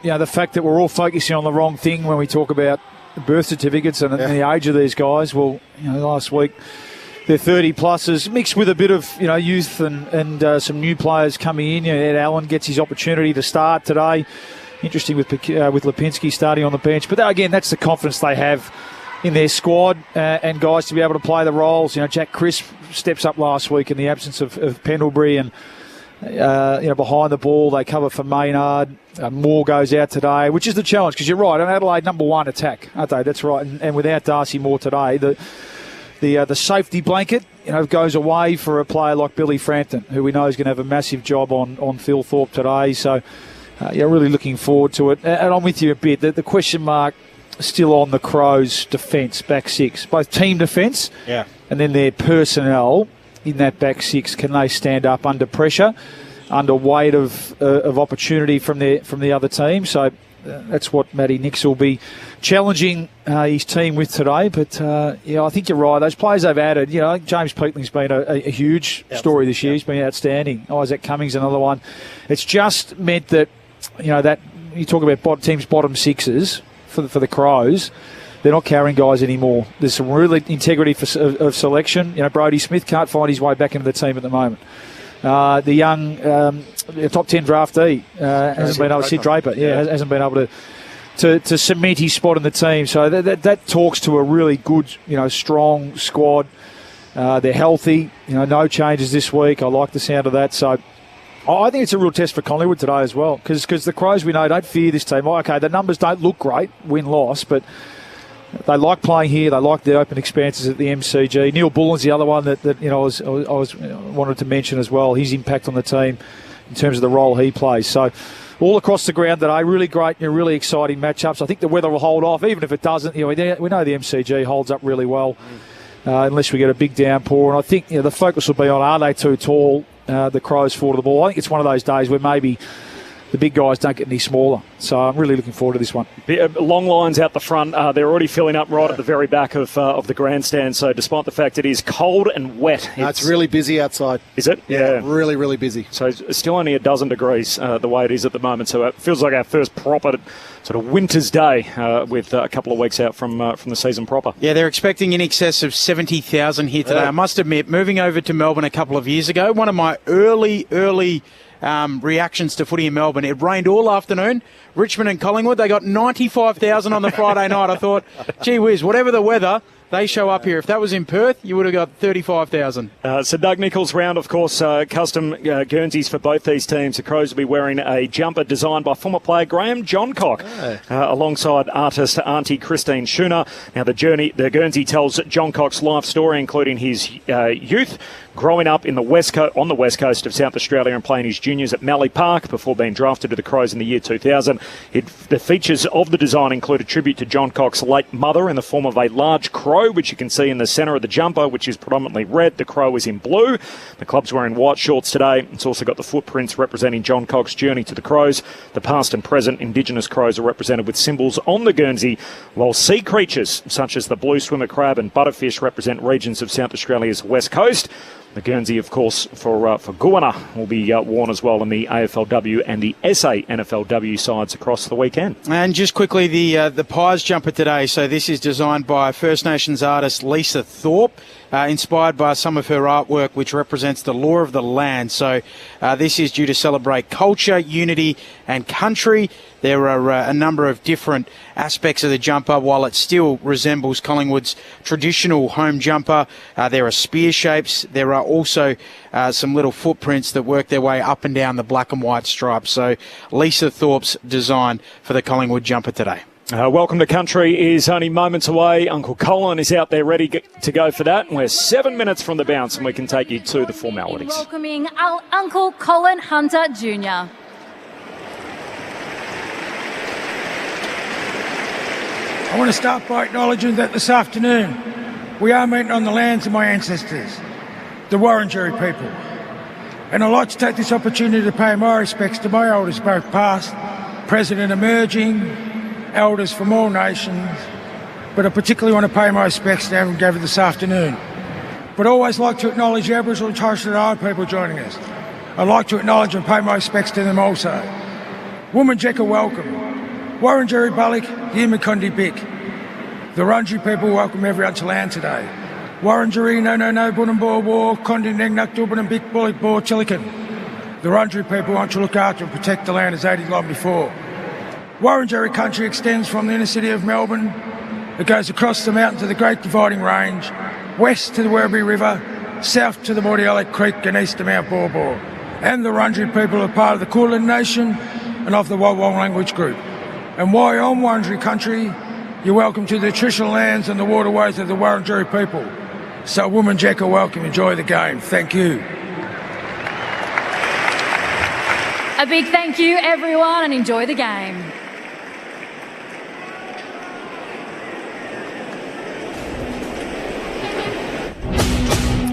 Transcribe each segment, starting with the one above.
the fact that we're all focusing on the wrong thing when we talk about birth certificates and the age of these guys. Well, last week they're 30-pluses, mixed with a bit of youth and some new players coming in. Ed Allen gets his opportunity to start today. Interesting with Lipinski starting on the bench. But again, that's the confidence they have in their squad and guys to be able to play the roles. Jack Crisp steps up last week in the absence of Pendlebury and behind the ball they cover for Maynard. Moore goes out today, which is the challenge because you're right. Adelaide number one attack, aren't they? That's right. And without Darcy Moore today, the safety blanket goes away for a player like Billy Frampton, who we know is going to have a massive job on Phil Thorpe today. So really looking forward to it. And I'm with you a bit. The question mark still on the Crows' defence, back six, both team defence and then their personnel in that back six. Can they stand up under pressure, under weight of opportunity from the other team? So that's what Matty Nix will be challenging his team with today. But I think you're right. Those players they've added, I think James Peatling's been a huge story this year. He's been outstanding. Isaac Cummings, another one. It's just meant that that you talk about teams' bottom sixes for the Crows. They're not carrying guys anymore. There's some real integrity of selection. Brodie Smith can't find his way back into the team at the moment. The young top 10 draftee hasn't been able to. Sid Draper, hasn't been able to cement his spot in the team. So that talks to a really good, strong squad. They're healthy. No changes this week. I like the sound of that. So I think it's a real test for Collingwood today as well, because the Crows, we know, don't fear this team. Okay, the numbers don't look great, win-loss, but they like playing here. They like the open expanses at the MCG. Neil Bullen's the other one that I wanted to mention as well. His impact on the team in terms of the role he plays. So all across the ground today, really great, really exciting matchups. I think the weather will hold off, even if it doesn't. We know the MCG holds up really well, unless we get a big downpour. And I think the focus will be on, are they too tall? The Crows fall to the ball. I think it's one of those days where maybe the big guys don't get any smaller. So I'm really looking forward to this one. Long lines out the front. They're already filling up right at the very back of the grandstand. So despite the fact it is cold and wet. It's really busy outside. Is it? Yeah. Really, really busy. So it's still only a dozen degrees the way it is at the moment. So it feels like our first proper sort of winter's day with a couple of weeks out from the season proper. Yeah, they're expecting in excess of 70,000 here today. I must admit, moving over to Melbourne a couple of years ago, one of my early reactions to footy in Melbourne. It rained all afternoon. Richmond and Collingwood, they got 95,000 on the Friday night. I thought, gee whiz, whatever the weather, they show up here. If that was in Perth, you would have got 35,000. So Doug Nicholls round, of course, custom Guernseys for both these teams. The Crows will be wearing a jumper designed by former player Graham Johncock, alongside artist Auntie Christine Schooner. Now the Guernsey tells Johncock's life story, including his youth, growing up on the west coast of South Australia and playing his juniors at Mallee Park before being drafted to the Crows in the year 2000. The features of the design include a tribute to Johncock's late mother in the form of a large crow, which you can see in the centre of the jumper, which is predominantly red. The crow is in blue. The club's wearing white shorts today. It's also got the footprints representing Johncock's journey to the Crows. The past and present Indigenous Crows are represented with symbols on the Guernsey, while sea creatures such as the blue swimmer crab and butterfish represent regions of South Australia's west coast. The Guernsey, of course, for Goona will be worn as well in the AFLW and the SA NFLW sides across the weekend. And just quickly, the Pies jumper today. So this is designed by First Nations artist Lisa Thorpe, inspired by some of her artwork, which represents the law of the land. So this is due to celebrate culture, unity and country. There are a number of different aspects of the jumper. While it still resembles Collingwood's traditional home jumper, there are spear shapes. There are also some little footprints that work their way up and down the black and white stripes. So Lisa Thorpe's design for the Collingwood jumper today. Welcome to Country is only moments away. Uncle Colin is out there ready to go for that. We're 7 minutes from the bounce and we can take you to the formalities. Welcoming our Uncle Colin Hunter Jr. I want to start by acknowledging that this afternoon we are meeting on the lands of my ancestors, the Wurundjeri people. And I'd like to take this opportunity to pay my respects to my elders, both past, present and emerging, elders from all nations, but I particularly want to pay my respects to everyone gathered this afternoon. But I always like to acknowledge the Aboriginal and Torres Strait Islander people joining us. I'd like to acknowledge and pay my respects to them also. Woman Jekka, welcome. Warrenjerry Bullock, Yimikondi Bick. The Wurundjeri people welcome everyone to land today. Warrenjerry, no, Bunambor War, Condi Nengnuck, Dubin and Bick, Bullock, Bor, Chillican. The Wurundjeri people want to look after and protect the land as they did long before. Warrenjerry country extends from the inner city of Melbourne. It goes across the mountains of the Great Dividing Range, west to the Werribee River, south to the Mordialloc Creek and east to Mount Baw. And the Wurundjeri people are part of the Kulin Nation and of the Wawong language group. And while on Wurundjeri country, you're welcome to the traditional lands and the waterways of the Wurundjeri people. So Wominjeka, welcome, enjoy the game. Thank you. A big thank you, everyone, and enjoy the game.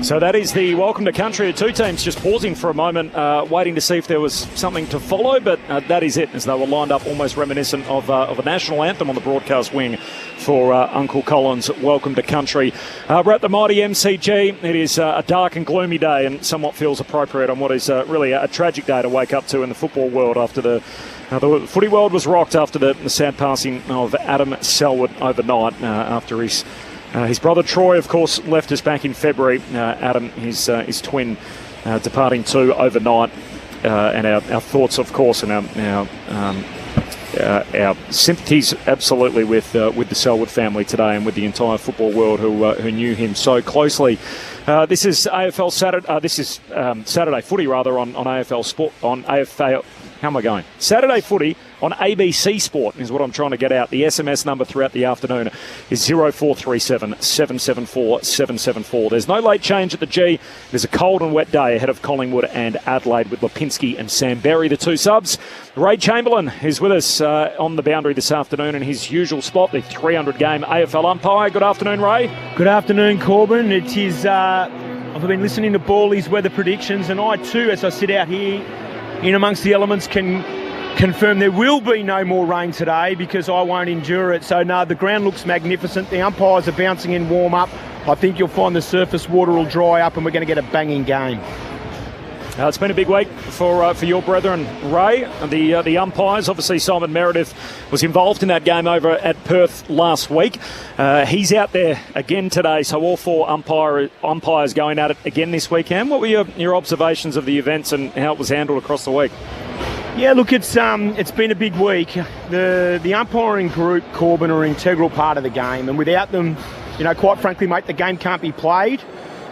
So that is the welcome to country. Two teams just pausing for a moment, waiting to see if there was something to follow, but that is it, as they were lined up almost reminiscent of a national anthem on the broadcast wing for Uncle Colin's welcome to country. We're at the mighty MCG. It is a dark and gloomy day and somewhat feels appropriate on what is really a tragic day to wake up to in the football world after the footy world was rocked after the sad passing of Adam Selwood overnight after his brother Troy, of course, left us back in February. Adam, his twin, departing too overnight. And our thoughts, of course, and our sympathies absolutely with the Selwood family today and with the entire football world who knew him so closely. This is AFL Saturday. This is Saturday footy rather on AFL Sport on AFL. How am I going? Saturday footy on ABC Sport is what I'm trying to get out. The SMS number throughout the afternoon is 0437 774 774. There's no late change at the G. There's a cold and wet day ahead of Collingwood and Adelaide with Lipinski and Sam Berry, the two subs. Ray Chamberlain is with us on the boundary this afternoon in his usual spot, the 300 game AFL umpire. Good afternoon, Ray. Good afternoon, Corbin. It is. I've been listening to Ballie's weather predictions, and I too, as I sit out here in amongst the elements, can confirm there will be no more rain today because I won't endure it. So no, the ground looks magnificent. The umpires are bouncing in warm up. I think you'll find the surface water will dry up and we're going to get a banging game. It's been a big week for your brethren, Ray. The umpires, obviously Simon Meredith was involved in that game over at Perth last week. He's out there again today, so all four umpires going at it again this weekend. What were your observations of the events and how it was handled across the week? Yeah, look, it's been a big week. The umpiring group, Corbin, are an integral part of the game, and without them, quite frankly, mate, the game can't be played.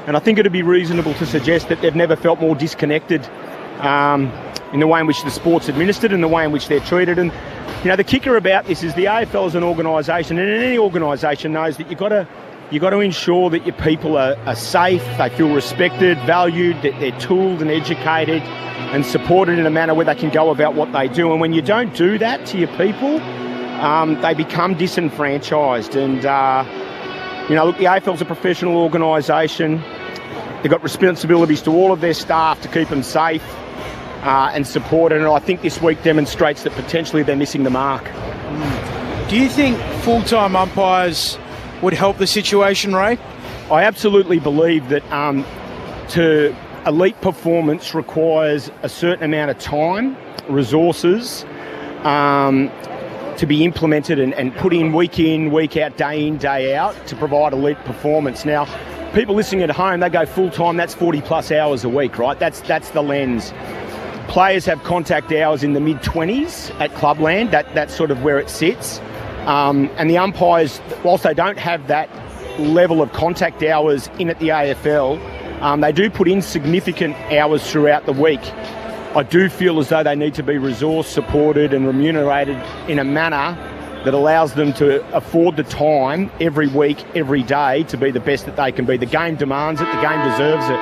And I think it'd be reasonable to suggest that they've never felt more disconnected in the way in which the sport's administered and the way in which they're treated. And, the kicker about this is the AFL is an organisation, and any organisation knows that you've got to ensure that your people are safe, they feel respected, valued, that they're tooled and educated and supported in a manner where they can go about what they do. And when you don't do that to your people, they become disenfranchised. And, look, the AFL's a professional organisation. They've got responsibilities to all of their staff to keep them safe and supported. And I think this week demonstrates that potentially they're missing the mark. Do you think full-time umpires would help the situation, Ray? I absolutely believe that to elite performance requires a certain amount of time, resources, to be implemented and put in, week out, day out to provide elite performance. Now, people listening at home, they go full-time, that's 40-plus hours a week, right? That's the lens. Players have contact hours in the mid-20s at Clubland. That's sort of where it sits. And the umpires, whilst they don't have that level of contact hours in at the AFL, they do put in significant hours throughout the week. I do feel as though they need to be resource supported and remunerated in a manner that allows them to afford the time every week, every day to be the best that they can be. The game demands it, the game deserves it.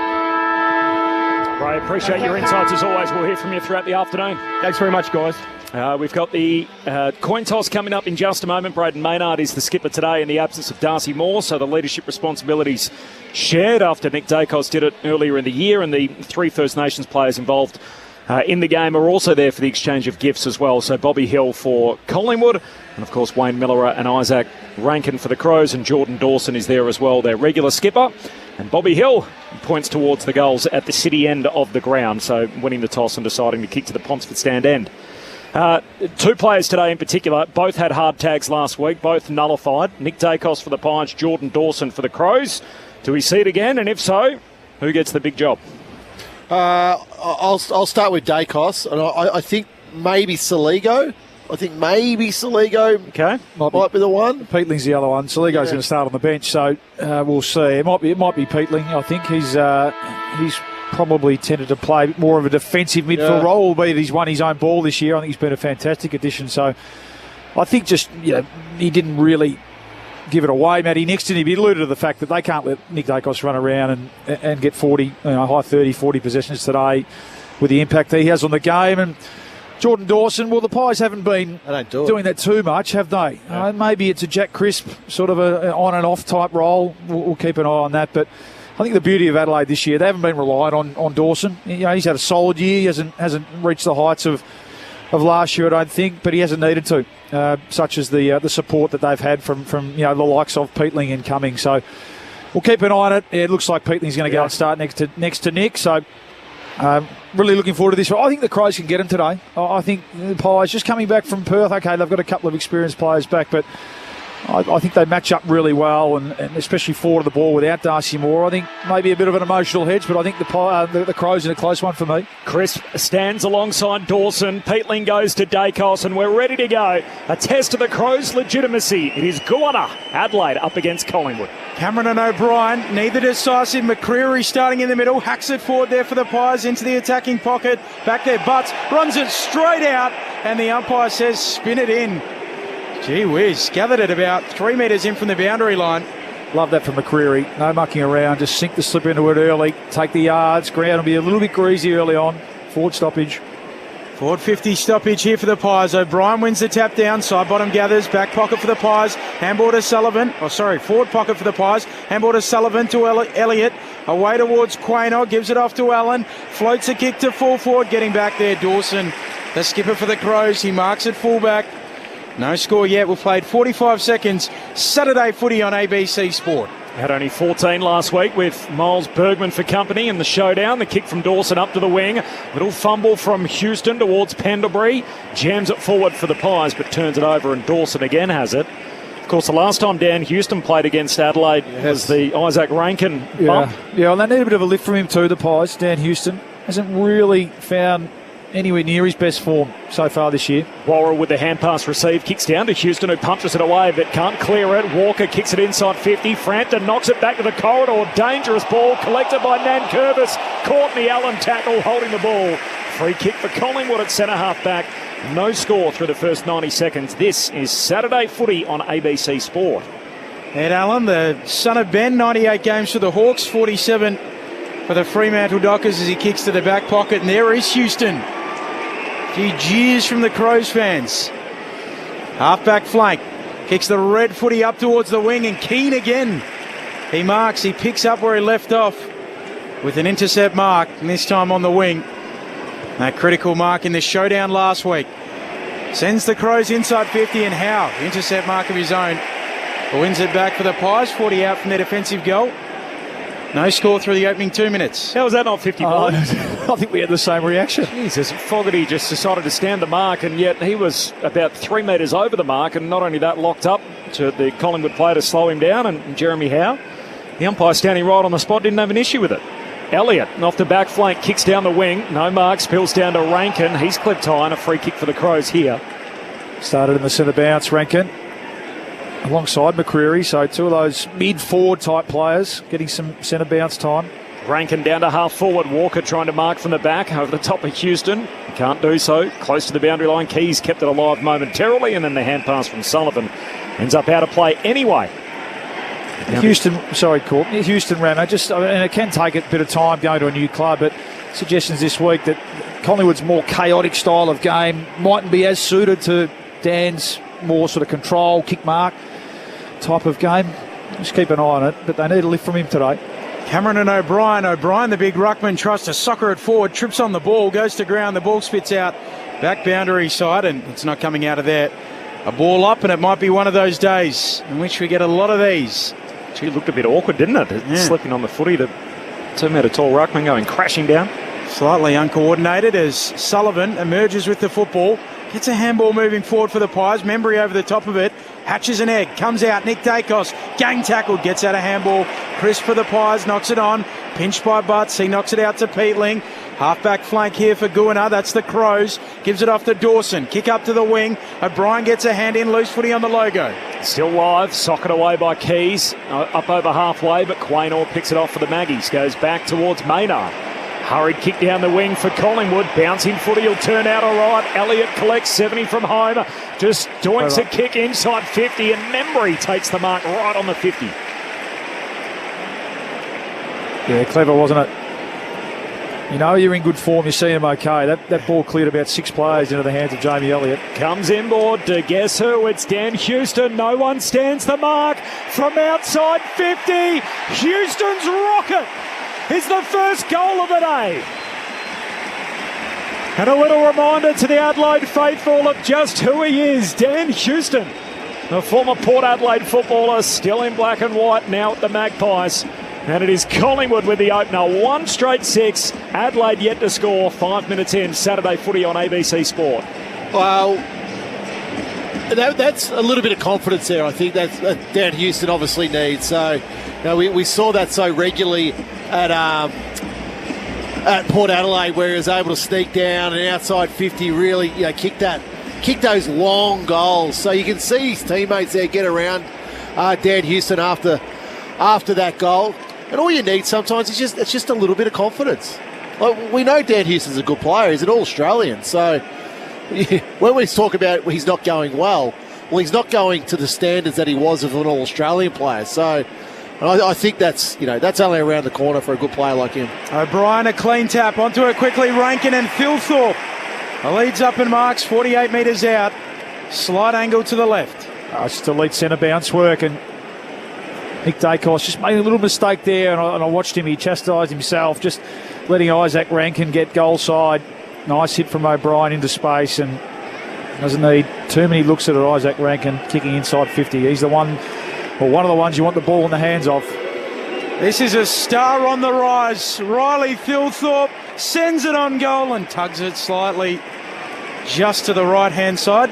Ray, appreciate your insights as always. We'll hear from you throughout the afternoon. Thanks very much, guys. We've got the coin toss coming up in just a moment. Braden Maynard is the skipper today in the absence of Darcy Moore, so the leadership responsibilities shared after Nick Dacos did it earlier in the year, and the three First Nations players involved in the game are also there for the exchange of gifts as well. So Bobby Hill for Collingwood, and of course Wayne Miller and Isaac Rankin for the Crows, and Jordan Dawson is there as well, their regular skipper. And Bobby Hill points towards the goals at the city end of the ground, so winning the toss and deciding to kick to the Ponsford stand end. Two players today in particular, both had hard tags last week, both nullified. Nick Dacos for the Pies, Jordan Dawson for the Crows. Do we see it again? And if so, who gets the big job? I'll start with Dacos, and I think maybe Saligo. Okay. Might be the one. Peatling's the other one. Saligo's going to start on the bench, so we'll see. It might be Peatling. I think he's probably tended to play more of a defensive midfield role, albeit he's won his own ball this year. I think he's been a fantastic addition. So I think he didn't really give it away. Matty Nixon, he alluded to the fact that they can't let Nick Dacos run around and get 40, high 30, 40 possessions today with the impact he has on the game. And Jordan Dawson, well, the Pies haven't been doing that too much, have they? Yeah. Maybe it's a Jack Crisp sort of an on and off type role. We'll keep an eye on that. But I think the beauty of Adelaide this year, they haven't been reliant on Dawson. He's had a solid year. He hasn't reached the heights of last year, I don't think, but he hasn't needed to, such as the support that they've had from the likes of Peatling and Cumming. So we'll keep an eye on it. It looks like Peatling's going to go and start next to Nick. So really looking forward to this. I think the Crows can get him today. I think the Pies just coming back from Perth. Okay, they've got a couple of experienced players back, but I think they match up really well, and especially forward of the ball without Darcy Moore. I think maybe a bit of an emotional hedge, but I think the Crows in a close one for me. Crisp stands alongside Dawson. Peatling goes to Dacos, and we're ready to go. A test of the Crows' legitimacy. It is Guana, Adelaide up against Collingwood. Cameron and O'Brien, neither decisive. McCreary starting in the middle, hacks it forward there for the Pies into the attacking pocket. Back there, Butts runs it straight out, and the umpire says spin it in. Gee whiz, gathered it about 3 metres in from the boundary line. Love that from McCreary. No mucking around, just sink the slip into it early, take the yards. Ground will be a little bit greasy early on. Forward stoppage. Forward 50 stoppage here for the Pies. O'Brien wins the tap down. Side bottom gathers. Back pocket for the Pies. Handball to Sullivan. Forward pocket for the Pies. Handball to Sullivan to Elliott. Away towards Quaynor. Gives it off to Allen. Floats a kick to full forward. Getting back there, Dawson. The skipper for the Crows. He marks it fullback. No score yet. We've played 45 seconds. Saturday footy on ABC Sport. Had only 14 last week with Miles Bergman for company in the showdown. The kick from Dawson up to the wing. Little fumble from Houston towards Pendlebury. Jams it forward for the Pies, but turns it over, and Dawson again has it. Of course, the last time Dan Houston played against Adelaide was the Isaac Rankin bump. Yeah, and they need a bit of a lift from him too, the Pies. Dan Houston hasn't really found anywhere near his best form so far this year. Worrell with the hand pass received, kicks down to Houston, who punches it away but can't clear it. Walker kicks it inside 50. Frampton knocks it back to the corridor. Dangerous ball collected by Nankervis. Caught in the Allen tackle, holding the ball. Free kick for Collingwood at centre half back. No score through the first 90 seconds. This is Saturday footy on ABC Sport. Ed Allen, the son of Ben, 98 games for the Hawks, 47 for the Fremantle Dockers as he kicks to the back pocket. And there is Houston. A few jeers from the Crows fans. Half-back flank. Kicks the red footy up towards the wing, and Keane again. He marks, he picks up where he left off with an intercept mark, and this time on the wing. That critical mark in the showdown last week. Sends the Crows inside 50, and Howe, intercept mark of his own, wins it back for the Pies. 40 out from their defensive goal. No score through the opening 2 minutes. How was that not 50 ball? I think we had the same reaction. Jesus, Fogarty just decided to stand the mark, and yet he was about 3 metres over the mark, and not only that, locked up to the Collingwood player to slow him down, and Jeremy Howe, the umpire standing right on the spot, didn't have an issue with it. Elliott, off the back flank, kicks down the wing. No mark, spills down to Rankin. He's clipped high, and a free kick for the Crows here. Started in the centre bounce, Rankin, alongside McCreary, so two of those mid-forward type players getting some centre bounce time. Rankin down to half forward. Walker trying to mark from the back over the top of Houston. Can't do so. Close to the boundary line. Keys kept it alive momentarily, and then the hand pass from Sullivan ends up out of play anyway. Houston ran it. And it can take a bit of time going to a new club, but suggestions this week that Collingwood's more chaotic style of game mightn't be as suited to Dan's more sort of control, kick mark type of game. Just keep an eye on it, but they need a lift from him today. Cameron and O'Brien. O'Brien, the big ruckman, tries to soccer it forward, trips on the ball, goes to ground, the ball spits out back boundary side, and it's not coming out of there. A ball up, and it might be one of those days in which we get a lot of these. Gee, it looked a bit awkward, didn't it? Yeah. Slipping on the footy, the 2 metre tall ruckman going crashing down. Slightly uncoordinated as Sullivan emerges with the football. Gets a handball moving forward for the Pies. Membry over the top of it. Hatches an egg. Comes out. Nick Dacos. Gang tackled. Gets out a handball. Crisp for the Pies. Knocks it on. Pinched by Butts. He knocks it out to Peatling. Half-back flank here for Guana. That's the Crows. Gives it off to Dawson. Kick up to the wing. O'Brien gets a hand in. Loose footy on the logo. Still live. Socket away by Keys. Up over halfway, but Quaynor picks it off for the Maggies. Goes back towards Maynard. Hurried kick down the wing for Collingwood. Bouncing footy will turn out all right. Elliott collects 70 from home. Just doinks a kick inside 50, and Membry takes the mark right on the 50. Yeah, clever, wasn't it? You know you're in good form, you see him okay. That ball cleared about 6 players into the hands of Jamie Elliott. Comes inboard to guess who? It's Dan Houston. No one stands the mark from outside 50. Houston's rocket is the first goal of the day. And a little reminder to the Adelaide faithful of just who he is. Dan Houston, the former Port Adelaide footballer, still in black and white, now at the Magpies. And it is Collingwood with the opener. 1 straight 6. Adelaide yet to score. 5 minutes in. Saturday footy on ABC Sport. Well, that's a little bit of confidence there. I think that Dan Houston obviously needs. So, we saw that so regularly at Port Adelaide, where he was able to sneak down and outside 50, really kick those long goals. So you can see his teammates there get around Dan Houston after that goal. And all you need sometimes is it's just a little bit of confidence. Like, we know Dan Houston's a good player. He's an All-Australian. So when we talk about he's not going well, he's not going to the standards that he was of an All-Australian player. So I think that's only around the corner for a good player like him. O'Brien, a clean tap onto it quickly. Rankin and Philthorpe. Leads up and marks 48 metres out. Slight angle to the left. Just elite centre bounce work, and Nick Dacos just made a little mistake there, and I watched him. He chastised himself, just letting Isaac Rankin get goal side. Nice hit from O'Brien into space, and doesn't need too many looks at it. Isaac Rankin kicking inside 50. He's the one, or one of the ones you want the ball in the hands of. This is a star on the rise. Riley Philthorpe sends it on goal and tugs it slightly just to the right-hand side.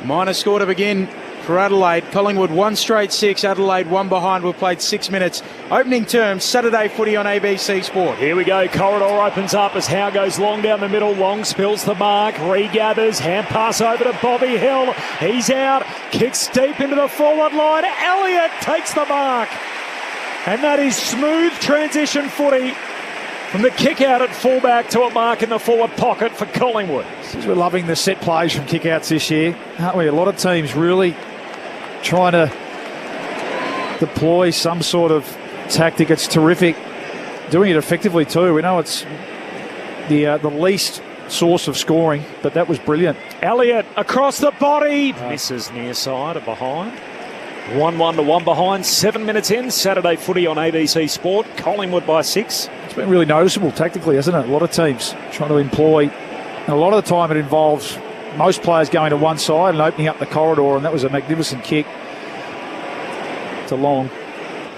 Minor score to begin for Adelaide. Collingwood 1 straight 6. Adelaide 1 behind. We've played 6 minutes. Opening term, Saturday footy on ABC Sport. Here we go. Corridor opens up as Howe goes long down the middle. Long spills the mark. Regathers. Hand pass over to Bobby Hill. He's out. Kicks deep into the forward line. Elliott takes the mark. And that is smooth transition footy from the kick out at fullback to a mark in the forward pocket for Collingwood. We're loving the set plays from kickouts this year, aren't we? A lot of teams really trying to deploy some sort of tactic. It's terrific. Doing it effectively too. We know it's the least source of scoring, but that was brilliant. Elliott across the body. Misses near side or behind. 1-1 to 1 behind. 7 minutes in. Saturday footy on ABC Sport. Collingwood by 6. It's been really noticeable tactically, hasn't it? A lot of teams trying to employ, and a lot of the time it involves most players going to one side and opening up the corridor, and that was a magnificent kick to Long.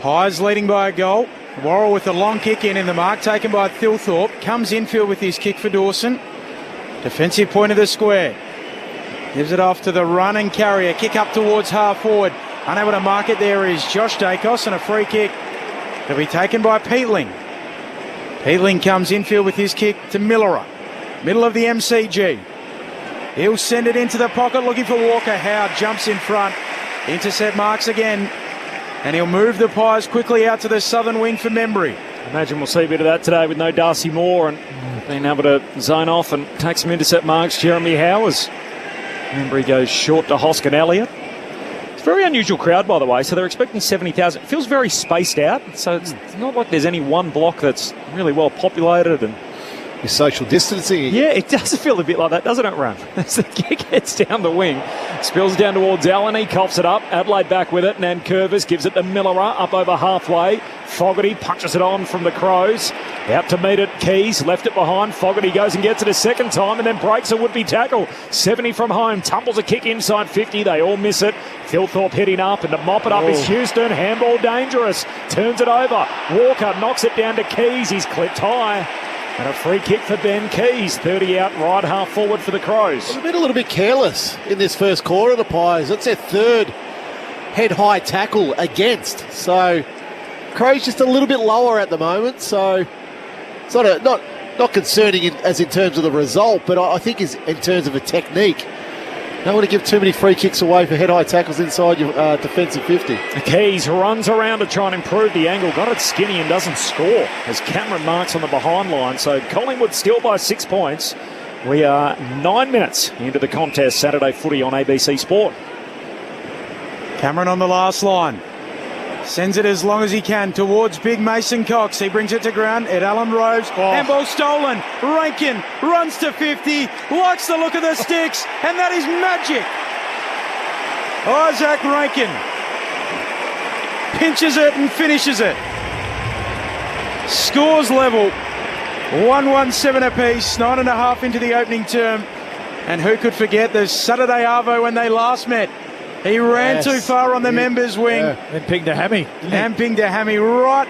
Pies leading by a goal. Worrell with a long kick in the mark, taken by Philthorpe. Comes infield with his kick for Dawson. Defensive point of the square. Gives it off to the running carrier. Kick up towards half forward. Unable to mark it there is Josh Dacos, and a free kick to be taken by Peatling. Peatling comes infield with his kick to Millerer. Middle of the MCG. He'll send it into the pocket looking for Walker. Howe jumps in front. Intercept marks again. And he'll move the Pies quickly out to the southern wing for Membry. Imagine we'll see a bit of that today with no Darcy Moore and being able to zone off and take some intercept marks. Jeremy Howers. Membry goes short to Hoskin Elliott. It's a very unusual crowd, by the way, so they're expecting 70,000. It feels very spaced out, so it's not like there's any one block that's really well populated. And Your social distancing. yeah, it does feel a bit like that, doesn't it, Ram? As the kick heads down the wing, spills down towards Allen, he coughs it up. Adelaide back with it, and then Curvis gives it to Millerer up over halfway. Fogarty punches it on from the Crows. Out to meet it, Keys, left it behind. Fogarty goes and gets it a second time and then breaks a would-be tackle. 70 from home, tumbles a kick inside 50. They all miss it. Philthorpe heading up, and to mop it up is Houston. Handball dangerous. Turns it over. Walker knocks it down to Keys. He's clipped high. And a free kick for Ben Keys. 30 out, right half forward for the Crows. They've been a little bit careless in this first quarter, the Pies. That's their third head-high tackle against. So Crows just a little bit lower at the moment. So it's not concerning in terms of the result, but I think is in terms of a technique. Don't want to give too many free kicks away for head-high tackles inside your defensive 50. Keys runs around to try and improve the angle. Got it skinny and doesn't score as Cameron marks on the behind line. So Collingwood still by 6 points. We are 9 minutes into the contest. Saturday footy on ABC Sport. Cameron on the last line. Sends it as long as he can towards big Mason Cox. He brings it to ground at Alan Rose. Handball stolen. Rankin runs to 50. Likes the look of the sticks. And that is magic. Isaac Rankin pinches it and finishes it. Scores level. 1-1-7 apiece. 9.5 into the opening term. And who could forget the Saturday Arvo when they last met? He ran too far on the members' wing. And pinged to Hammy. And pinged to Hammy right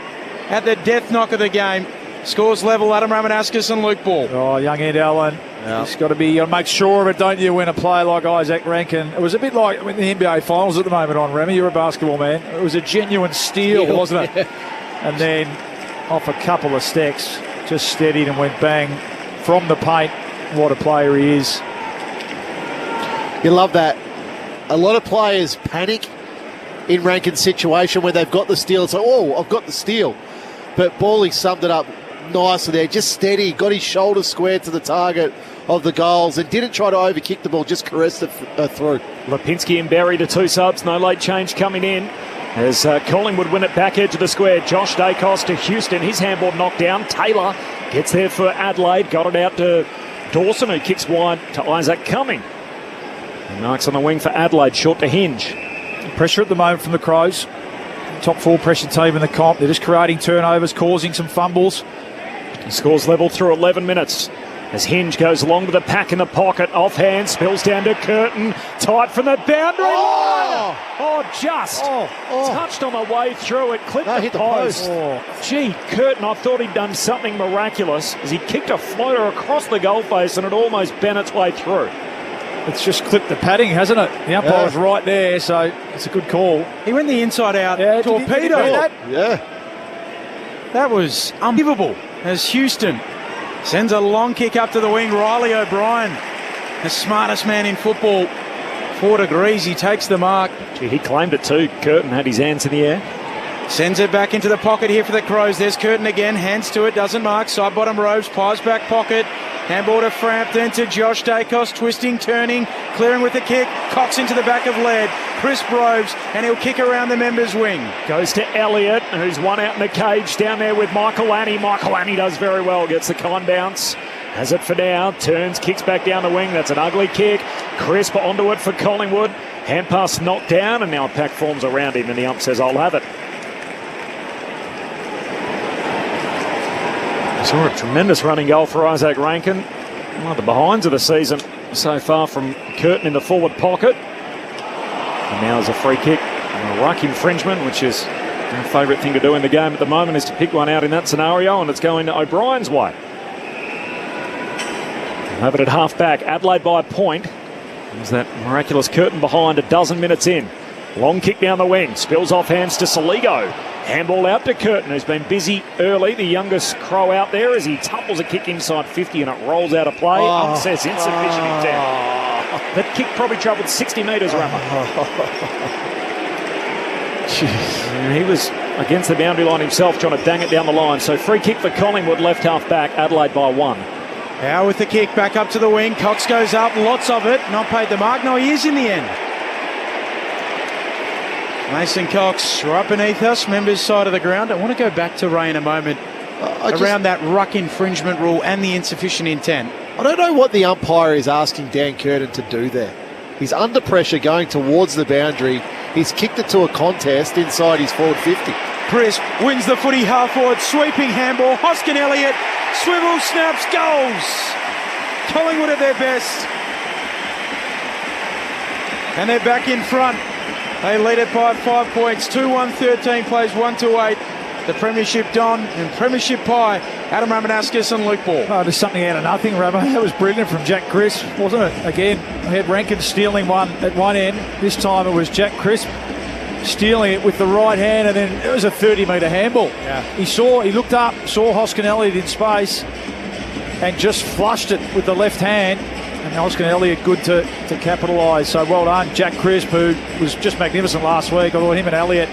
at the death knock of the game. Scores level, Adam Ramanauskas and Luke Ball. Oh, young Ed Allen. Yeah. You've got to be, make sure of it, don't you, when a player like Isaac Rankin. It was a bit like the NBA Finals at the moment on Remy. You're a basketball man. It was a genuine steal, wasn't it? And then off a couple of stacks, just steadied and went bang from the paint. What a player he is. You love that. A lot of players panic in Rankin's situation when they've got the steal. It's like, oh, I've got the steal. But Bawley summed it up nicely there. Just steady, got his shoulder squared to the target of the goals and didn't try to overkick the ball, just caressed it through. Lipinski and Berry, the two subs. No late change coming in as Collingwood win it back edge of the square. Josh Dacos to Houston. His handball knocked down. Taylor gets there for Adelaide. Got it out to Dawson, who kicks wide to Isaac Cumming. Marks on the wing for Adelaide, short to Hinge. Pressure at the moment from the Crows. Top 4 pressure team in the comp. They're just creating turnovers, causing some fumbles. He scores level through 11 minutes. As Hinge goes along to the pack in the pocket, offhand, spills down to Curtin. Tight from the boundary line. Just touched on the way through it. Clipped the post. Gee, Curtin, I thought he'd done something miraculous as he kicked a floater across the goalface and it almost bent its way through. It's just clipped the padding, hasn't it? The umpire's right there, so it's a good call. He went the inside out. Torpedo. That was unbelievable as Houston sends a long kick up to the wing. Riley O'Brien, the smartest man in football. 4 degrees, he takes the mark. Gee, he claimed it too. Curtin had his hands in the air. Sends it back into the pocket here for the Crows. There's Curtin again, hands to it, doesn't mark. Side bottom Robes, Pies back pocket. Handball to Frampton, to Josh Dacos, twisting, turning, clearing with the kick. Cox into the back of Laird. Chris Robes, and he'll kick around the members' wing. Goes to Elliott, who's one out in the cage down there with Michael Annie. Michael Annie does very well, gets the con bounce. Has it for now, turns, kicks back down the wing. That's an ugly kick. Crisp onto it for Collingwood. Hand pass knocked down, and now a pack forms around him, and the ump says, I'll have it. Saw a tremendous running goal for Isaac Rankin. One of the behinds of the season so far from Curtin in the forward pocket. And now there's a free kick and a ruck infringement, which is our favourite thing to do in the game at the moment, is to pick one out in that scenario, and it's going to O'Brien's way. Have it at half back. Adelaide by a point. There's that miraculous Curtin behind 12 minutes in. Long kick down the wing. Spills off hands to Saligo. Handball out to Curtin, who's been busy early. The youngest Crow out there as he tumbles a kick inside 50 and it rolls out of play. Says insufficient intent. That kick probably travelled 60 metres, Rama. He was against the boundary line himself, trying to bang it down the line. So free kick for Collingwood, left half back. Adelaide by 1. Now with the kick back up to the wing. Cox goes up, lots of it. Not paid the mark. No, he is in the end. Mason Cox right beneath us, members' side of the ground. I want to go back to Ray in a moment around that ruck infringement rule and the insufficient intent. I don't know what the umpire is asking Dan Curtin to do there. He's under pressure going towards the boundary. He's kicked it to a contest inside his forward 50. Crisp wins the footy half forward, sweeping handball. Hoskin Elliott, swivel, snaps, goals. Collingwood at their best. And they're back in front. They lead it by 5 points. 2-1-13 plays 1-8. The Premiership Don and Premiership Pie Adam Ramanauskas and Luke Ball. Oh, just something out of nothing, Ramo. That was brilliant from Jack Crisp, wasn't it? Again, we had Rankin stealing one at one end. This time it was Jack Crisp stealing it with the right hand, and then it was a 30-metre handball. Yeah. He looked up, saw Hoskin Elliott in space, and just flushed it with the left hand. And Hoskin Elliott good to capitalise. So well done, Jack Crisp, who was just magnificent last week. I thought him and Elliott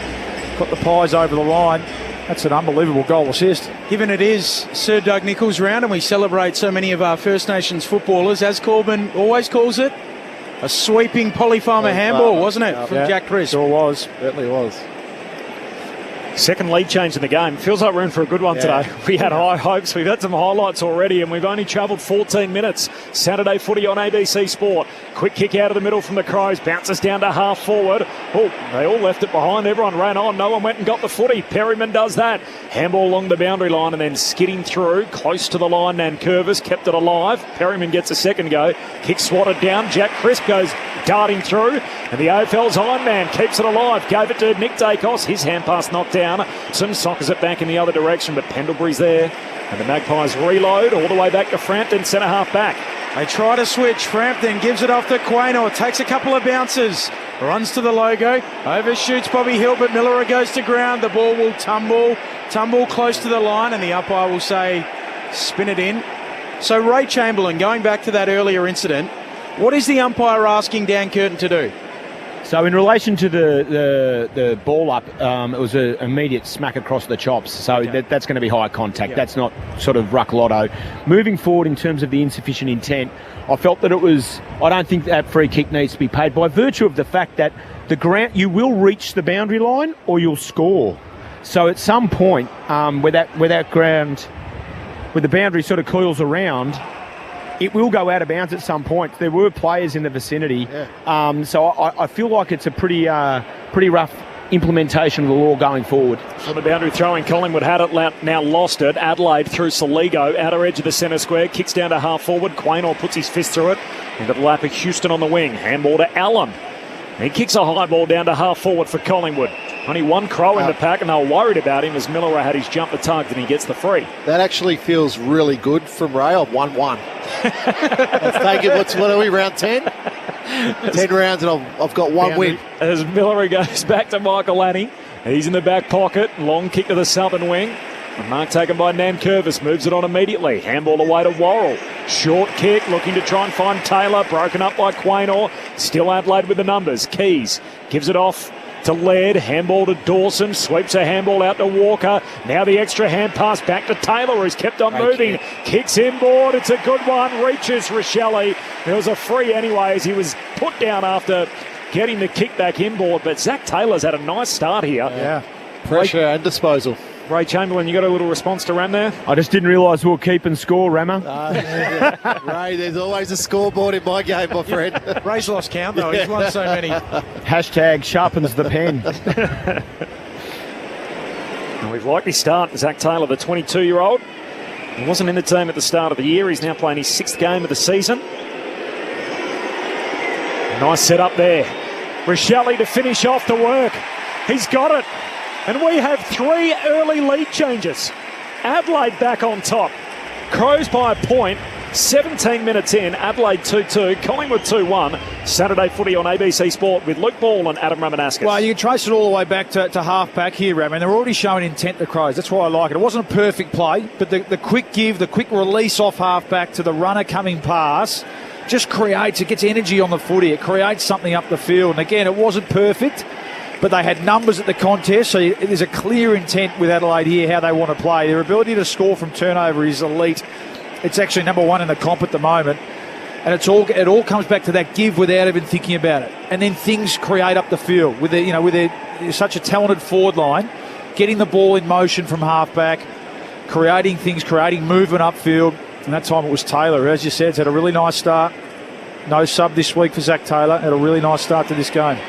got the Pies over the line. That's an unbelievable goal assist. Given it is Sir Doug Nicholls' round and we celebrate so many of our First Nations footballers, as Corbin always calls it, a sweeping polyfarmer handball, wasn't it, from Jack Crisp? Sure was. Certainly was. Second lead change in the game. Feels like we're in for a good one today. We had high hopes. We've had some highlights already, and we've only travelled 14 minutes. Saturday footy on ABC Sport. Quick kick out of the middle from the Crows. Bounces down to half forward. Oh, they all left it behind. Everyone ran on. No one went and got the footy. Perryman does that. Handball along the boundary line and then skidding through. Close to the line. Nankervis kept it alive. Perryman gets a second go. Kick swatted down. Jack Crisp goes darting through. And the AFL's Iron Man keeps it alive. Gave it to Nick Dacos. His hand pass knocked down. Some sockers it back in the other direction, but Pendlebury's there. And the Magpies reload all the way back to Frampton, centre half back. They try to switch. Frampton gives it off to Quaynor. Takes a couple of bounces. Runs to the logo. Overshoots Bobby Hill, but Miller goes to ground. The ball will tumble close to the line, and the umpire will say, spin it in. So Ray Chamberlain, going back to that earlier incident, what is the umpire asking Dan Curtin to do? So in relation to the ball up, it was an immediate smack across the chops. So that's going to be high contact. Yeah. That's not sort of ruck lotto. Moving forward in terms of the insufficient intent, I felt that I don't think that free kick needs to be paid by virtue of the fact that the ground, you will reach the boundary line or you'll score. So at some point, where that ground, where the boundary sort of coils around, it will go out of bounds at some point. There were players in the vicinity. Yeah. So I feel like it's a pretty rough implementation of the law going forward. So the boundary throwing, Collingwood had it, now lost it. Adelaide through Saligo, outer edge of the centre square, kicks down to half forward. Quaynor puts his fist through it. Into the lap of Houston on the wing. Handball to Allen. He kicks a high ball down to half forward for Collingwood. Only one Crow in the pack, and they were worried about him as Miller had his jumper tugged and he gets the free. That actually feels really good from Ray. I've 1-1. Let's take it. What are we, round 10? 10 rounds and I've got one win. As Miller goes back to Michael Lanning. He's in the back pocket. Long kick to the southern wing. A mark taken by Nankervis, moves it on immediately. Handball away to Worrell. Short kick, looking to try and find Taylor. Broken up by Quaynor. Still Adelaide with the numbers. Keys gives it off to Laird. Handball to Dawson. Sweeps a handball out to Walker. Now the extra hand pass back to Taylor, who's kept on moving. Kicks inboard. It's a good one. Reaches Rochelle. There was a free anyway as he was put down after getting the kick back inboard. But Zach Taylor's had a nice start here. Yeah. Pressure and disposal. Ray Chamberlain, you got a little response to Ram there? I just didn't realise we were keeping score, Rammer. Ray, there's always a scoreboard in my game, my friend. Ray's lost count, though. He's won so many. Hashtag sharpens the pen. And we've likely start Zach Taylor, the 22-year-old. He wasn't in the team at the start of the year. He's now playing his 6th game of the season. Nice setup there. Rochelle to finish off the work. He's got it. And we have 3 early lead changes. Adelaide back on top. Crows by a point. 17 minutes in. Adelaide 2-2. Collingwood 2-1. Saturday footy on ABC Sport with Luke Ball and Adam Ramanauskas. Well, you can trace it all the way back to half-back here, Ram. And they're already showing intent, the Crows. That's why I like it. It wasn't a perfect play, but the quick give, the quick release off half-back to the runner coming pass just creates, it gets energy on the footy. It creates something up the field. And again, it wasn't perfect, but they had numbers at the contest, so there's a clear intent with Adelaide here how they want to play. Their ability to score from turnover is elite. It's actually number 1 in the comp at the moment, and it all comes back to that give without even thinking about it. And then things create up the field with such a talented forward line, getting the ball in motion from halfback, creating things, creating movement upfield. And that time it was Taylor, who, as you said, has had a really nice start. No sub this week for Zach Taylor. Had a really nice start to this game.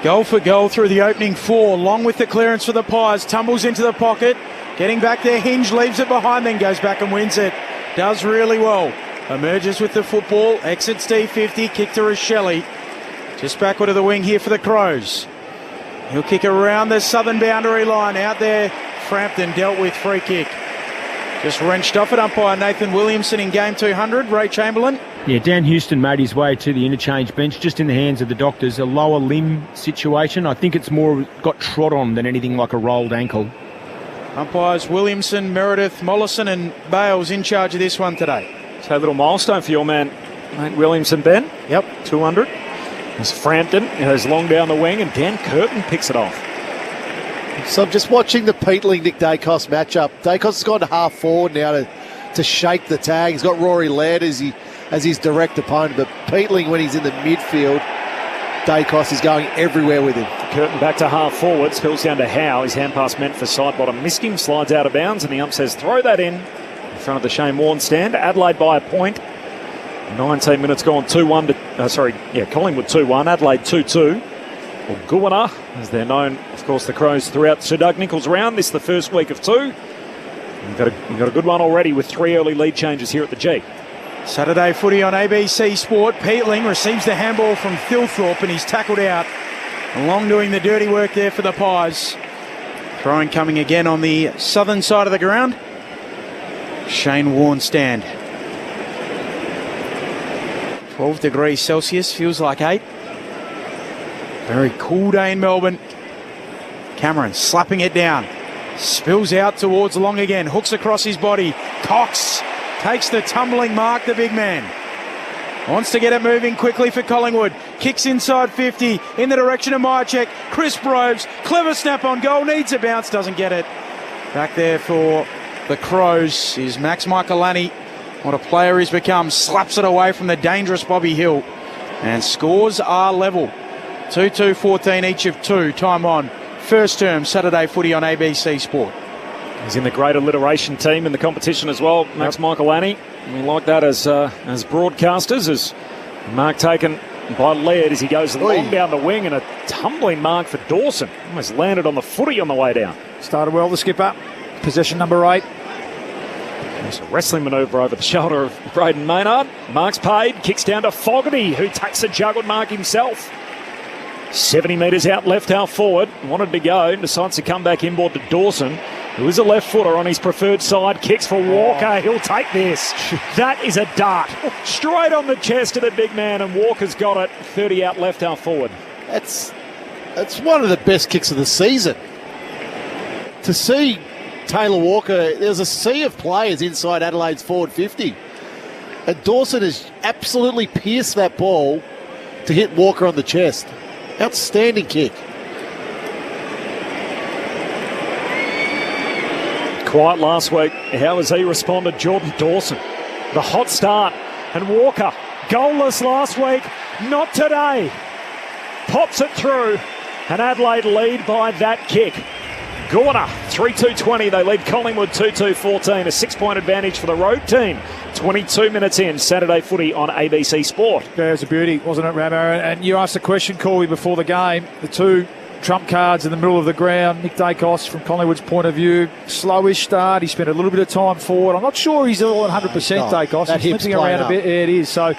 Goal for goal through the opening 4, long with the clearance for the Pies, tumbles into the pocket, getting back there, Hinge leaves it behind, then goes back and wins it. Does really well. Emerges with the football, exits D50, kick to Rochelle. Just backward of the wing here for the Crows. He'll kick around the southern boundary line, out there, Frampton dealt with, free kick. Just wrenched off it. Umpire Nathan Williamson in game 200. Ray Chamberlain. Yeah, Dan Houston made his way to the interchange bench, just in the hands of the doctors. A lower limb situation. I think it's more got trod on than anything like a rolled ankle. Umpires Williamson, Meredith, Mollison and Bales in charge of this one today. So a little milestone for your man, Nate Williamson, Ben. Yep. 200. There's Frampton, goes long down the wing, and Dan Curtin picks it off. So I'm just watching the Peatling-Nick Dacos matchup. Dacos has gone to half forward now to shake the tag. He's got Rory Laird as his direct opponent, but Peatling, when he's in the midfield, Dacos is going everywhere with him. Curtin back to half forward, spills down to Howe. His hand pass meant for side bottom. Missed him, slides out of bounds, and the ump says throw that in front of the Shane Warne stand. Adelaide by a point. 19 minutes gone, 2-1 to, Collingwood 2-1, Adelaide 2-2. Well, Goona, as they're known, of course, the Crows throughout Sir Doug Nicholls round. This is the first week of 2. You've got a good one already with 3 early lead changes here at the G. Saturday footy on ABC Sport. Peatling receives the handball from Thilthorpe and he's tackled out. Long doing the dirty work there for the Pies. Throwing coming again on the southern side of the ground. Shane Warne stand. 12 degrees Celsius, feels like 8. Very cool day in Melbourne. Cameron slapping it down. Spills out towards Long again. Hooks across his body. Cox takes the tumbling mark, the big man. Wants to get it moving quickly for Collingwood. Kicks inside 50 in the direction of Myercheck. Chris Broves, clever snap on goal. Needs a bounce, doesn't get it. Back there for the Crows is Max Michaelani. What a player he's become. Slaps it away from the dangerous Bobby Hill. And scores are level. 2-2-14 each of 2. Time on. First term Saturday footy on ABC Sport. He's in the great alliteration team in the competition as well, Max Michaelani. We like that as broadcasters. As mark taken by Laird as he goes long down the wing, and a tumbling mark for Dawson. Almost landed on the footy on the way down. Started well, the skipper. Possession number 8. There's a wrestling manoeuvre over the shoulder of Braden Maynard. Mark's paid, kicks down to Fogarty, who takes a juggled mark himself. 70 metres out left half forward. Wanted to go, decides to come back inboard to Dawson, who is a left footer on his preferred side. Kicks for Walker. He'll take this. That is a dart. Straight on the chest of the big man, and Walker's got it. 30 out left half forward. That's one of the best kicks of the season. To see Taylor Walker, there's a sea of players inside Adelaide's forward 50. And Dawson has absolutely pierced that ball to hit Walker on the chest. Outstanding kick. Quiet last week. How has he responded? Jordan Dawson. The hot start. And Walker, goalless last week. Not today. Pops it through. And Adelaide lead by that kick. Goona, 3-2-20. They lead Collingwood 2-2-14. A 6-point advantage for the road team. 22 minutes in. Saturday footy on ABC Sport. Yeah, it was a beauty, wasn't it, Ramo? And you asked a question, Corey, before the game. The 2 trump cards in the middle of the ground. Nick Dacos, from Collingwood's point of view, slowish start. He spent a little bit of time forward. I'm not sure he's all 100%, Dacos. That He's flipping around a bit. Yeah, it is. So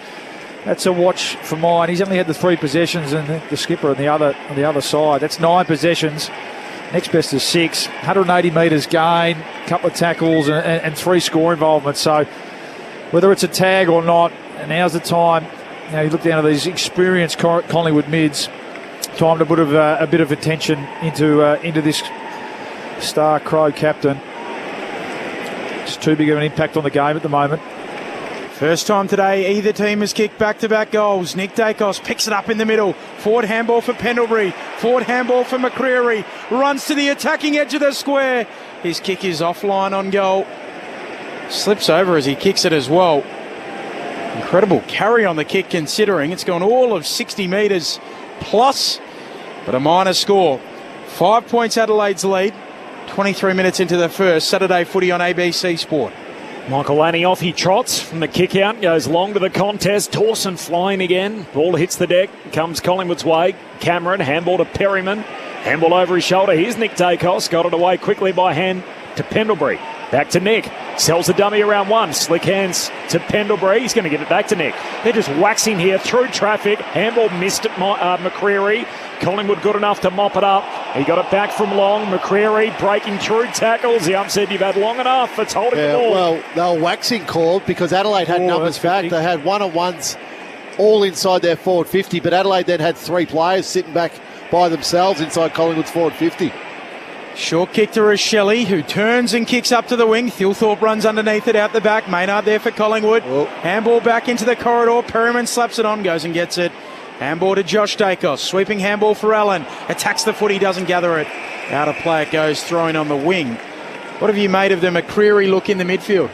that's a watch for mine. He's only had the 3 possessions, and the skipper on the other side. That's 9 possessions. Next best is 6. 180 metres gain, a couple of tackles, and 3 score involvements. So whether it's a tag or not, now's the time. You look down at these experienced Collingwood mids. Time to put a bit of attention into this star Crow captain. It's too big of an impact on the game at the moment. First time today, either team has kicked back-to-back goals. Nick Dacos picks it up in the middle. Forward handball for Pendlebury. Forward handball for McCreery. Runs to the attacking edge of the square. His kick is offline on goal. Slips over as he kicks it as well. Incredible carry on the kick, considering it's gone all of 60 metres plus, but a minor score. 5 points Adelaide's lead. 23 minutes into the first. Saturday footy on ABC Sport. Michaelani off, he trots from the kick out, goes long to the contest. Dawson flying again. Ball hits the deck, comes Collingwood's way. Cameron, handball to Perryman. Handball over his shoulder. Here's Nick Dacos. Got it away quickly by hand to Pendlebury. Back to Nick. Sells the dummy around 1. Slick hands to Pendlebury. He's going to give it back to Nick. They're just waxing here through traffic. Handball missed at McCreery. Collingwood good enough to mop it up. He got it back from long. McCreary breaking through tackles. The ump said, you've had long enough. It's holding the ball. Well, they were waxing called because Adelaide had numbers back. They had one-on-ones all inside their forward 50, but Adelaide then had 3 players sitting back by themselves inside Collingwood's forward 50. Short kick to Rochelle, who turns and kicks up to the wing. Thilthorpe runs underneath it out the back. Maynard there for Collingwood. Oh. Handball back into the corridor. Perryman slaps it on, goes and gets it. Handball to Josh Dacos. Sweeping handball for Allen. Attacks the footy, doesn't gather it. Out of play it goes, throwing on the wing. What have you made of the McCreary look in the midfield?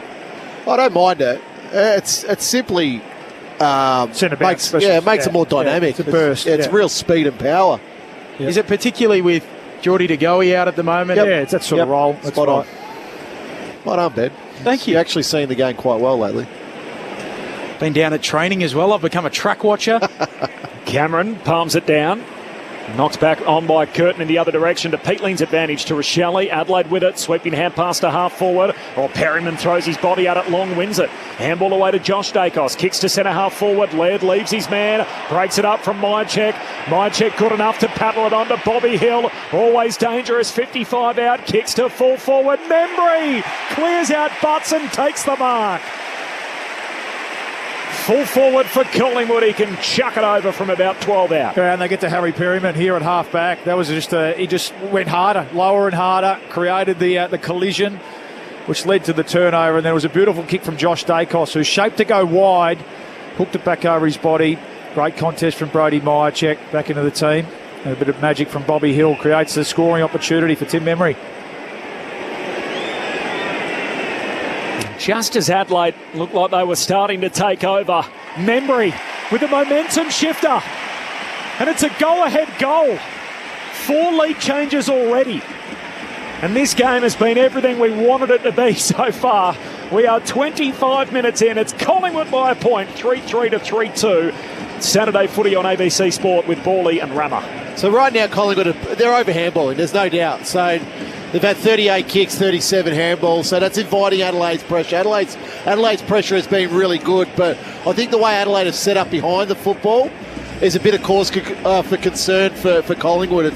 I don't mind it. It's simply makes it more dynamic. It's a burst. It's real speed and power. Yep. Is it particularly with Geordie De Goey out at the moment? Yeah, it's that sort of role. That's Spot on. right. Well done, Ben. Thank you. You're actually seeing the game quite well lately. Been down at training as well. I've become a track watcher. Cameron palms it down. Knocks back on by Curtin in the other direction to Peatling's advantage to Rochelle. Adelaide with it, sweeping hand pass to half forward. Or Perryman throws his body out at long, wins it. Handball away to Josh Dacos, kicks to centre half forward. Laird leaves his man, breaks it up from Myercheck. Myercheck good enough to paddle it on to Bobby Hill. Always dangerous, 55 out, kicks to full forward. Membry clears out Butts and takes the mark. Full forward for Collingwood. He can chuck it over from about 12 out. And they get to Harry Perryman here at half back. That was just he just went harder, lower and harder, created the collision, which led to the turnover. And there was a beautiful kick from Josh Dacos, who's shaped to go wide, hooked it back over his body. Great contest from Brody Myercheck back into the team. And a bit of magic from Bobby Hill creates the scoring opportunity for Tim Membry. Just as Adelaide looked like they were starting to take over, Membry with a momentum shifter. And it's a go-ahead goal. 4 lead changes already. And this game has been everything we wanted it to be so far. We are 25 minutes in. It's Collingwood by a point, 3-3 to 3-2. Saturday footy on ABC Sport with Bawley and Rammer. So right now Collingwood, they're over handballing, there's no doubt. So they've had 38 kicks, 37 handballs, so that's inviting Adelaide's pressure. Adelaide's pressure has been really good, but I think the way Adelaide has set up behind the football is a bit of cause for concern for Collingwood.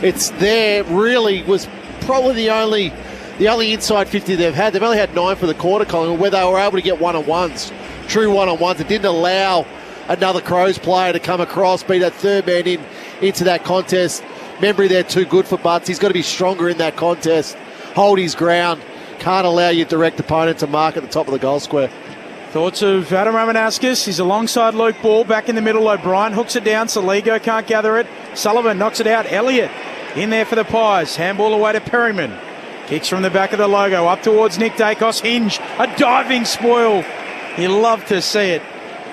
It's there really was probably the only inside 50 they've had. They've only had 9 for the quarter, Collingwood, where they were able to get one-on-ones, true one-on-ones. It didn't allow another Crows player to come across, be that third man into that contest. Membry there too good for Butts. He's got to be stronger in that contest, hold his ground, can't allow your direct opponent to mark at the top of the goal square. Thoughts of Adam Ramanauskas. He's alongside Luke Ball, back in the middle. O'Brien hooks it down. Saligo can't gather it. Sullivan knocks it out. Elliott in there for the Pies. Handball away to Perryman. Kicks from the back of the logo up towards Nick Dacos. Hinge, a diving spoil. You love to see it.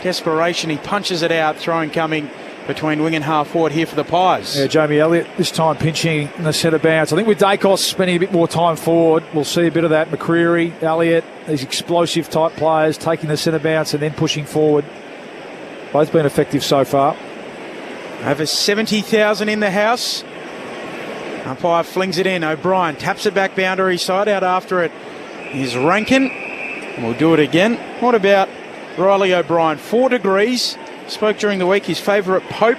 Desperation, he punches it out. Throwing coming between wing and half forward here for the Pies. Yeah, Jamie Elliott this time pinching in the centre bounce. I think with Dacos spending a bit more time forward, we'll see a bit of that. McCreary, Elliott, these explosive type players taking the centre bounce and then pushing forward. Both been effective so far. Over 70,000 in the house. Umpire flings it in. O'Brien taps it back boundary side. Out after it is Rankin. We'll do it again. What about Riley O'Brien? 4 degrees. Spoke during the week his favourite Pope,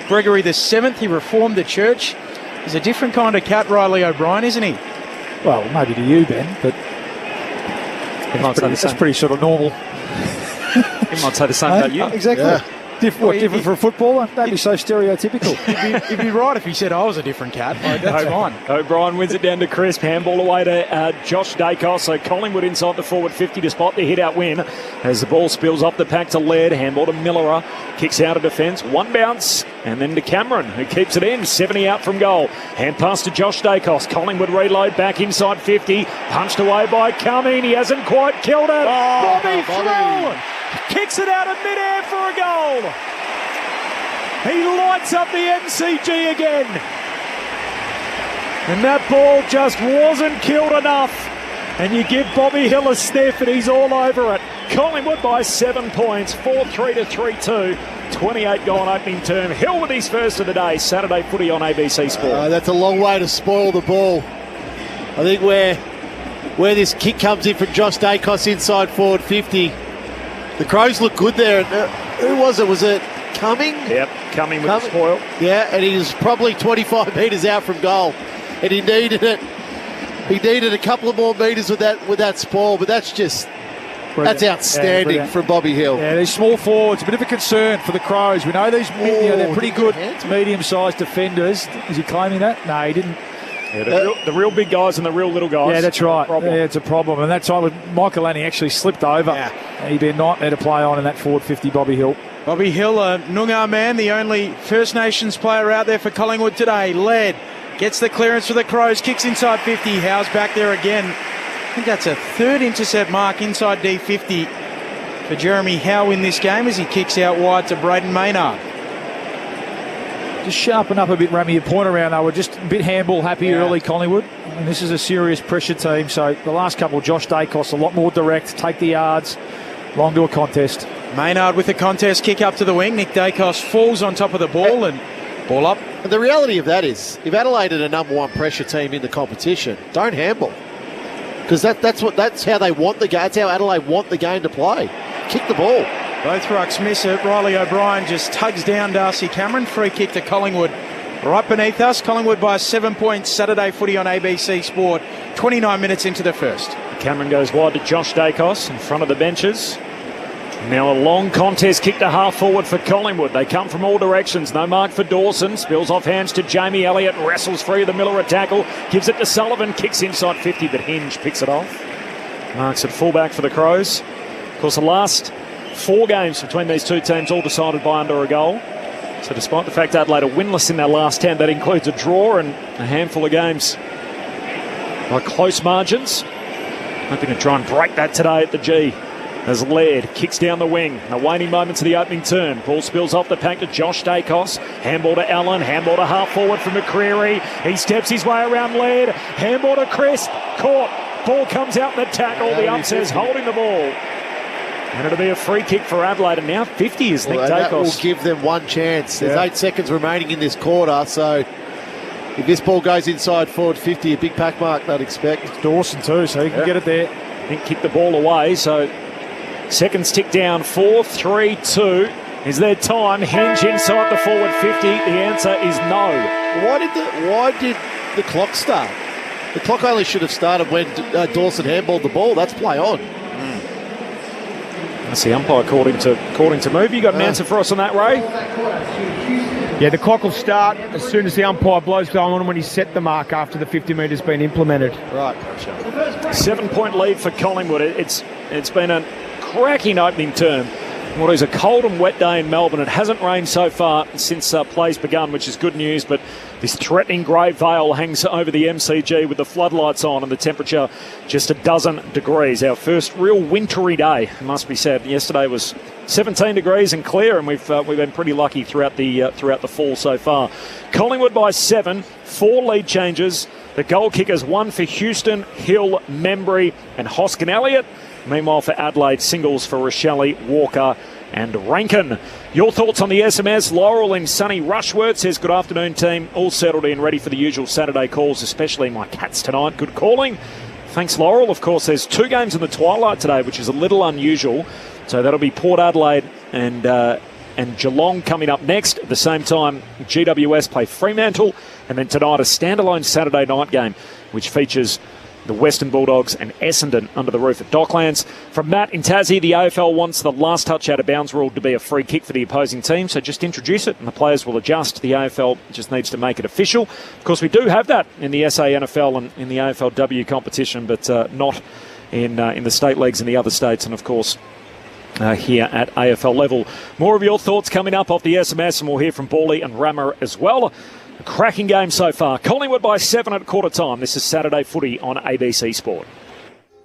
Gregory VII. He reformed the church. He's a different kind of cat, Riley O'Brien, isn't he? Well, maybe to you, Ben, but that's pretty sort of normal. He might say the same about you. Exactly. Yeah. Different for a footballer? Don't be so stereotypical. He'd be right if he said I was a different cat. That's fine. O'Brien wins it down to Crisp. Handball away to Josh Dacos. So Collingwood inside the forward 50 to spot the hit-out win. As the ball spills off the pack to Laird. Handball to Millerer. Kicks out of defence. One bounce. And then to Cameron, who keeps it in. 70 out from goal. Hand pass to Josh Dacos. Collingwood reload back inside 50. Punched away by Cumming. He hasn't quite killed it. Bobby through. Kicks it out of mid-air for a goal. He lights up the MCG again. And that ball just wasn't killed enough. And you give Bobby Hill a sniff and he's all over it. Collingwood by 7 points, 4-3 to 3-2. 28 goal opening term. Hill with his first of the day. Saturday footy on ABC Sport. That's a long way to spoil the ball. I think where this kick comes in from Josh Dacos inside forward 50. The Crows look good there. Who was it? Was it Cumming. Yep, coming with the spoil. Yeah, and he was probably 25 metres out from goal, and he needed it. He needed a couple of more metres with that spoil, but that's outstanding from Bobby Hill. Yeah, these small forwards, a bit of a concern for the Crows. We know these they're pretty good medium-sized defenders. Is he claiming that? No, he didn't. Yeah, the real big guys and the real little guys. Yeah, that's right. Yeah, it's a problem. And that time with Michael Lanning actually slipped over. Yeah. He'd be a nightmare to play on in that forward 50, Bobby Hill. Bobby Hill, a Noongar man, the only First Nations player out there for Collingwood today, led. Gets the clearance for the Crows, kicks inside 50. Howe's back there again. I think that's a third intercept mark inside D50 for Jeremy Howe in this game as he kicks out wide to Braden Maynard. Just sharpen up a bit, Rami. Your point around, they were just a bit handball happy early, Collingwood. And this is a serious pressure team. So the last couple, Josh Dacos, a lot more direct, take the yards, long to a contest. Maynard with the contest, kick up to the wing. Nick Dacos falls on top of the ball and ball up. And the reality of that is, if Adelaide are the number one pressure team in the competition, don't handball. Because that's how they want the game. That's how Adelaide want the game to play. Kick the ball. Both rucks miss it. Riley O'Brien just tugs down Darcy Cameron. Free kick to Collingwood. Right beneath us, Collingwood by 7 points. Saturday footy on ABC Sport. 29 minutes into the first. Cameron goes wide to Josh Dacos in front of the benches. Now a long contest kick to half forward for Collingwood. They come from all directions. No mark for Dawson. Spills off hands to Jamie Elliott. Wrestles free of the Miller tackle. Gives it to Sullivan. Kicks inside 50, but Hinge picks it off. Marks at fullback for the Crows. Of course, the last 4 games between these two teams all decided by under a goal. So despite the fact Adelaide are winless in their last 10, that includes a draw and a handful of games by close margins. Hoping to try and break that today at the G. As Laird kicks down the wing. The waning moments of the opening turn. Ball spills off the pack to Josh Dacos. Handball to Allen. Handball to half forward for McCreary. He steps his way around Laird. Handball to Crisp. Caught. Ball comes out in the tackle. The ump says holding the ball. And it'll be a free kick for Adelaide. And now 50 is Nick Dacos. That will give them one chance. There's 8 seconds remaining in this quarter. So if this ball goes inside forward 50, a big pack mark they'd expect. It's Dawson too, so he can get it there. Then kick the ball away. So seconds tick down. 4, 3, 2. Is there time? Hinge inside the forward 50. The answer is no. Why did the clock start? The clock only should have started when Dawson handballed the ball. That's play on. That's the umpire according to move. You got an answer for us on that, Ray? Yeah, the clock will start as soon as the umpire blows the on when he set the mark after the 50 metres been implemented. Right. 7-point lead for Collingwood. It's been a cracking opening term. What is a cold and wet day in Melbourne. It hasn't rained so far since play's begun, which is good news, but this threatening grey veil hangs over the MCG with the floodlights on and the temperature just a dozen degrees. Our first real wintry day, it must be said. Yesterday was 17 degrees and clear, and we've been pretty lucky throughout the fall so far. Collingwood by 7, 4 lead changes. The goal kickers, 1 for Houston, Hill, Membry and Hoskin Elliott. Meanwhile, for Adelaide, singles for Rochelle, Walker and Rankin. Your thoughts on the SMS? Laurel in sunny Rushworth says, good afternoon, team. All settled in, ready for the usual Saturday calls, especially my Cats tonight. Good calling. Thanks, Laurel. Of course, there's 2 games in the twilight today, which is a little unusual. So that'll be Port Adelaide and Geelong coming up next. At the same time, GWS play Fremantle. And then tonight, a standalone Saturday night game, which features the Western Bulldogs and Essendon under the roof at Docklands. From Matt in Tassie, the AFL wants the last touch out of bounds rule to be a free kick for the opposing team, so just introduce it and the players will adjust. The AFL just needs to make it official. Of course, we do have that in the SANFL and in the AFLW competition, but not in the state leagues in the other states, and of course here at AFL level. More of your thoughts coming up off the SMS, and we'll hear from Bawley and Rammer as well. A cracking game so far. Collingwood by 7 at quarter time. This is Saturday footy on ABC Sport.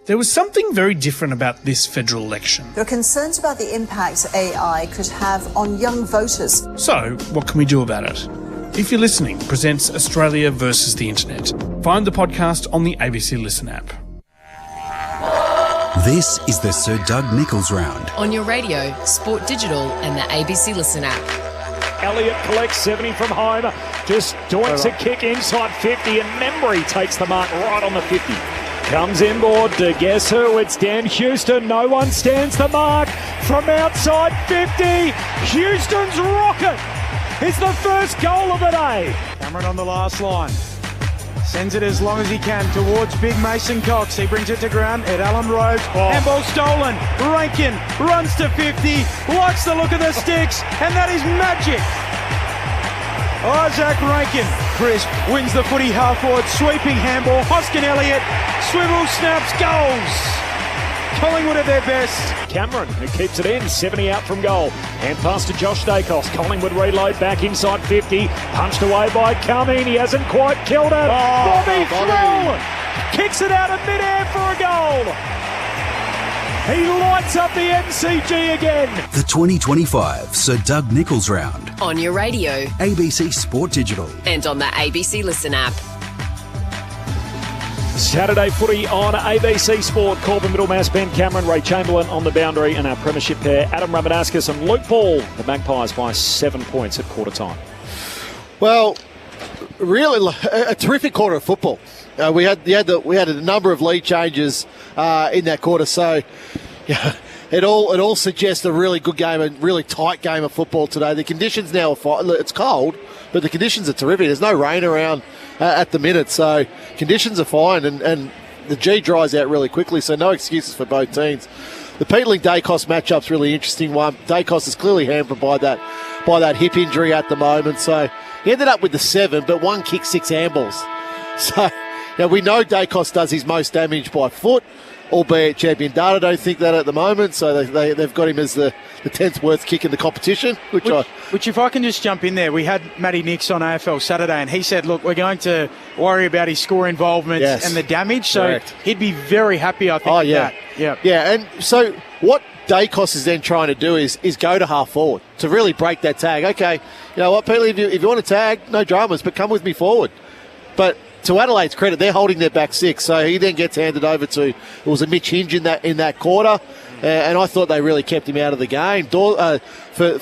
There was something very different about this federal election. There are concerns about the impact AI could have on young voters. So, what can we do about it? If You're Listening presents Australia versus the Internet. Find the podcast on the ABC Listen app. This is the Sir Doug Nicholls Round. On your radio, Sport Digital and the ABC Listen app. Elliott collects 70 from home, just doinks a kick inside 50, and Membry takes the mark right on the 50. Comes inboard to guess who? It's Dan Houston. No one stands the mark from outside 50. Houston's rocket is the first goal of the day. Cameron on the last line. Sends it as long as he can towards big Mason Cox. He brings it to ground at Alan Rhodes. Handball stolen. Rankin runs to 50. Likes the look of the sticks. And that is magic. Isaac Rankin. Crisp wins the footy half forward. Sweeping handball. Hoskin Elliott. Swivel snaps. Goals. Collingwood at their best. Cameron, who keeps it in, 70 out from goal. Hand pass to Josh Dacos. Collingwood reload back inside 50. Punched away by Cumming. He hasn't quite killed it. Bobby Thrall kicks it out of midair for a goal. He lights up the MCG again. The 2025 Sir Doug Nicholls Round. On your radio. ABC Sport Digital. And on the ABC Listen app. Saturday footy on ABC Sport. Corbin Middlemass, Ben Cameron, Ray Chamberlain on the boundary, and our premiership pair, Adam Ramanauskas and Luke Ball. The Magpies by 7 points at quarter time. Well, Really, a terrific quarter of football. We had a number of lead changes in that quarter, so yeah, it all suggests a really good game, a really tight game of football today. The conditions now are fine. It's cold, but the conditions are terrific. There's no rain around at the minute, so conditions are fine, and the G dries out really quickly, so no excuses for both teams. The Peatling-Dacos matchup's really interesting one. Dacos is clearly hampered by that hip injury at the moment, so he ended up with the 7, but 1 kick, 6 handballs. So we know Dacos does his most damage by foot, albeit Champion Data don't think that at the moment, so they've got him as the 10th worst kick in the competition. Which, if I can just jump in there, we had Matty Nix on AFL Saturday, and he said, look, we're going to worry about his score involvement and the damage, so correct. He'd be very happy, I think, with that. Yeah, and so what Dacos is then trying to do is go to half forward to really break that tag. Okay, you know what, Peter, if you want to tag, no dramas, but come with me forward. But to Adelaide's credit, they're holding their back 6, so he then gets handed over to, it was a Mitch Hinge in that quarter, and I thought they really kept him out of the game. For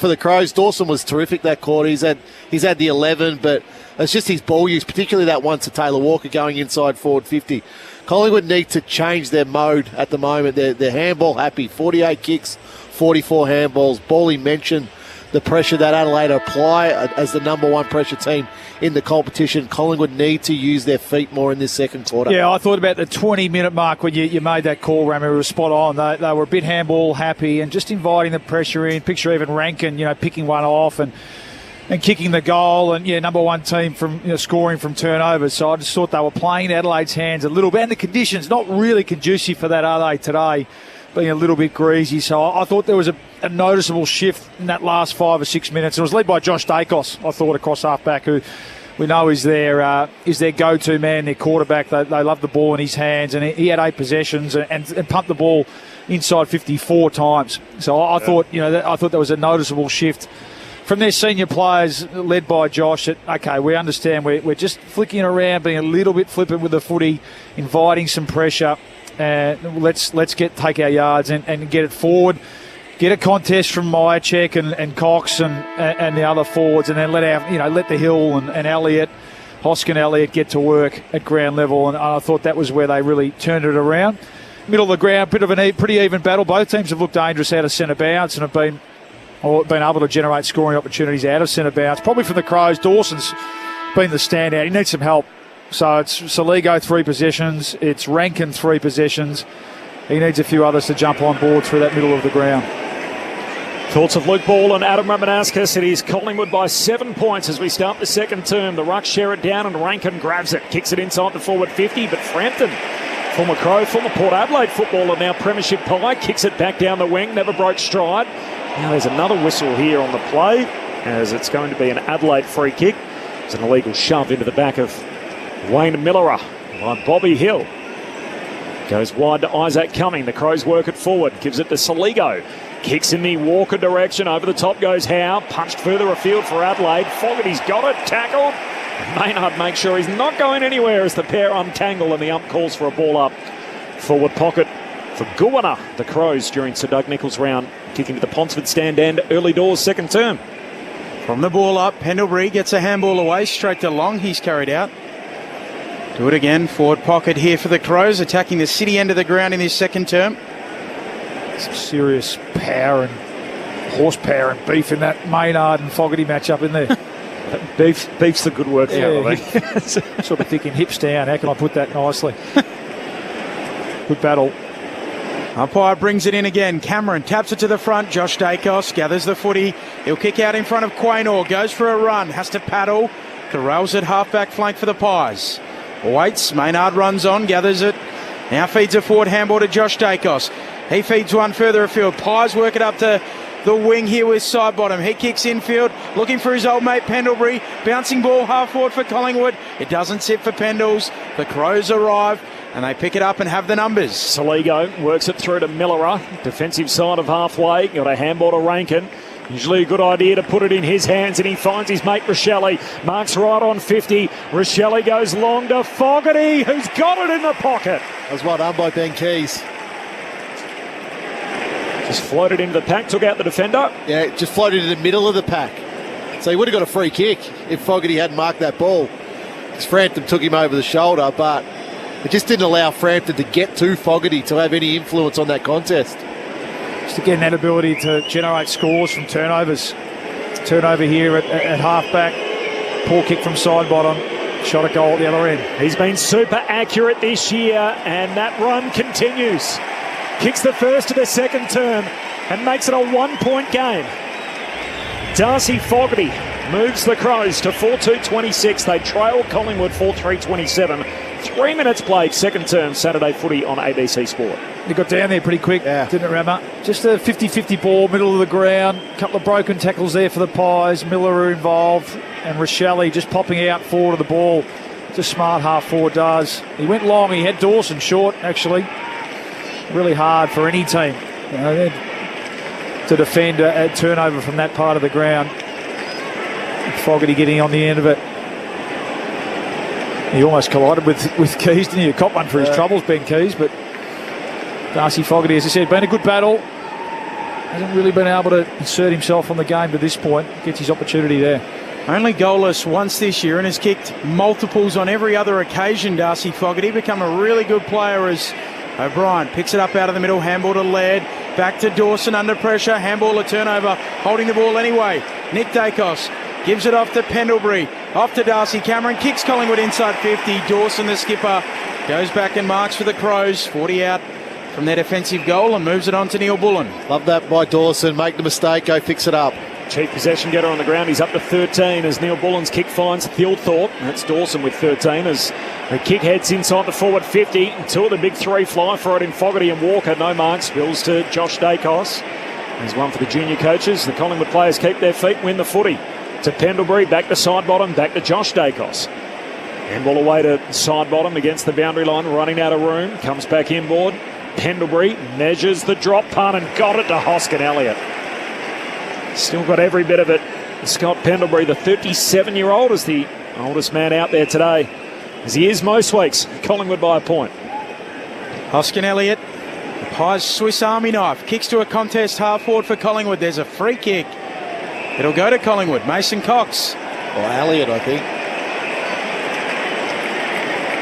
the Crows, Dawson was terrific that quarter. He's had the 11, but it's just his ball use, particularly that one to Taylor Walker going inside forward 50. Collingwood need to change their mode at the moment. They're handball happy, 48 kicks, 44 handballs. Bally mentioned the pressure that Adelaide apply as the number 1 pressure team in the competition. Collingwood need to use their feet more in this second quarter. Yeah, I thought about the 20-minute mark when you made that call, Ramy. It was spot on. They were a bit handball happy and just inviting the pressure in. Picture even Rankin, picking one off and kicking the goal, and number 1 team from scoring from turnovers. So I just thought they were playing Adelaide's hands a little bit, and the conditions not really conducive for that, are they, today, being a little bit greasy. So I thought there was a noticeable shift in that last 5 or 6 minutes. It was led by Josh Dacos, I thought, across half-back, who we know is their go-to man, their quarterback. They love the ball in his hands, and he had 8 possessions and pumped the ball inside 54 times. So I thought, I thought there was a noticeable shift from their senior players, led by Josh, that, okay, we understand we're just flicking around, being a little bit flippant with the footy, inviting some pressure. Let's take our yards and get it forward. Get a contest from Myercheck and Cox and the other forwards, and then let the Hill and Elliott, Hoskin Elliott, get to work at ground level. And I thought that was where they really turned it around. Middle of the ground, bit of a pretty even battle. Both teams have looked dangerous out of centre bounce and have been able to generate scoring opportunities out of centre bounce. Probably for the Crows, Dawson's been the standout. He needs some help. So it's Saligo 3 possessions. It's Rankin 3 possessions. He needs a few others to jump on board through that middle of the ground. Thoughts of Luke Ball and Adam Ramanauskas. It is Collingwood by 7 points as we start the second term. The Rucks share it down and Rankin grabs it. Kicks it inside the forward 50, but Frampton, former Crow, former Port Adelaide footballer, now premiership pie, kicks it back down the wing, never broke stride. Now there's another whistle here on the play, as it's going to be an Adelaide free kick. It's an illegal shove into the back of Wayne Millerer by Bobby Hill. Goes wide to Isaac Cumming. The Crows work it forward. Gives it to Saligo. Kicks in the Walker direction. Over the top goes Howe. Punched further afield for Adelaide. Fogarty's got it. Tackled. Maynard makes sure he's not going anywhere as the pair untangle, and the ump calls for a ball up. Forward pocket for Goanna. The Crows during Sir Doug Nicholls' round. Kicking to the Ponsford stand and early doors second term. From the ball up, Pendlebury gets a handball away straight to Long. He's carried out. Do it again. Forward pocket here for the Crows, attacking the city end of the ground in this second term. Some serious power and horsepower and beef in that Maynard and Fogarty matchup in there. Beef's the good word for it, I think. Sort of thinking hips down. How can I put that nicely? Good battle. Umpire brings it in again. Cameron taps it to the front. Josh Dacos gathers the footy. He'll kick out in front of Quaynor. Goes for a run. Has to paddle. Corrals at half-back flank for the Pies. Waits. Maynard runs on. Gathers it. Now feeds a forward handball to Josh Dacos. He feeds one further afield. Pies work it up to the wing here with Sidebottom. He kicks infield, looking for his old mate Pendlebury. Bouncing ball half forward for Collingwood. It doesn't sit for Pendles. The Crows arrive and they pick it up and have the numbers. Saligo works it through to Millerer. Defensive side of halfway. Got a handball to Rankin. Usually a good idea to put it in his hands, and he finds his mate Rochelle. Marks right on 50. Rochelle goes long to Fogarty, who's got it in the pocket. That was well done by Ben Keys. Just floated into the pack, took out the defender. Yeah, just floated in the middle of the pack. So he would have got a free kick if Fogarty hadn't marked that ball. Because Frampton took him over the shoulder, but it just didn't allow Frampton to get to Fogarty to have any influence on that contest. Just again, that ability to generate scores from turnovers. Turnover here at half-back. Poor kick from Sidebottom. Shot a goal at the other end. He's been super accurate this year, and that run continues. Kicks the first to the second term and makes it a 1-point game. Darcy Fogarty moves the Crows to 4-2-26. They trail Collingwood 4-3-27. 3 minutes played, second term, Saturday footy on ABC Sport. He got down there pretty quick, didn't it, Rammer? Just a 50-50 ball, middle of the ground. A couple of broken tackles there for the Pies. Miller involved, and Rochelle just popping out forward of the ball. It's a smart half forward does. He went long. He had Dawson short, actually. Really hard for any team to defend a turnover from that part of the ground. Fogarty getting on the end of it. He almost collided with Keys, didn't he? He caught one for his troubles, Ben Keys, but Darcy Fogarty, as I said, been a good battle. Hasn't really been able to insert himself on the game to this point. Gets his opportunity there. Only goalless once this year and has kicked multiples on every other occasion, Darcy Fogarty. Become a really good player as O'Brien picks it up out of the middle. Handball to Laird. Back to Dawson under pressure. Handball a turnover. Holding the ball anyway. Nick Dacos gives it off to Pendlebury. Off to Darcy Cameron. Kicks Collingwood inside 50. Dawson, the skipper, goes back and marks for the Crows. 40 out from their defensive goal and moves it on to Neil Bullen. Love that by Dawson. Make the mistake. Go fix it up. Chief possession getter on the ground. He's up to 13 as Neil Bullen's kick finds Thilthorpe. That's Dawson with 13 as the kick heads inside the forward 50. Two of the big three fly for it in Fogarty and Walker. No marks. Spills to Josh Dacos. There's one for the junior coaches. The Collingwood players keep their feet, win the footy. To Pendlebury, back to Sidebottom, back to Josh Dacos. Handball away to Sidebottom against the boundary line, running out of room. Comes back inboard. Pendlebury measures the drop punt and got it to Hoskin Elliott. Still got every bit of it. Scott Pendlebury, the 37-year-old, is the oldest man out there today, as he is most weeks. Collingwood by a point. Hoskin Elliott, the Pies Swiss Army knife, kicks to a contest half forward for Collingwood. There's a free kick. It'll go to Collingwood. Mason Cox. Or Elliott, I think.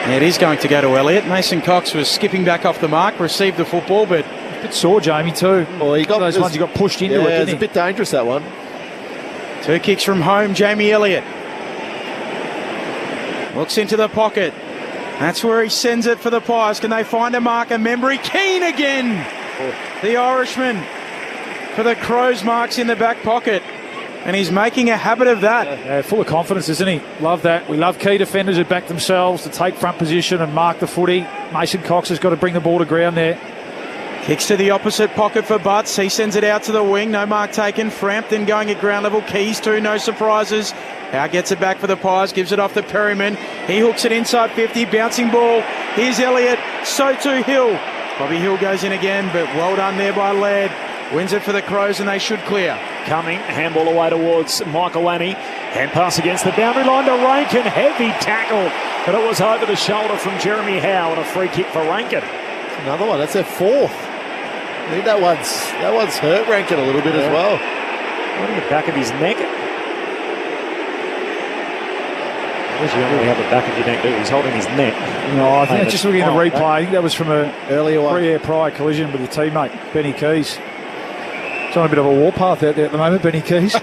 Yeah, it is going to go to Elliott. Mason Cox was skipping back off the mark, received the football, but a bit sore, Jamie, too. Well, he got those ones he got pushed into it, didn't it's he? a bit dangerous, that one. 2 kicks from home, Jamie Elliott. Looks into the pocket. That's where he sends it for the Pies. Can they find a marker? Membry Keane again. The Irishman for the Crows marks in the back pocket. And he's making a habit of that. Yeah, full of confidence, isn't he? Love that. We love key defenders who back themselves to take front position and mark the footy. Mason Cox has got to bring the ball to ground there. Kicks to the opposite pocket for Butts. He sends it out to the wing. No mark taken. Frampton going at ground level. Keys too. No surprises. Howe gets it back for the Pies. Gives it off to Perryman. He hooks it inside 50. Bouncing ball. Here's Elliott. So too Hill. Bobby Hill goes in again, but well done there by Laird. Wins it for the Crows and they should clear. Coming. Handball away towards Michael Lanny. Hand pass against the boundary line to Rankin. Heavy tackle. But it was over the shoulder from Jeremy Howe and a free kick for Rankin. Another one. That's their fourth. I think that one's hurt Rankin a little bit as well. Right in the back of his neck. Where's he only have it back of your neck? He's holding his neck. No, I think just looking at the replay, I think that was from an earlier one. Prior collision with a teammate, Benny Keys. He's on a bit of a warpath out there at the moment, Benny Keys.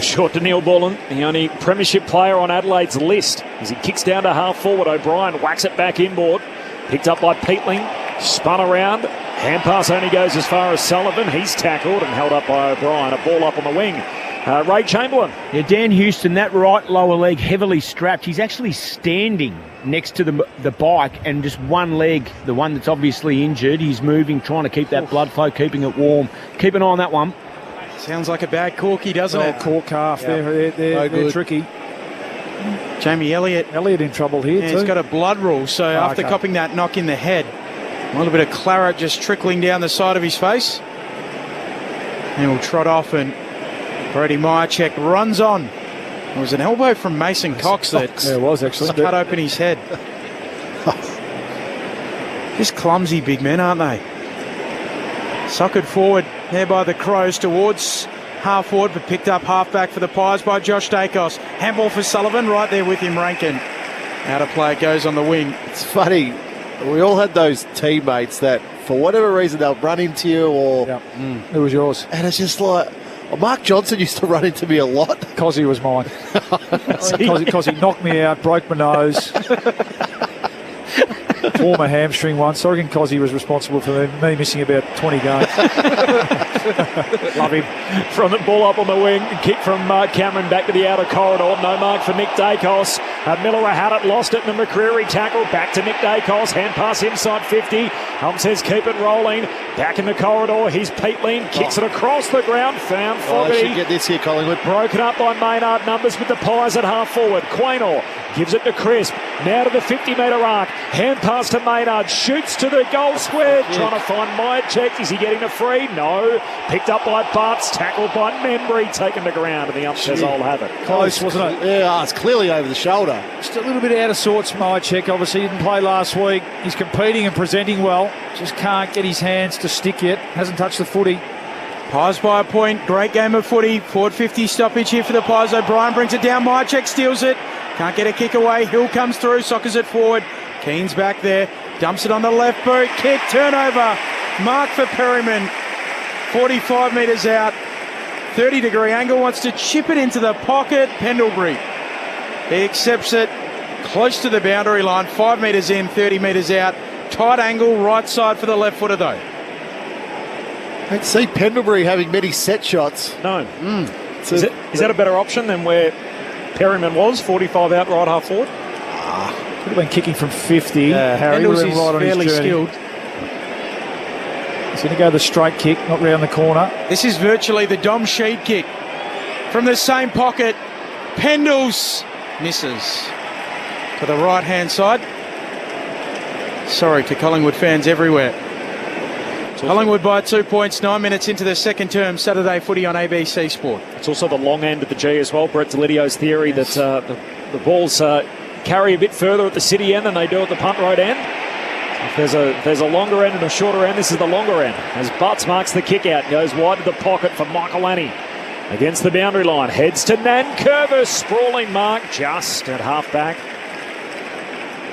Short to Neil Bullen, the only premiership player on Adelaide's list. As he kicks down to half forward, O'Brien whacks it back inboard. Picked up by Peatling, spun around. Hand pass only goes as far as Sullivan. He's tackled and held up by O'Brien. A ball up on the wing. Ray Chamberlain. Yeah, Dan Houston, that right lower leg heavily strapped. He's actually standing next to the bike and just one leg, the one that's obviously injured. He's moving, trying to keep that blood flow, keeping it warm. Keep an eye on that one. Sounds like a bad corky, doesn't it? Cork calf. They're tricky. Jamie Elliott in trouble here too. He's got a blood rule, so after copping that knock in the head, a little bit of claret just trickling down the side of his face. And he'll trot off, and Brody Myercheck runs on. It was an elbow from Mason Cox that it was actually cut open his head. Just clumsy big men, aren't they? Suckered forward there by the Crows towards half forward, but picked up half back for the Pies by Josh Dacos. Handball for Sullivan, right there with him, Rankin. Out of play, it goes on the wing. It's funny. We all had those teammates that, for whatever reason, they'll run into you or... It was yours. And it's just like... Mark Johnson used to run into me a lot. Cozzy was mine. Cozzy knocked me out, broke my nose. Tore my hamstring once. I reckon Cozzy was responsible for me missing about 20 games. Love him. From the ball up on the wing, kick from Cameron back to the outer corridor. No mark for Nick Dacos. Miller had it, lost it, and the McCreary tackle. Back to Nick Dacos. Hand pass inside 50. Says keep it rolling. Back in the corridor. He's Peatling. Kicks it across the ground. Found Fogarty. Should get this here, Collingwood. Broken up by Maynard numbers with the Pies at half forward. Quaynor gives it to Crisp. Now to the 50-metre arc. Hand pass to Maynard. Shoots to the goal square. Trying to find Myercheck. Is he getting a free? No. Picked up by Butts. Tackled by Membry. Taken to ground. And the ump says I'll have it. Close, wasn't it? Yeah, it's clearly over the shoulder. Just a little bit out of sorts, Myercheck. Obviously, he didn't play last week. He's competing and presenting well. Just can't get his hands to stick yet. Hasn't touched the footy. Pies by a point. Great game of footy. Forward 50 stoppage here for the Pies. O'Brien brings it down. Myercheck steals it. Can't get a kick away. Hill comes through. Sockers it forward. Keen's back there. Dumps it on the left boot. Kick. Turnover. Mark for Perryman. 45 metres out. 30-degree angle. Wants to chip it into the pocket. Pendlebury. He accepts it. Close to the boundary line. 5 metres in. 30 metres out. Tight angle. Right side for the left footer though. I don't see Pendlebury having many set shots. No. Is that a better option than where Perryman was, 45 out, right half forward? Could have been kicking from 50. Harry Pendles was is right on his fairly journey. skilled. He's going to go the straight kick, not round the corner. This is virtually the Dom Sheed kick. From the same pocket, Pendles misses to the right-hand side. Sorry to Collingwood fans everywhere. Collingwood by 2 points, 9 minutes into the second term. Saturday footy on ABC Sport. It's also the long end of the G as well. Brett Delidio's theory that the balls carry a bit further at the city end than they do at the punt road end. If there's a longer end and a shorter end, this is the longer end. As Butts marks the kick out, goes wide to the pocket for Michael Annie. Against the boundary line, heads to Nankervis. Sprawling mark just at half back.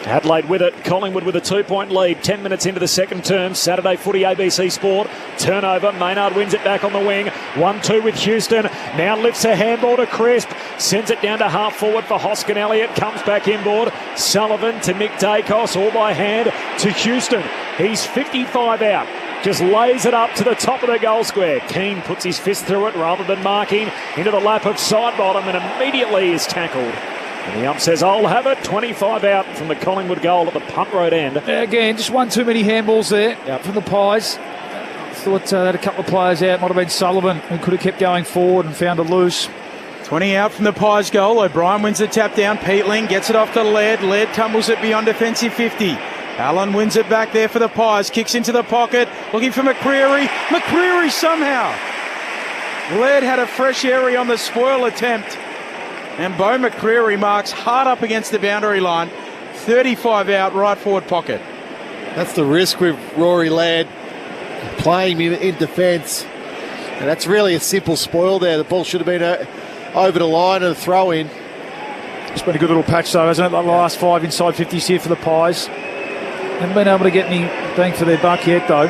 Adelaide with it, Collingwood with a 2-point lead, 10 minutes into the second term. Saturday footy, ABC Sport. Turnover, Maynard wins it back on the wing. 1-2 with Houston. Now lifts a handball to Crisp. Sends it down to half forward for Hoskin Elliott. Comes back inboard. Sullivan to Nick Dacos, all by hand to Houston. He's 55 out. Just lays it up to the top of the goal square. Keane puts his fist through it rather than marking. Into the lap of side bottom and immediately is tackled. And the ump says, I'll have it. 25 out from the Collingwood goal at the punt road end. Again, just one too many handballs there from the Pies. Thought they had a couple of players out. Might have been Sullivan, who could have kept going forward and found a loose. 20 out from the Pies goal. O'Brien wins the tap down. Peatling gets it off to Laird. Laird tumbles it beyond defensive 50. Allen wins it back there for the Pies. Kicks into the pocket. Looking for McCreary. McCreary somehow. Laird had a fresh area on the spoil attempt. And Beau McCreary marks hard up against the boundary line. 35 out, right forward pocket. That's the risk with Rory Laird playing in defence. And that's really a simple spoil there. The ball should have been over the line and a throw in. It's been a good little patch though, hasn't it? Like the last 5 inside 50s here for the Pies. Haven't been able to get any bang for their buck yet though.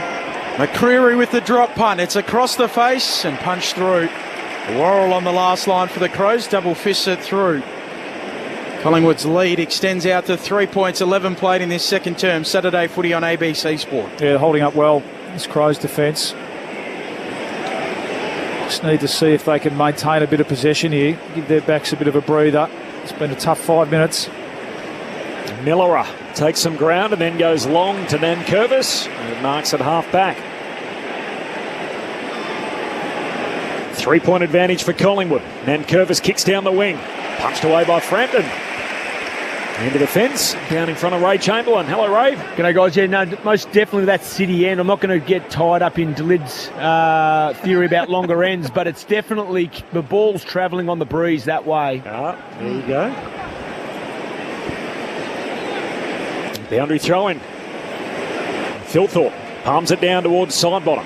McCreery with the drop punt. It's across the face and punched through. Worrell on the last line for the Crows. Double fists it through. Collingwood's lead extends out to 3 points, 11 played in this second term. Saturday footy on ABC Sport. Yeah, holding up well, this Crows defence. Just need to see if they can maintain a bit of possession here, give their backs a bit of a breather. It's been a tough 5 minutes. Millera takes some ground and then goes long to Nankervis, and marks at half back. 3-point advantage for Collingwood. Nankervis kicks down the wing, punched away by Frampton. Into the fence, down in front of Ray Chamberlain. Hello, Ray. G'day, guys. Yeah, no, most definitely that City end. I'm not going to get tied up in Delid's theory about longer ends, but it's definitely the ball's travelling on the breeze that way. There you go. Boundary throw-in. Philthorpe palms it down towards side bottom.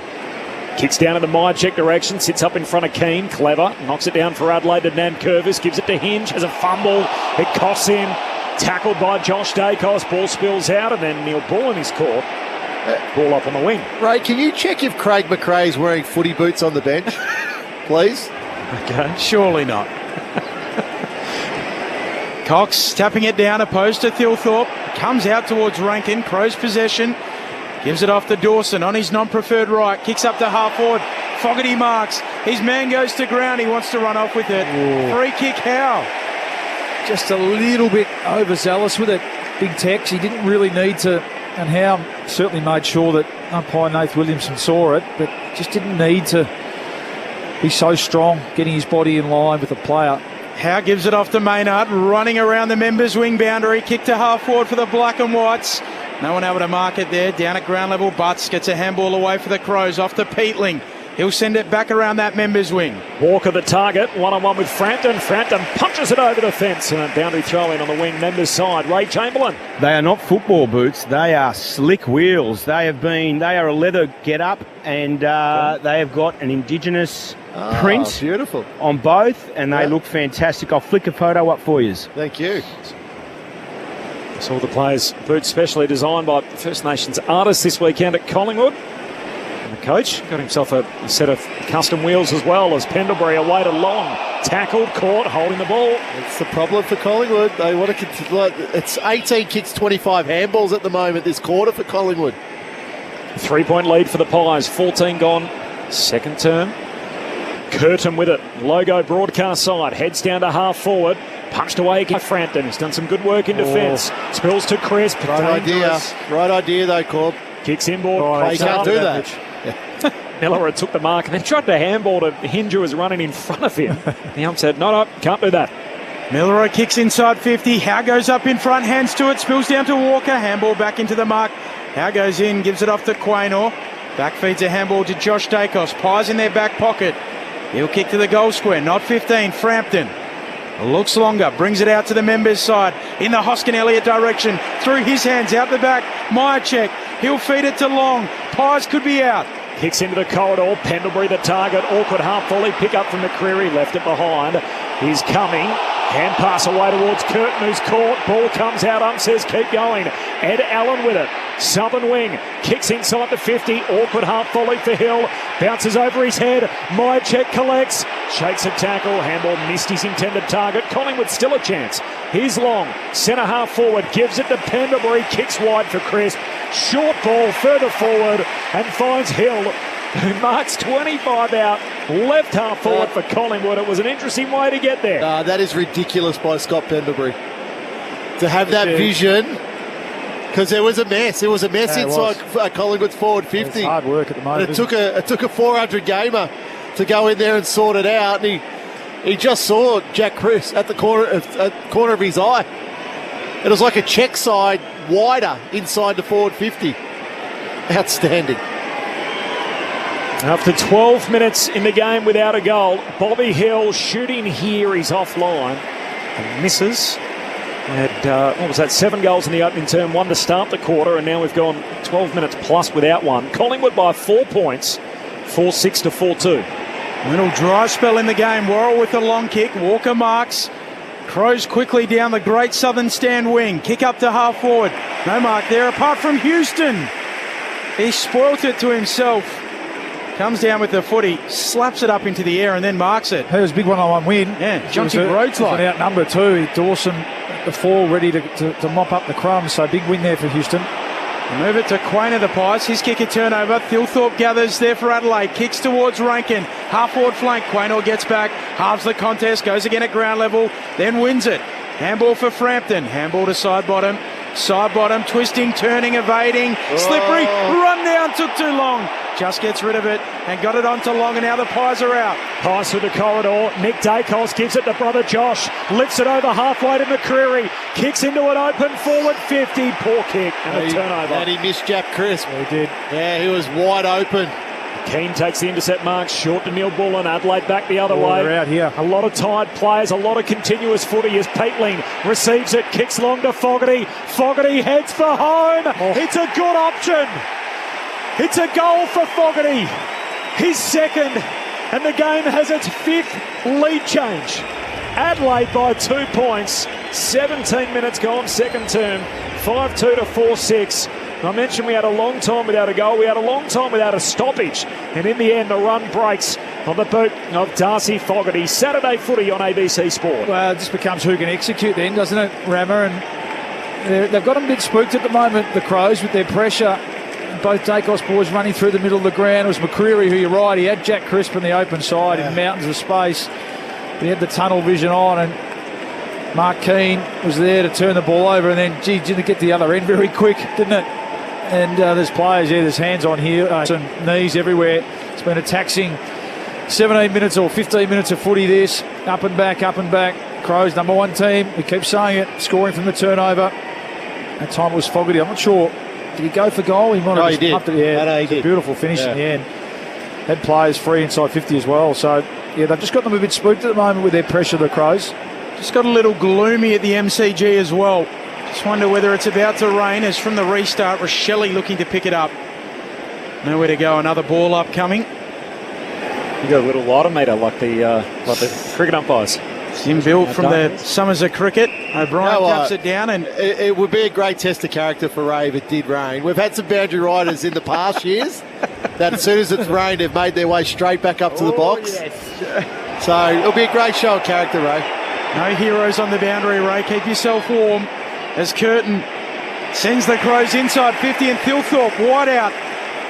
Kicks down in the Myercheck direction, sits up in front of Keane. Clever, knocks it down for Adelaide to Nankervis, gives it to Hinge, has a fumble. It costs him. Tackled by Josh Dacos. Ball spills out, and then Neil Bullen is caught. Ball up on the wing. Ray, can you check if Craig McRae's wearing footy boots on the bench, please? Okay, surely not. Cox tapping it down, opposed to Thilthorpe. Comes out towards Rankin. Crows possession. Gives it off to Dawson on his non-preferred right. Kicks up to half forward. Fogarty marks. His man goes to ground. He wants to run off with it. Ooh. Free kick, Howe. Just a little bit overzealous with it. Big Tex. He didn't really need to. And Howe certainly made sure that umpire Nath Williamson saw it, but just didn't need to be so strong, getting his body in line with the player. Howe gives it off to Maynard, running around the members' wing boundary. Kick to half forward for the Black and Whites. No one able to mark it there. Down at ground level, Butts gets a handball away for the Crows. Off to Peatling. He'll send it back around that members' wing. Walker the target, one-on-one with Frampton. Frampton punches it over the fence, and a boundary throw-in on the wing members' side. Ray Chamberlain. They are not football boots. They are slick wheels. They are a leather get-up, and they have got an Indigenous print beautiful on both, and they look fantastic. I'll flick a photo up for you. Thank you. Saw the players' boots specially designed by First Nations artists this weekend at Collingwood. And the coach got himself a set of custom wheels as well, as Pendlebury awaited long. Tackled, caught, holding the ball. It's the problem for Collingwood. They want to continue. It's 18 kicks, 25 handballs at the moment this quarter for Collingwood. 3-point lead for the Pies. 14 gone. Second term. Curtin with it. Logo broadcast side. Heads down to half forward. Punched away against Frampton. He's done some good work in defence. Spills to Crisp. Right idea though, Corb. Kicks inboard. You can't do that. Millera took the mark and then tried to handball to Hinge, who was running in front of him. The ump said, no, can't do that. Millera kicks inside 50. Howe goes up in front, hands to it, spills down to Walker. Handball back into the mark. Howe goes in, gives it off to Quaynor. Back feeds a handball to Josh Dacos. Pies in their back pocket. He'll kick to the goal square. Not 15. Frampton looks longer, brings it out to the members' side in the Hoskin-Elliott direction. Through his hands, out the back. Myercheck. He'll feed it to Long. Pies could be out. Kicks into the corridor. Pendlebury the target. Awkward half volley. Pick up from McCreery. Left it behind. He's coming. Hand pass away towards Curtin, who's caught. Ball comes out. Ump says keep going. Ed Allen with it. Southern wing. Kicks inside the 50. Awkward half volley for Hill. Bounces over his head. Myercheck collects. Shakes a tackle. Handball missed his intended target. Collingwood still a chance. Here's Long. Centre half forward. Gives it to Pendlebury. Kicks wide for Crisp. Short ball further forward and finds Hill, who marks 25 out. Left half forward for Collingwood. It was an interesting way to get there. That is ridiculous by Scott Pendlebury. To have that vision, because there was a mess. There was a mess inside Collingwood's forward 50. It's hard work at the moment. And it took a 400 gamer to go in there and sort it out. And he just saw Jack Crisp at the corner of his eye. It was like a check side wider inside the forward 50. Outstanding. After 12 minutes in the game without a goal, Bobby Hill shooting here. He's offline and misses. Had 7 goals in the opening term, 1 to start the quarter, and now we've gone 12 minutes plus without one. Collingwood by 4 points, 4-6 to 4-2. Little dry spell in the game. Worrell with the long kick. Walker marks. Crows quickly down the Great Southern Stand wing. Kick up to half forward. No mark there apart from Houston. He spoilt it to himself. Comes down with the footy, slaps it up into the air and then marks it. It was a big one-on-one win. Yeah, Jonty Rhodes like. Outnumbered too. Dawson at the 4 ready to mop up the crumbs. So big win there for Houston. Move it to Quain of the Pies. His kick a turnover. Thilthorpe gathers there for Adelaide. Kicks towards Rankin. Half forward flank. Quainor gets back. Halves the contest. Goes again at ground level. Then wins it. Handball for Frampton. Handball to side bottom. Side bottom. Twisting, turning, evading. Slippery. Run down. Took too long. Just gets rid of it and got it onto Long, and now the Pies are out. Pass through the corridor. Nick Dacos gives it to brother Josh. Lifts it over halfway to McCreary. Kicks into an open forward 50. Poor kick and a turnover. And he missed Jack Crisp. He did. Yeah, he was wide open. Keane takes the intercept mark. Short to Neil Bullen. Adelaide back the other way. They're out here. A lot of tired players. A lot of continuous footy as Paitling receives it. Kicks long to Fogarty. Fogarty heads for home. It's a good option. It's a goal for Fogarty. His second, and the game has its 5th lead change. Adelaide by 2 points. 17 minutes gone, second term. 5-2 to 4-6. I mentioned we had a long time without a goal. We had a long time without a stoppage. And in the end, the run breaks on the boot of Darcy Fogarty. Saturday footy on ABC Sport. Well, it just becomes who can execute then, doesn't it, Rammer? And they've got them a bit spooked at the moment, the Crows, with their pressure. Both Dacos boys running through the middle of the ground. It was McCreary, who you're right, he had Jack Crisp on the open side in mountains of space. He had the tunnel vision on, and Mark Keane was there to turn the ball over, and then, didn't get to the other end very quick, didn't it? And there's players, there's hands on here, some knees everywhere. It's been a taxing 17 minutes or 15 minutes of footy this, up and back, up and back. Crows, number 1 team, we keep saying it, scoring from the turnover. That time it was Fogarty, I'm not sure. Did he go for goal? He might have just pumped it. Yeah, he did. A beautiful finish in the end. Had players free inside 50 as well. So, yeah, they've just got them a bit spooked at the moment with their pressure, the Crows. Just got a little gloomy at the MCG as well. Just wonder whether it's about to rain, as from the restart, Rochelle looking to pick it up. Nowhere to go, another ball upcoming. You got a little lighter meter like the cricket umpires. Inbuilt from the Summers of cricket. O'Brien dumps it down, and it would be a great test of character for Ray if it did rain. We've had some boundary riders in the past years that as soon as it's rained, they've made their way straight back up to the box. Yes. So it'll be a great show of character, Ray. No heroes on the boundary, Ray. Keep yourself warm as Curtin sends the Crows inside 50, and Thilthorpe wide out.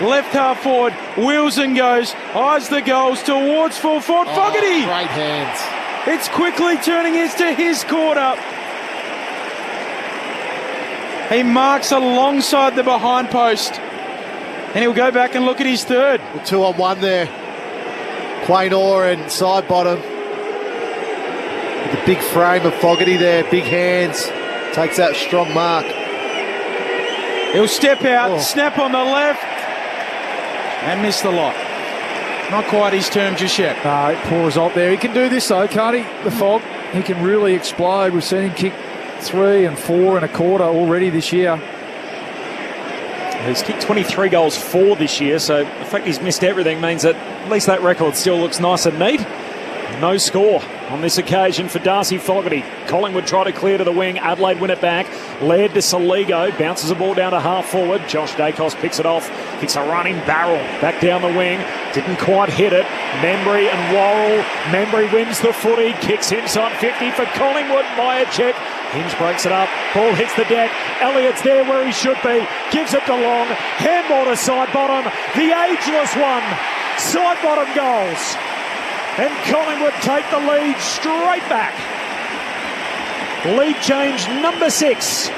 Left half forward, wheels and goes, eyes the goals towards full forward. Fogarty! Great hands. It's quickly turning into his quarter. He marks alongside the behind post, and he'll go back and look at his third. The 2-on-1 there. Quainor and side bottom. With the big frame of Fogarty there, big hands. Takes that strong mark. He'll step out, snap on the left, and miss the lot. Not quite his term just yet. Poor result there. He can do this though, can't he? The Fog. He can really explode. We've seen him kick 3 and 4 and a quarter already this year. He's kicked 23 goals 4 this year, so the fact he's missed everything means that at least that record still looks nice and neat. No score on this occasion for Darcy Fogarty. Collingwood try to clear to the wing. Adelaide win it back. Laird to Saligo. Bounces the ball down to half forward. Josh Dacos picks it off. Kicks a running barrel back down the wing. Didn't quite hit it. Membry and Worrell. Membry wins the footy. Kicks inside 50 for Collingwood. Myercheck. Hinge breaks it up. Ball hits the deck. Elliott's there where he should be. Gives it to Long. Handball to side bottom. The ageless one. Side bottom goals. And Collingwood take the lead straight back. Lead change number 6.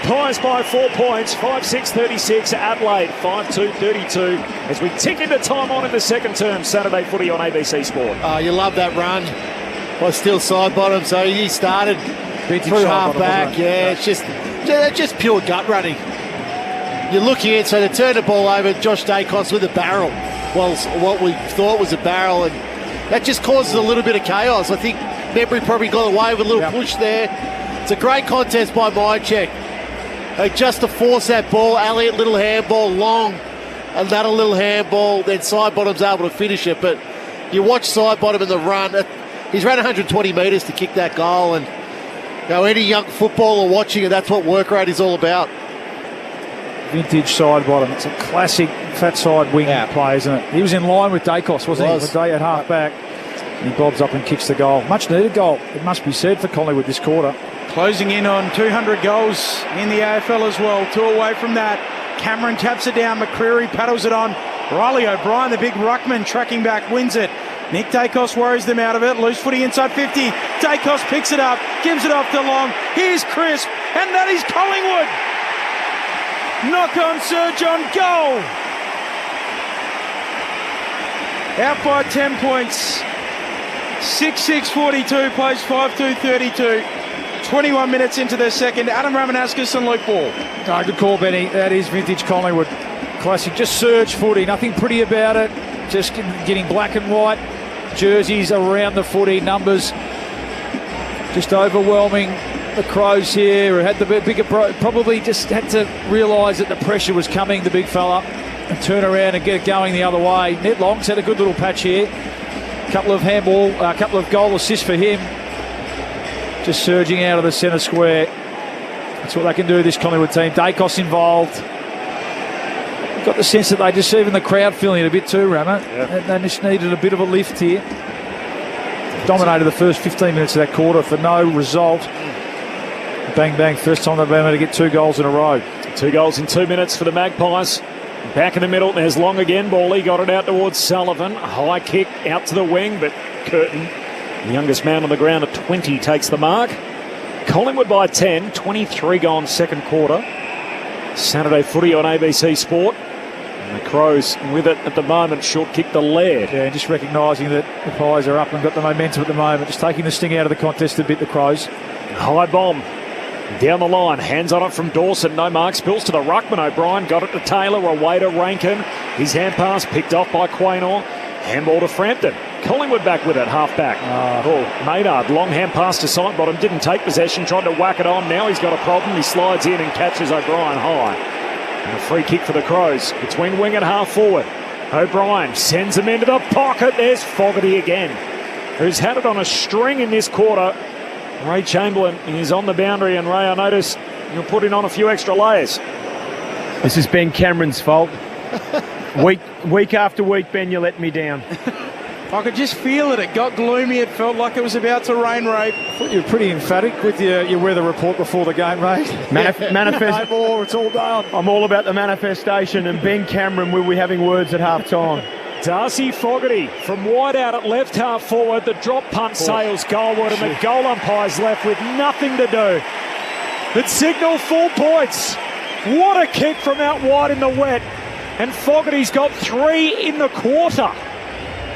Pies by 4 points. 5-6-36. Adelaide 5-2-32. As we tick into time on in the second term. Saturday footy on ABC Sport. Oh, you love that run. Well, still side bottom. So he started through half back. Yeah, it's just pure gut running. You're looking in, so they turn the ball over. Josh Dacos with a barrel. Well, what we thought was a barrel, and that just causes a little bit of chaos. I think Membry probably got away with a little push there. It's a great contest by Myercheck. Just to force that ball, Elliott, little handball, Long, another little handball, then Sidebottom's able to finish it. But you watch Sidebottom in the run. He's ran 120 metres to kick that goal, and Now, any young footballer watching it, that's what work rate is all about. Vintage side bottom. It's a classic fat side wing play, isn't it? He was in line with Dacos, wasn't he? With Day at half back. And he bobs up and kicks the goal. Much needed goal, it must be said, for Collingwood this quarter. Closing in on 200 goals in the AFL as well. 2 away from that. Cameron taps it down. McCreary paddles it on. Riley O'Brien, the big ruckman, tracking back, wins it. Nick Dacos worries them out of it. Loose footy inside 50. Dacos picks it up, gives it off to Long. Here's Crisp, and that is Collingwood. Knock on Sir John, goal. Out by 10 points. 6-6-42, plays 5-2-32. 21 minutes into the second. Adam Ramanauskas and Luke Ball. Oh, good call, Benny. That is vintage Collingwood. Classic, just surge footy. Nothing pretty about it. Just getting black and white jerseys around the footy. Numbers just overwhelming the Crows here. Had the bigger, probably just had to realise that the pressure was coming, the big fella, and turn around and get it going the other way. Ned Long's had a good little patch here. Couple of handball, a couple of goal assists for him. Just surging out of the centre square. That's what they can do, this Collingwood team. Dacos involved. Got the sense that they just, even the crowd feeling it a bit too, Rama. Yep. They just needed a bit of a lift here. Dominated the first 15 minutes of that quarter for no result. Bang, bang, first time they've been able to get 2 goals in a row. 2 goals in 2 minutes for the Magpies. Back in the middle, there's Long again. Bally got it out towards Sullivan. High kick out to the wing, but Curtin, the youngest man on the ground at 20, takes the mark. Collingwood by 10, 23 gone second quarter. Saturday footy on ABC Sport. And the Crows with it at the moment, short kick to Laird. Yeah, just recognising that the Pies are up and got the momentum at the moment. Just taking the sting out of the contest a bit, the Crows. High bomb. Down the line, hands on it from Dawson, no mark, spills to the ruckman. O'Brien got it to Taylor, away to Rankin. His hand pass picked off by Quaynor. Handball to Frampton. Collingwood back with it, half back. Maynard, long hand pass to Sidebottom, didn't take possession, tried to whack it on. Now he's got a problem. He slides in and catches O'Brien high. And a free kick for the Crows between wing and half forward. O'Brien sends him into the pocket. There's Fogarty again, who's had it on a string in this quarter. Ray Chamberlain is on the boundary, and Ray, I notice you're putting on a few extra layers. This is Ben Cameron's fault. Week after week, Ben, you let me down. I could just feel it. It got gloomy. It felt like it was about to rain, Ray. I thought you were pretty emphatic with your weather report before the game, Ray. Manifest. It's all down. I'm all about the manifestation, and Ben Cameron will be having words at half time. Darcy Fogarty from wide out at left half forward. The drop punt sails goalward, and the goal umpire's left with nothing to do but signal 4 points. What a kick from out wide in the wet. And Fogarty's got 3 in the quarter.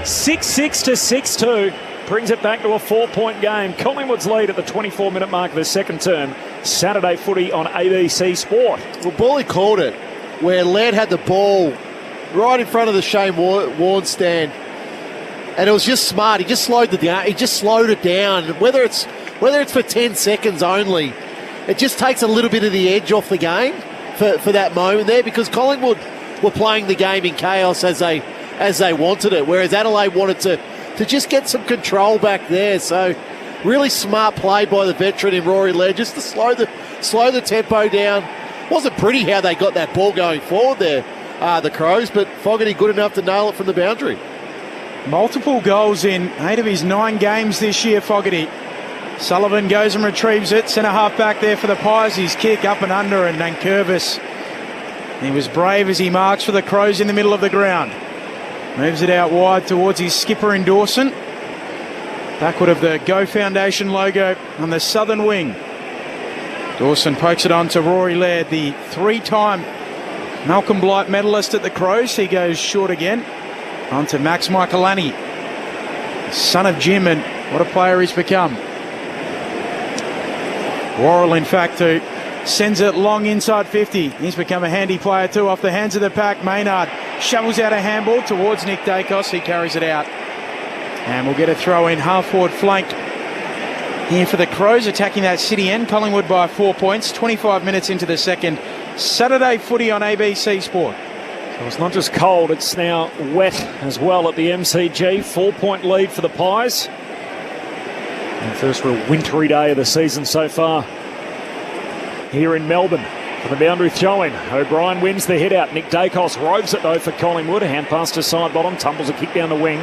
6-6 to 6-2. Brings it back to a 4-point game. Collingwood's lead at the 24-minute mark of the second term. Saturday footy on ABC Sport. Well, Bally called it, where Laird had the ball right in front of the Shane Warne stand, and it was just smart. He just slowed it down. Whether it's for 10 seconds only, it just takes a little bit of the edge off the game for that moment there, because Collingwood were playing the game in chaos as they wanted it, whereas Adelaide wanted to just get some control back there. So really smart play by the veteran in Rory Laird, just to slow the tempo down. Wasn't pretty how they got that ball going forward there, the Crows, but Fogarty good enough to nail it from the boundary. Multiple goals in 8 of his 9 games this year, Fogarty. Sullivan goes and retrieves it. Centre half back there for the Pies. His kick up and under, and Nankervis. He was brave as he marks for the Crows in the middle of the ground. Moves it out wide towards his skipper in Dawson. Backward of the Go Foundation logo on the southern wing. Dawson pokes it on to Rory Laird, the 3-time Malcolm Blight medalist at the Crows. He goes short again. On to Max Michaelani, son of Jim, and what a player he's become. Worrell, in fact, who sends it long inside 50. He's become a handy player too, off the hands of the pack. Maynard shovels out a handball towards Nick Dacos. He carries it out. And we'll get a throw in, half-forward flank here for the Crows, attacking that city end. Collingwood by 4 points, 25 minutes into the second. Saturday footy on ABC Sport. So it's not just cold, it's now wet as well at the MCG. 4-point lead for the Pies. The first real wintry day of the season so far here in Melbourne. For the boundary throw-in, O'Brien wins the hit out. Nick Dacos roves it though for Collingwood. Hand pass to side bottom, tumbles a kick down the wing.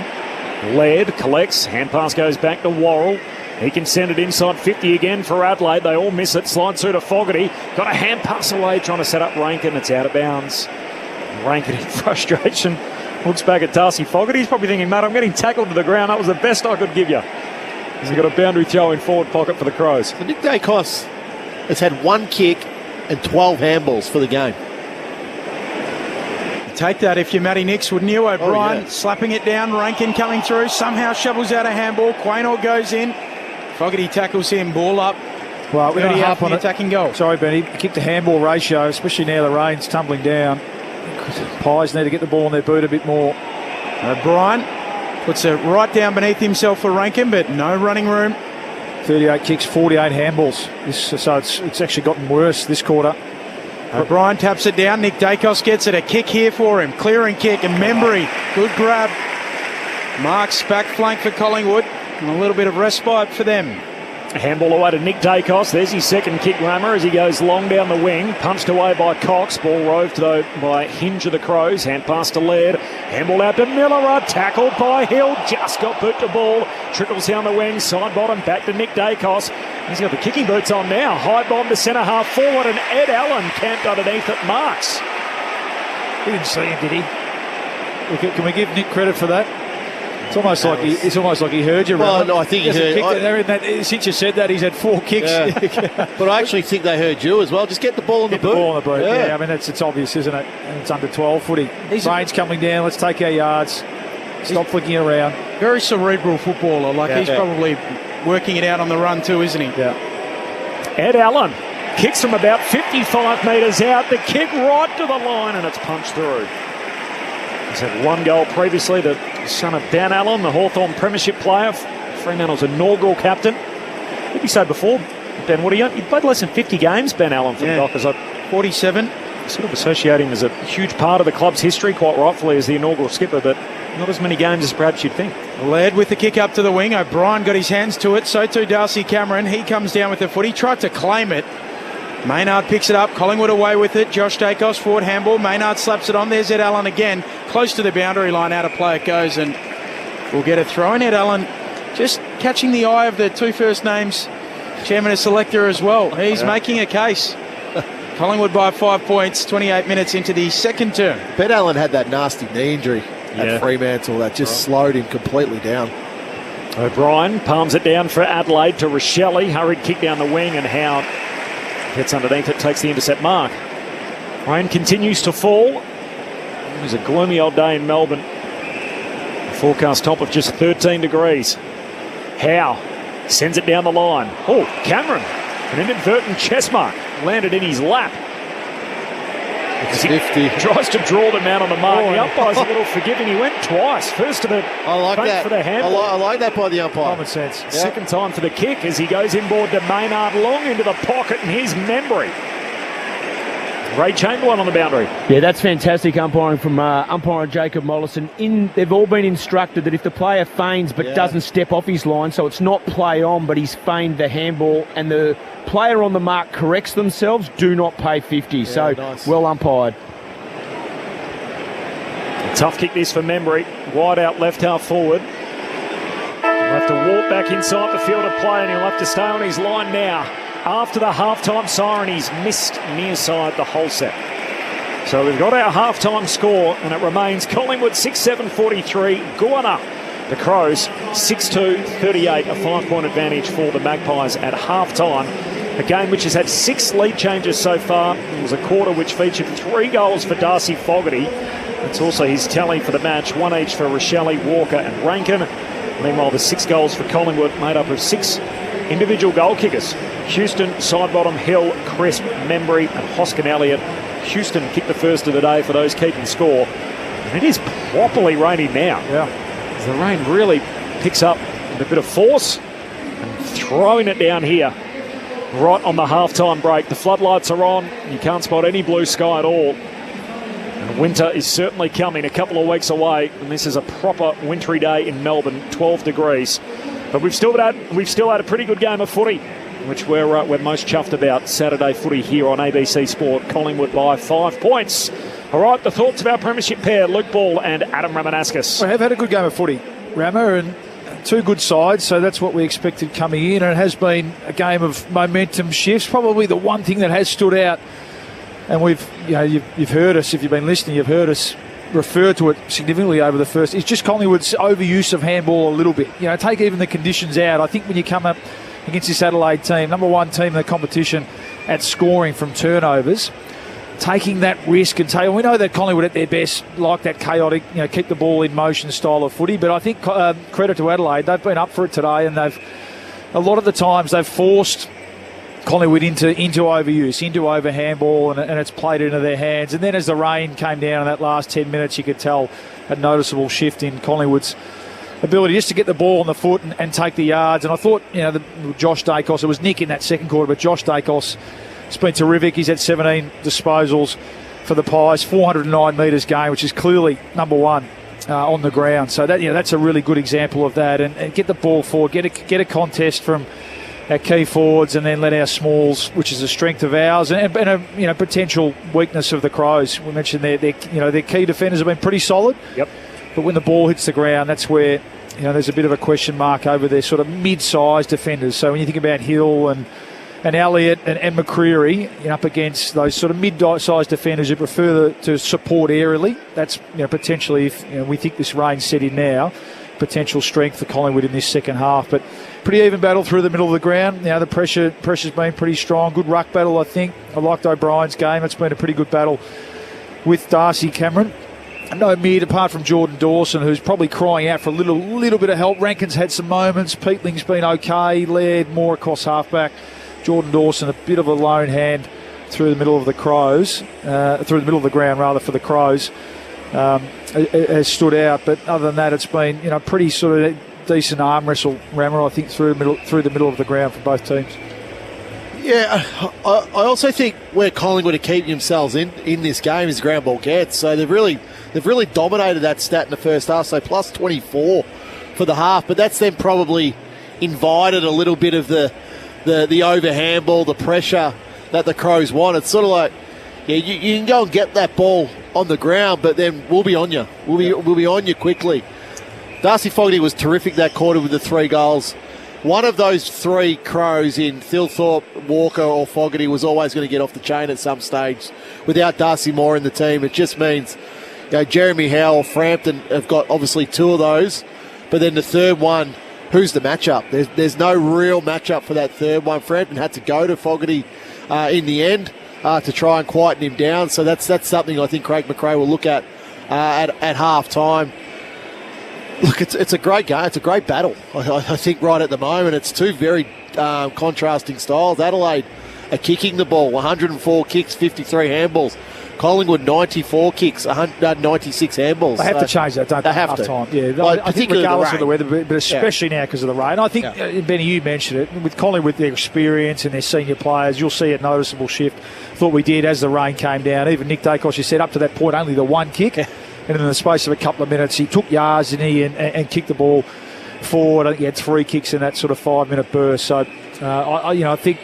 Laird collects, hand pass goes back to Worrell. He can send it inside 50 again for Adelaide. They all miss it. Slides through to Fogarty. Got a hand pass away trying to set up Rankin. It's out of bounds. Rankin in frustration looks back at Darcy Fogarty. He's probably thinking, mate, I'm getting tackled to the ground. That was the best I could give you. He's got a boundary throw in forward pocket for the Crows. So Nick Dacos has had 1 kick and 12 handballs for the game. Take that if you're Matty Nix, wouldn't you? O'Brien slapping it down, Rankin coming through, somehow shovels out a handball. Quaynor goes in, Fogarty tackles him, ball up. Well, we don't harp on attacking goal. Sorry, Benny. Kick the handball ratio, especially now the rain's tumbling down. Pies need to get the ball in their boot a bit more. O'Brien puts it right down beneath himself for Rankin, but no running room. 38 kicks, 48 handballs. So it's actually gotten worse this quarter. O'Brien taps it down. Nick Dacos gets it. A kick here for him. Clearing kick. And Membry, good grab. Marks back flank for Collingwood. And a little bit of respite for them. Handball away to Nick Dacos. There's his second kick rammer as he goes long down the wing. Punched away by Cox. Ball roved though by Hinge of the Crows. Hand pass to Laird. Handball out to Miller. Tackled by Hill. Just got boot to ball. Trickles down the wing. Side bottom back to Nick Dacos. He's got the kicking boots on now. High bomb to centre half forward. And Ed Allen camped underneath at Marks. He didn't see him, did he? Can we give Nick credit for that? It's almost like he heard you. Well, no, I think he heard. Since you said that, he's had 4 kicks. Yeah. But I actually think they heard you as well. Just get the ball in the boot. The ball in the boot. Yeah, I mean it's obvious, isn't it? And it's under 12 footy. Rain's coming down. Let's take our yards. Stop flicking around. Very cerebral footballer. He's probably working it out on the run too, isn't he? Yeah. Ed Allen kicks from about 55 metres out. The kick right to the line, and it's punched through. He's had 1 goal previously, the son of Dan Allen, the Hawthorn Premiership player, Fremantle's inaugural captain. What did you say before, Ben? You played less than 50 games, Ben Allen, for the Dockers. 47. Sort of associate him as a huge part of the club's history, quite rightfully, as the inaugural skipper, but not as many games as perhaps you'd think. Laird with the kick up to the wing. O'Brien got his hands to it. So too Darcy Cameron. He comes down with the foot. He tried to claim it. Maynard picks it up. Collingwood away with it. Josh Dacos forward handball. Maynard slaps it on. There's Ed Allen again. Close to the boundary line. Out of play it goes, and we'll get a throw in. Ed Allen just catching the eye of the 2 first names chairman and selector as well. He's making a case. Collingwood by 5 points, 28 minutes into the second term. Ben Allen had that nasty knee injury at Fremantle that just slowed him completely down. O'Brien palms it down for Adelaide to Rochelle. Hurried kick down the wing, and Howard gets underneath it, takes the intercept mark. Rain continues to fall. It was a gloomy old day in Melbourne. A forecast top of just 13 degrees. Howe sends it down the line. Oh, Cameron, an inadvertent chest mark, landed in his lap. He tries to draw them out on the mark. The umpire's a little forgiving. He went twice. First to the front for the handball. I like that by the umpire. Common sense. Yep. Second time for the kick as he goes inboard to Maynard, long into the pocket, and here's Membry. Ray Chamberlain on the boundary. Yeah, that's fantastic umpiring from umpire Jacob Mollison. They've all been instructed that if the player feigns but doesn't step off his line, so it's not play on, but he's feigned the handball, and the player on the mark corrects themselves, do not pay 50. Yeah, so nice. Well umpired. A tough kick this for Membry. Wide out left half forward. He'll have to walk back inside the field of play, and he'll have to stay on his line now. After the half-time siren, he's missed near side the whole set. So we've got our half-time score, and it remains Collingwood 6-7-43, Guana, the Crows 6-2-38, a 5-point advantage for the Magpies at half-time. A game which has had 6 lead changes so far. It was a quarter which featured 3 goals for Darcy Fogarty. It's also his tally for the match, 1 each for Rochelle, Walker and Rankin. Meanwhile, the 6 goals for Collingwood made up of 6 individual goal kickers. Houston, Sidebottom, Hill, Crisp, Membry and Hoskin Elliott. Houston kicked the first of the day for those keeping score. And it is properly raining now. Yeah. As the rain really picks up with a bit of force and throwing it down here right on the half-time break. The floodlights are on. You can't spot any blue sky at all. And winter is certainly coming, a couple of weeks away. And this is a proper wintry day in Melbourne, 12 degrees. But we've still had a pretty good game of footy, which we're most chuffed about. Saturday footy here on ABC Sport. Collingwood by 5 points. All right, the thoughts of our premiership pair, Luke Ball and Adam Ramanauskas. We have had a good game of footy, Rama, and two good sides, so that's what we expected coming in. And it has been a game of momentum shifts. Probably the one thing that has stood out, and you've heard us, if you've been listening, you've heard us refer to it significantly over the first, is just Collingwood's overuse of handball a little bit. Take even the conditions out. I think when you come up against this Adelaide team, number one team in the competition at scoring from turnovers, taking that risk and we know that Collingwood at their best like that chaotic, keep the ball in motion style of footy. But I think credit to Adelaide, they've been up for it today, and a lot of the times they've forced Collingwood into overuse, into over handball, and it's played into their hands. And then as the rain came down in that last 10 minutes, you could tell a noticeable shift in Collingwood's ability just to get the ball on the foot and take the yards. And I thought, Josh Dacos, it was Nick in that second quarter, but Josh Dacos has been terrific. He's had 17 disposals for the Pies, 409 metres gained, which is clearly number one on the ground. So that's a really good example of that. And get the ball forward, get a contest from our key forwards, and then let our smalls, which is a strength of ours and a potential weakness of the Crows. We mentioned their key defenders have been pretty solid. Yep. But when the ball hits the ground, that's where there's a bit of a question mark over their sort of mid-sized defenders. So when you think about Hill and Elliott and McCreery up against those sort of mid-sized defenders who prefer to support aerially, that's potentially, if we think this rain's set in now, potential strength for Collingwood in this second half. But pretty even battle through the middle of the ground. The pressure's been pretty strong. Good ruck battle, I think. I liked O'Brien's game. It's been a pretty good battle with Darcy Cameron. No mid apart from Jordan Dawson, who's probably crying out for a little bit of help. Rankin's had some moments. Peatling's been okay. Laird more across halfback. Jordan Dawson, a bit of a lone hand through the middle of the Crows, through the middle of the ground rather for the Crows, has stood out. But other than that, it's been pretty sort of decent arm wrestle, Rammer, I think, through the middle of the ground for both teams. Yeah, I also think where Collingwood are keeping themselves in this game is ground ball gets. So they've really dominated that stat in the first half. So plus 24 for the half, but that's then probably invited a little bit of the over handball, the pressure that the Crows want. It's sort of like, you can go and get that ball on the ground, but then we'll be on you. We'll be on you quickly. Darcy Fogarty was terrific that quarter with the 3 goals. One of those 3 Crows in Thilthorpe, Walker or Fogarty was always going to get off the chain at some stage. Without Darcy Moore in the team, it just means Jeremy Howe or Frampton have got obviously 2 of those, but then the third one, who's the matchup? There's no real matchup for that third one. Frampton had to go to Fogarty in the end to try and quieten him down. So that's something I think Craig McRae will look at half time. Look, it's a great game. It's a great battle. I think right at the moment it's 2 very contrasting styles. Adelaide are kicking the ball, 104 kicks, 53 handballs. Collingwood 94 kicks, 96 handballs. They have to change that, don't they? They have to. Time. Yeah, I think regardless of the weather, but especially now because of the rain. I think, Benny, you mentioned it, with Collingwood, with their experience and their senior players, you'll see a noticeable shift. Thought we did as the rain came down. Even Nick Dacos, you said, up to that point, only the 1 kick. And in the space of a couple of minutes, he took yards and kicked the ball forward. I think he had 3 kicks in that sort of 5-minute burst. So, I think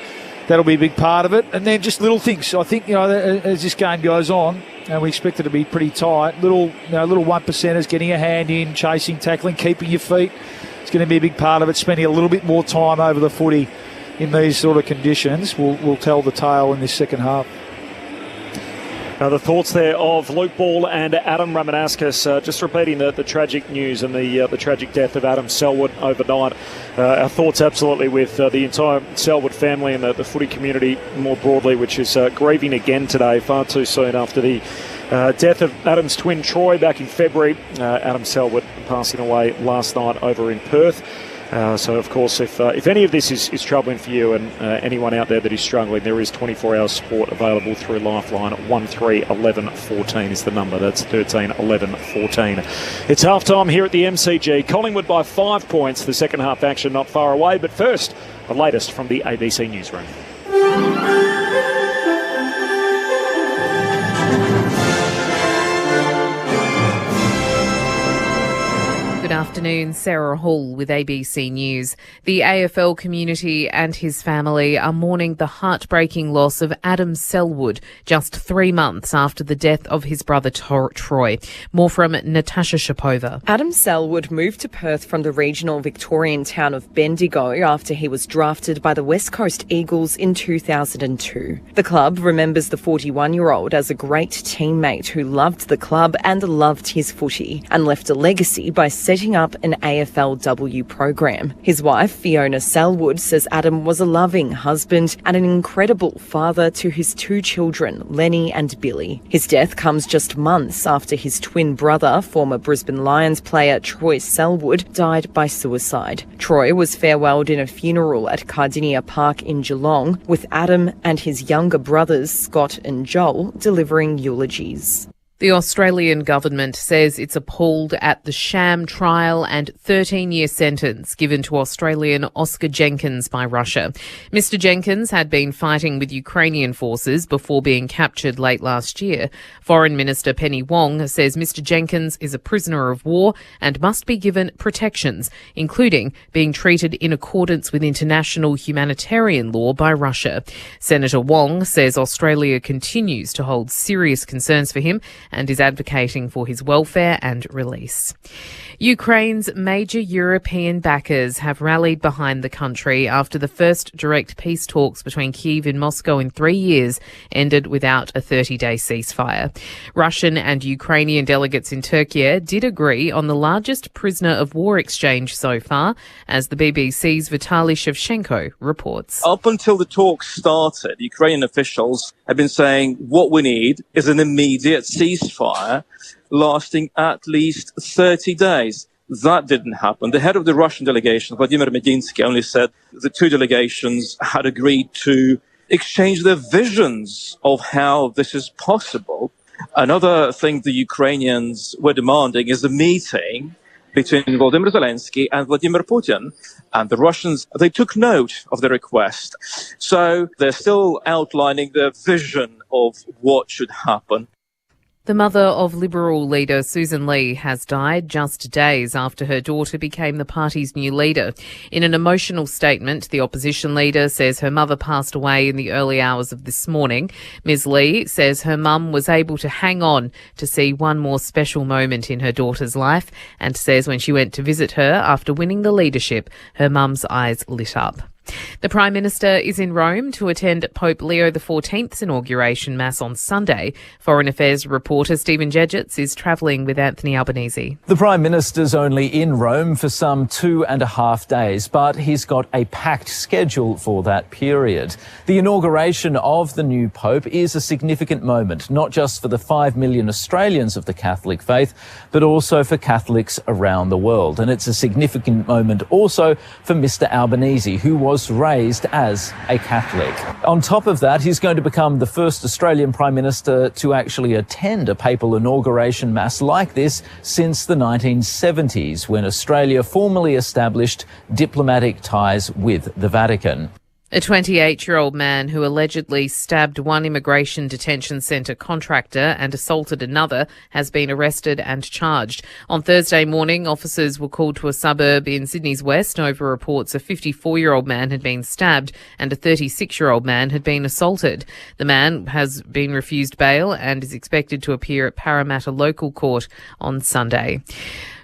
that'll be a big part of it. And then just little things. I think, as this game goes on, and we expect it to be pretty tight, little 1%ers getting a hand in, chasing, tackling, keeping your feet. It's going to be a big part of it. Spending a little bit more time over the footy in these sort of conditions will tell the tale in this second half. The thoughts there of Luke Ball and Adam Ramanauskas, just repeating the tragic news and the tragic death of Adam Selwood overnight. Our thoughts absolutely with the entire Selwood family and the footy community more broadly, which is grieving again today, far too soon after the death of Adam's twin Troy back in February. Adam Selwood passing away last night over in Perth. So, of course, if any of this is troubling for you and anyone out there that is struggling, there is 24-hour support available through Lifeline. 13 11 14 is the number. That's 13 11 14. It's half-time here at the MCG. Collingwood by 5 points. The second half action not far away. But first, the latest from the ABC Newsroom. Good afternoon. afternoon, Sarah Hall with ABC News. The AFL community and his family are mourning the heartbreaking loss of Adam Selwood just 3 months after the death of his brother Troy. More from Natasha Shapova. Adam Selwood moved to Perth from the regional Victorian town of Bendigo after he was drafted by the West Coast Eagles in 2002. The club remembers the 41-year-old as a great teammate who loved the club and loved his footy and left a legacy by setting up an AFLW program. His wife, Fiona Selwood, says Adam was a loving husband and an incredible father to his 2 children, Lenny and Billy. His death comes just months after his twin brother, former Brisbane Lions player Troy Selwood, died by suicide. Troy was farewelled in a funeral at Cardinia Park in Geelong, with Adam and his younger brothers, Scott and Joel, delivering eulogies. The Australian government says it's appalled at the sham trial and 13-year sentence given to Australian Oscar Jenkins by Russia. Mr. Jenkins had been fighting with Ukrainian forces before being captured late last year. Foreign Minister Penny Wong says Mr. Jenkins is a prisoner of war and must be given protections, including being treated in accordance with international humanitarian law by Russia. Senator Wong says Australia continues to hold serious concerns for him and is advocating for his welfare and release. Ukraine's major European backers have rallied behind the country after the first direct peace talks between Kyiv and Moscow in 3 years ended without a 30-day ceasefire. Russian and Ukrainian delegates in Turkey did agree on the largest prisoner of war exchange so far, as the BBC's Vitaly Shevchenko reports. Up until the talks started, Ukrainian officials have been saying what we need is an immediate ceasefire lasting at least 30 days. That didn't happen. The head of the Russian delegation, Vladimir Medinsky, only said the 2 delegations had agreed to exchange their visions of how this is possible. Another thing the Ukrainians were demanding is a meeting between Volodymyr Zelensky and Vladimir Putin. And the Russians, they took note of the request. So they're still outlining their vision of what should happen. The mother of Liberal leader Susan Lee has died just days after her daughter became the party's new leader. In an emotional statement, the opposition leader says her mother passed away in the early hours of this morning. Ms. Lee says her mum was able to hang on to see one more special moment in her daughter's life, and says when she went to visit her after winning the leadership, her mum's eyes lit up. The Prime Minister is in Rome to attend Pope Leo XIV's inauguration Mass on Sunday. Foreign Affairs reporter Stephen Jedgetts is travelling with Anthony Albanese. The Prime Minister's only in Rome for some 2.5 days, but he's got a packed schedule for that period. The inauguration of the new Pope is a significant moment, not just for the 5 million Australians of the Catholic faith, but also for Catholics around the world. And it's a significant moment also for Mr. Albanese, who was raised as a Catholic. On top of that, he's going to become the first Australian Prime Minister to actually attend a papal inauguration mass like this since the 1970s, when Australia formally established diplomatic ties with the Vatican. A 28-year-old man who allegedly stabbed one immigration detention centre contractor and assaulted another has been arrested and charged. On Thursday morning, officers were called to a suburb in Sydney's west over reports a 54-year-old man had been stabbed and a 36-year-old man had been assaulted. The man has been refused bail and is expected to appear at Parramatta Local Court on Sunday.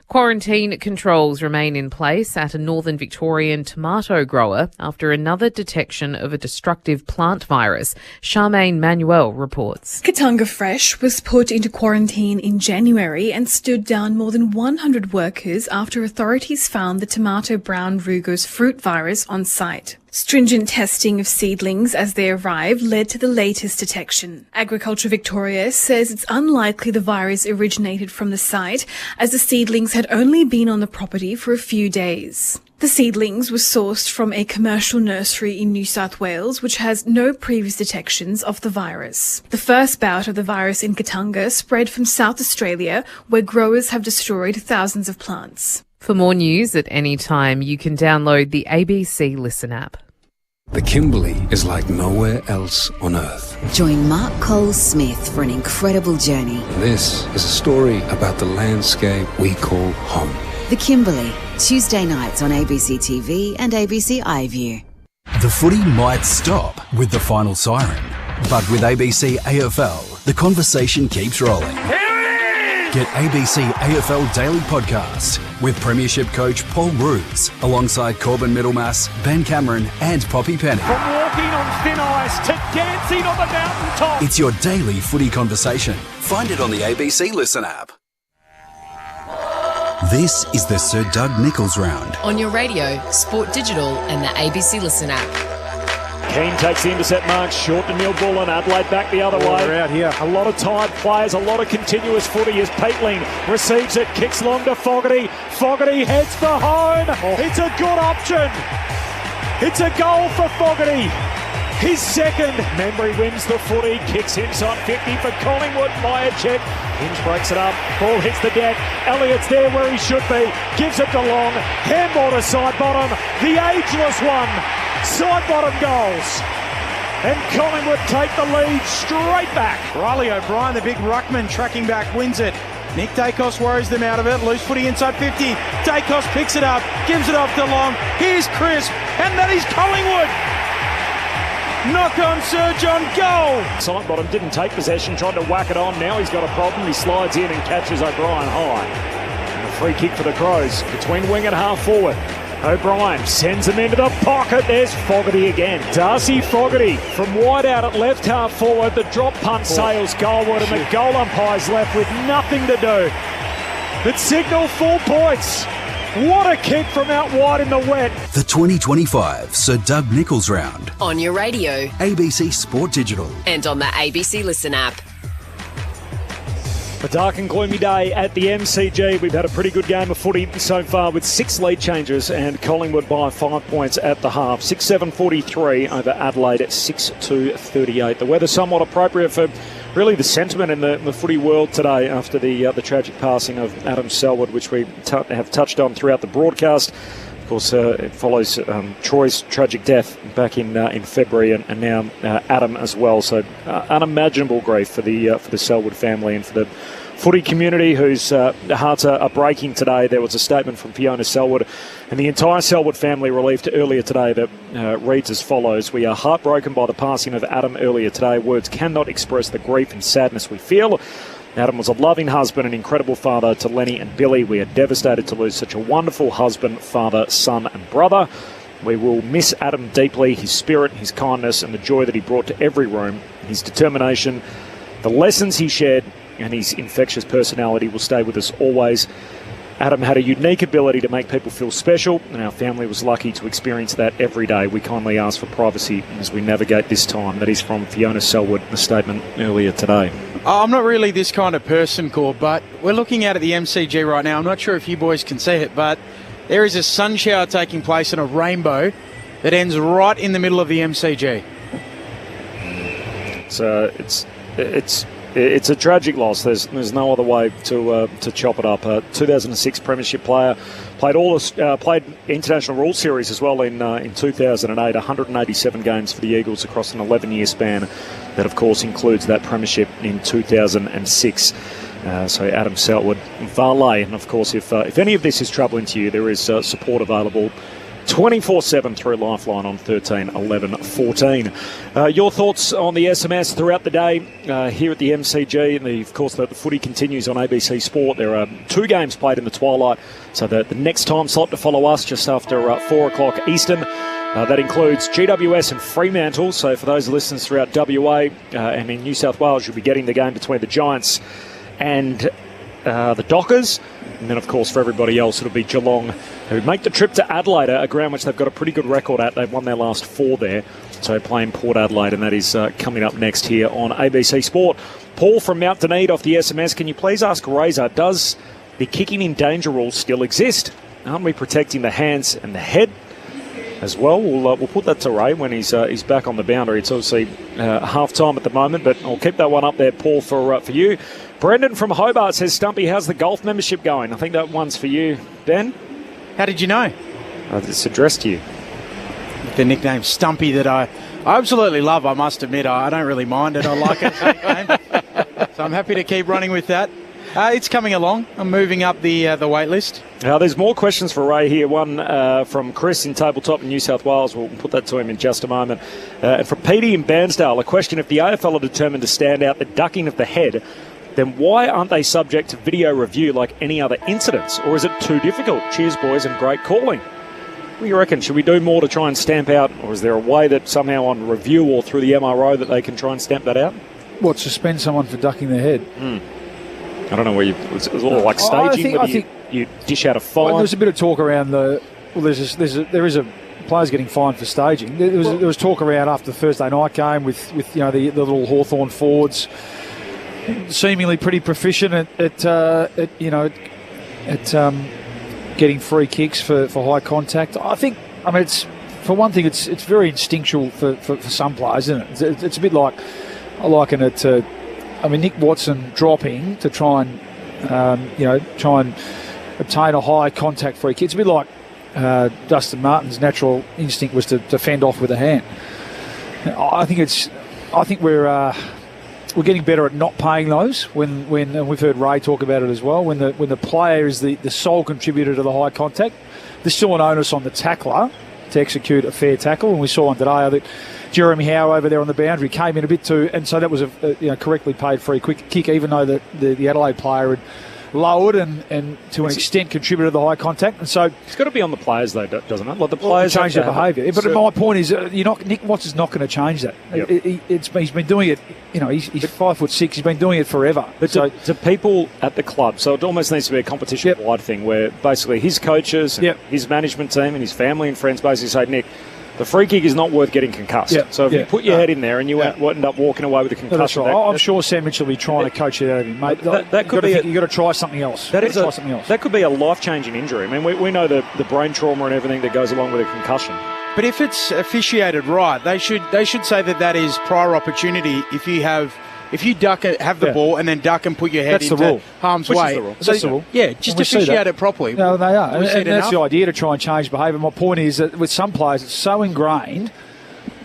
Quarantine controls remain in place at a northern Victorian tomato grower after another detection of a destructive plant virus. Charmaine Manuel reports. Kattunga Fresh was put into quarantine in January and stood down more than 100 workers after authorities found the tomato brown rugose fruit virus on site. Stringent testing of seedlings as they arrived led to the latest detection. Agriculture Victoria says it's unlikely the virus originated from the site, as the seedlings had only been on the property for a few days. The seedlings were sourced from a commercial nursery in New South Wales, which has no previous detections of the virus. The first bout of the virus in Kattunga spread from South Australia, where growers have destroyed thousands of plants. For more news at any time, you can download the ABC Listen app. The Kimberley is like nowhere else on earth. Join Mark Cole-Smith for an incredible journey. This is a story about the landscape we call home. The Kimberley, Tuesday nights on ABC TV and ABC iView. The footy might stop with the final siren, but with ABC AFL, the conversation keeps rolling. Get ABC AFL Daily Podcast with Premiership coach Paul Roos alongside Corbin Middlemass, Ben Cameron and Poppy Penny. From walking on thin ice to dancing on the mountaintop. It's your daily footy conversation. Find it on the ABC Listen app. This is the Sir Doug Nicholls Round. On your radio, Sport Digital and the ABC Listen app. Keane takes the intercept mark, short to Neil Bullen. Adelaide back the other way. They're out here. A lot of tired players, a lot of continuous footy as Peatling receives it, kicks long to Fogarty. Fogarty heads for home. It's a good option. It's a goal for Fogarty. His second. Membry wins the footy, kicks inside 50 for Collingwood. Myercheck. Hinge breaks it up. Ball hits the deck. Elliott's there where he should be. Gives it to Long. Handball to side bottom. The ageless one. Side bottom goals. And Collingwood take the lead straight back. Riley O'Brien, the big ruckman, tracking back, wins it. Nick Dacos worries them out of it. Loose footy inside 50. Dacos picks it up, gives it off to Long. Here's Crisp, and that is Collingwood. Knock on Sir John, goal. Sidebottom didn't take possession, tried to whack it on. Now he's got a problem. He slides in and catches O'Brien high. And a free kick for the Crows between wing and half forward. O'Brien sends him into the pocket. There's Fogarty again. Darcy Fogarty from wide out at left half forward. The drop punt sails goalward and the goal umpire's left with nothing to do but signal 4 points. What a kick from out wide in the wet. The 2025 Sir Doug Nicholls Round. On your radio, ABC Sport Digital. and on the ABC Listen app. A dark and gloomy day at the MCG. We've had a pretty good game of footy so far with 6 lead changes and Collingwood by 5 points at the half. 6-7-43 over Adelaide at 6-2-38. The weather somewhat appropriate for really the sentiment in the footy world today after the tragic passing of Adam Selwood, which we have touched on throughout the broadcast. Of course, it follows Troy's tragic death back in February, and now Adam as well. So unimaginable grief for the Selwood family and for the footy community whose hearts are breaking today. There was a statement from Fiona Selwood and the entire Selwood family released earlier today that reads as follows: "We are heartbroken by the passing of Adam earlier today. Words cannot express the grief and sadness we feel. Adam was a loving husband and incredible father to Lenny and Billy. We are devastated to lose such a wonderful husband, father, son and brother. We will miss Adam deeply, his spirit, his kindness and the joy that he brought to every room. His determination, the lessons he shared and his infectious personality will stay with us always. Adam had a unique ability to make people feel special, and our family was lucky to experience that every day. We kindly ask for privacy as we navigate this time." That is from Fiona Selwood, a statement earlier today. I'm not really this kind of person, Corb, but we're looking out at the MCG right now. I'm not sure if you boys can see it, but there is a sun shower taking place in a rainbow that ends right in the middle of the MCG. So it's a tragic loss. There's no other way to chop it up. 2006 Premiership player, played international rules series as well in 2008. 187 games for the Eagles across an 11-year span. That of course includes that Premiership in 2006. So Adam Selwood, valet, and of course if any of this is troubling to you, there is support available 24/7 through Lifeline on 13 11 14. Your thoughts on the SMS throughout the day here at the MCG, and of course the footy continues on ABC Sport. There are 2 games played in the twilight, so the next time slot to follow us just after 4 o'clock Eastern. That includes GWS and Fremantle, so for those listeners throughout WA and in New South Wales, you'll be getting the game between the Giants and the Dockers. And then, of course, for everybody else, it'll be Geelong, who make the trip to Adelaide, a ground which they've got a pretty good record at. They've won their last 4 there. So playing Port Adelaide, and that is coming up next here on ABC Sport. Paul from Mount Dunedin off the SMS, can you please ask Razor, does the kicking in danger rule still exist? Aren't we protecting the hands and the head as well? We'll put that to Ray when he's back on the boundary. It's obviously half-time at the moment, but I'll keep that one up there, Paul, for you. Brendan from Hobart says, Stumpy, how's the golf membership going? I think that one's for you, Ben. How did you know? It's addressed to you. The nickname Stumpy that I absolutely love, I must admit. I don't really mind it. I like it. So I'm happy to keep running with that. It's coming along. I'm moving up the wait list. Now, there's more questions for Ray here. One from Chris in Tabletop in New South Wales. We'll put that to him in just a moment. And from Petey in Bairnsdale, a question: if the AFL are determined to stand out the ducking of the head, then why aren't they subject to video review like any other incidents? Or is it too difficult? Cheers, boys, and great calling. What do you reckon? Should we do more to try and stamp out, or is there a way that somehow on review or through the MRO that they can try and stamp that out? What, suspend someone for ducking their head? I don't know where it's all like staging. I think you dish out a fine. Well, there's a bit of talk around there is a players getting fined for staging. There was talk around after the Thursday night game with the little Hawthorn forwards, seemingly pretty proficient at getting free kicks for high contact. It's for one thing, it's very instinctual for some players, isn't it? It's a bit like, I liken it to, Nick Watson dropping to try and obtain a high contact free kick. It's a bit like Dustin Martin's natural instinct was to fend off with a hand. I think we're getting better at not paying those when and we've heard Ray talk about it as well, when the player is the sole contributor to the high contact. There's still an onus on the tackler to execute a fair tackle, and we saw on today that Jeremy Howe over there on the boundary came in a bit too, and so that was a correctly paid free quick kick, even though the Adelaide player had lowered and to an extent contributed to the high contact. And so it's got to be on the players though, doesn't it? Like the players change their behaviour. But my point is, Nick Watts is not going to change that. Yep. He's been doing it. He's 5'6". He's been doing it forever. But to people at the club, so it almost needs to be a competition-wide thing where basically his coaches, and his management team, and his family and friends basically say, Nick, the free kick is not worth getting concussed. Yep. So if you put your head in there and you end up walking away with a concussion. That's right. I'm sure Sam Mitchell will be trying to coach it out of him, mate. You've got to try something else. That could be a life-changing injury. I mean, we know the brain trauma and everything that goes along with a concussion. But if it's officiated right, they should say that is prior opportunity. If you have the ball and then duck and put your head into harm's way. That's the rule. Yeah, just officiate it properly. No, they are. And that's the idea, to try and change behaviour. My point is that with some players, it's so ingrained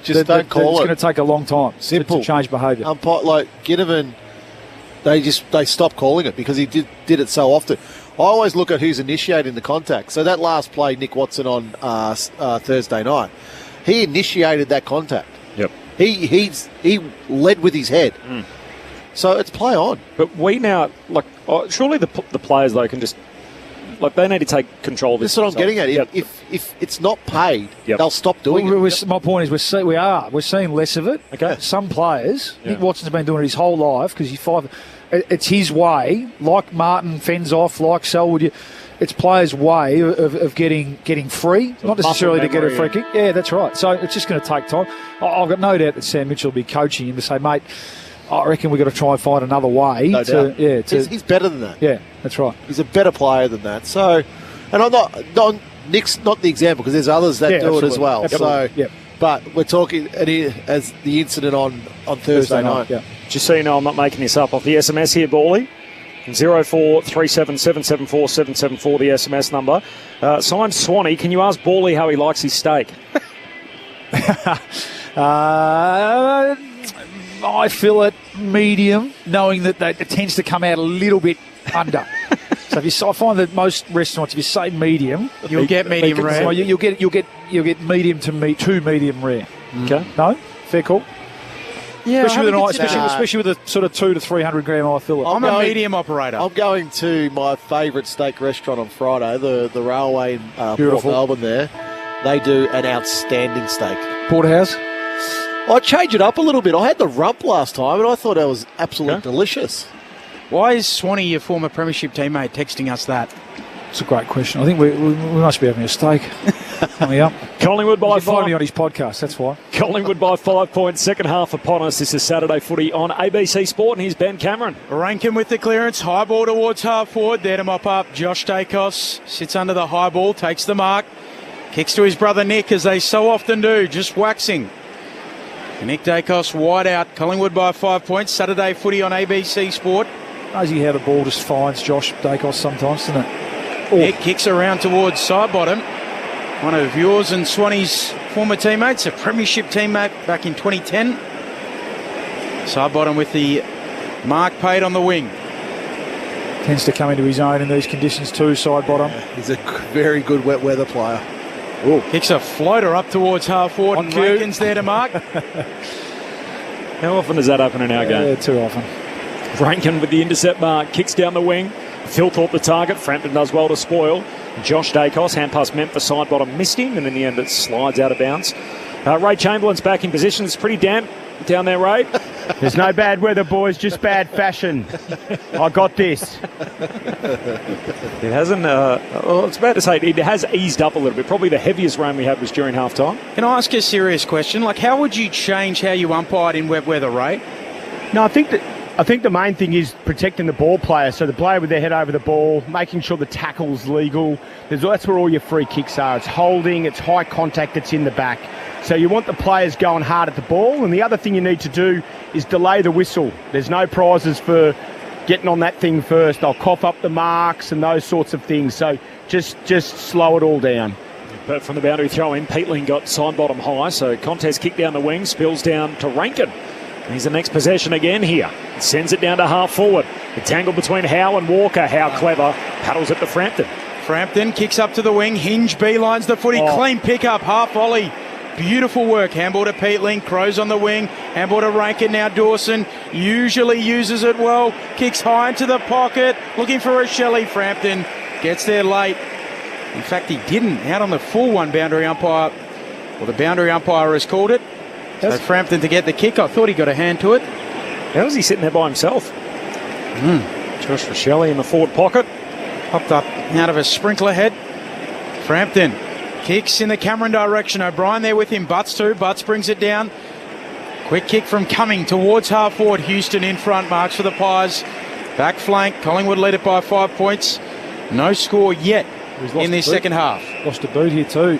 just don't call it. It's going to take a long time to change behaviour. Like Ginnivan, they stopped calling it because he did it so often. I always look at who's initiating the contact. So that last play, Nick Watson on Thursday night, he initiated that contact. Yep. He led with his head. So it's play on. But we now, surely the players, though, can just, they need to take control of this. That's what I'm getting at. If it's not paid, they'll stop doing it. My point is we're seeing less of it. Okay. Some players, Nick Watson's been doing it his whole life because he's 5. It's his way, like Martin fends off, like Selwood. It's players' way of getting free, not necessarily to get a free kick. Yeah, that's right. So it's just going to take time. I've got no doubt that Sam Mitchell will be coaching him to say, mate, I reckon we've got to try and find another way. No doubt. He's better than that. Yeah, that's right. He's a better player than that. So, and I'm not Nick's not the example because there's others that do it as well. Absolutely. So, but we're talking as the incident on Thursday night. Yeah. Just so you know, I'm not making this up. Off the SMS here, Bally. 0437774774, the SMS number. Signed Swanee. Can you ask Bally how he likes his steak? I feel it medium, knowing that it tends to come out a little bit under. So I find that most restaurants, if you say medium, you'll get medium rare. Well, you'll get medium to medium rare. Okay. No, fair call. Yeah, especially with a sort of 200 to 300 gram eye fillet. I'm a medium operator. I'm going to my favourite steak restaurant on Friday, the Railway in Port Melbourne. There, they do an outstanding steak. Porterhouse. I change it up a little bit. I had the rump last time, and I thought it was absolutely delicious. Why is Swanee, your former premiership teammate, texting us that? It's a great question. I think we must be having a steak coming up. Collingwood by 5. Find me on his podcast, that's why. Collingwood by 5 points. Second half upon us. This is Saturday Footy on ABC Sport, and here's Ben Cameron. Rankin with the clearance. High ball towards half forward. There to mop up. Josh Dacos sits under the high ball, takes the mark. Kicks to his brother Nick, as they so often do, just waxing. Nick Dacos wide out. Collingwood by 5 points. Saturday Footy on ABC Sport. Amazing how the ball just finds Josh Dacos sometimes, doesn't it? Nick kicks around towards side bottom. One of yours and Swanee's former teammates, a premiership teammate back in 2010. Side bottom with the mark paid on the wing. Tends to come into his own in these conditions too, side bottom. He's a very good wet weather player. Ooh. Kicks a floater up towards half forward, and Rankin's there to mark. How often does that happen in our game? Yeah, too often. Rankin with the intercept mark, kicks down the wing. Phil Thorpe the target. Frampton does well to spoil. Josh Dacos, hand pass meant for side bottom, missed him, and in the end it slides out of bounds. Ray Chamberlain's back in position. It's pretty damp down there, Ray. There's no bad weather, boys, just bad fashion. I got this. It hasn't, well, it's about to say it has eased up a little bit. Probably the heaviest rain we had was during half time. Can I ask you a serious question? Like, how would you change how you umpired in wet weather, Ray? No, I think the main thing is protecting the ball player. So the player with their head over the ball, making sure the tackle's legal. That's where all your free kicks are. It's holding, it's high contact, it's in the back. So you want the players going hard at the ball. And the other thing you need to do is delay the whistle. There's no prizes for getting on that thing first. They'll cough up the marks and those sorts of things. So just slow it all down. But from the boundary throw in, Peatling got side bottom high. So contest kick down the wing, spills down to Rankin. He's the next possession again here. Sends it down to half forward. The tangle between Howe and Walker. Howe clever. Paddles it to Frampton. Frampton kicks up to the wing. Hinge beelines the footy. Clean pick up. Half volley. Beautiful work. Handball to Peatling. Crows on the wing. Handball to Rankin. Now Dawson usually uses it well. Kicks high into the pocket. Looking for a Shelley. Frampton gets there late. In fact, he didn't. Out on the full one, boundary umpire. Well, the boundary umpire has called it. So Frampton to get the kick. I thought he got a hand to it. How was he sitting there by himself? Josh Rochelle in the forward pocket. Popped up out of a sprinkler head. Frampton kicks in the Cameron direction. O'Brien there with him. Butts too. Butts brings it down. Quick kick from Cumming towards half forward. Houston in front. Marks for the Pies. Back flank. Collingwood lead it by 5 points. No score yet in this second half. Lost a boot here too.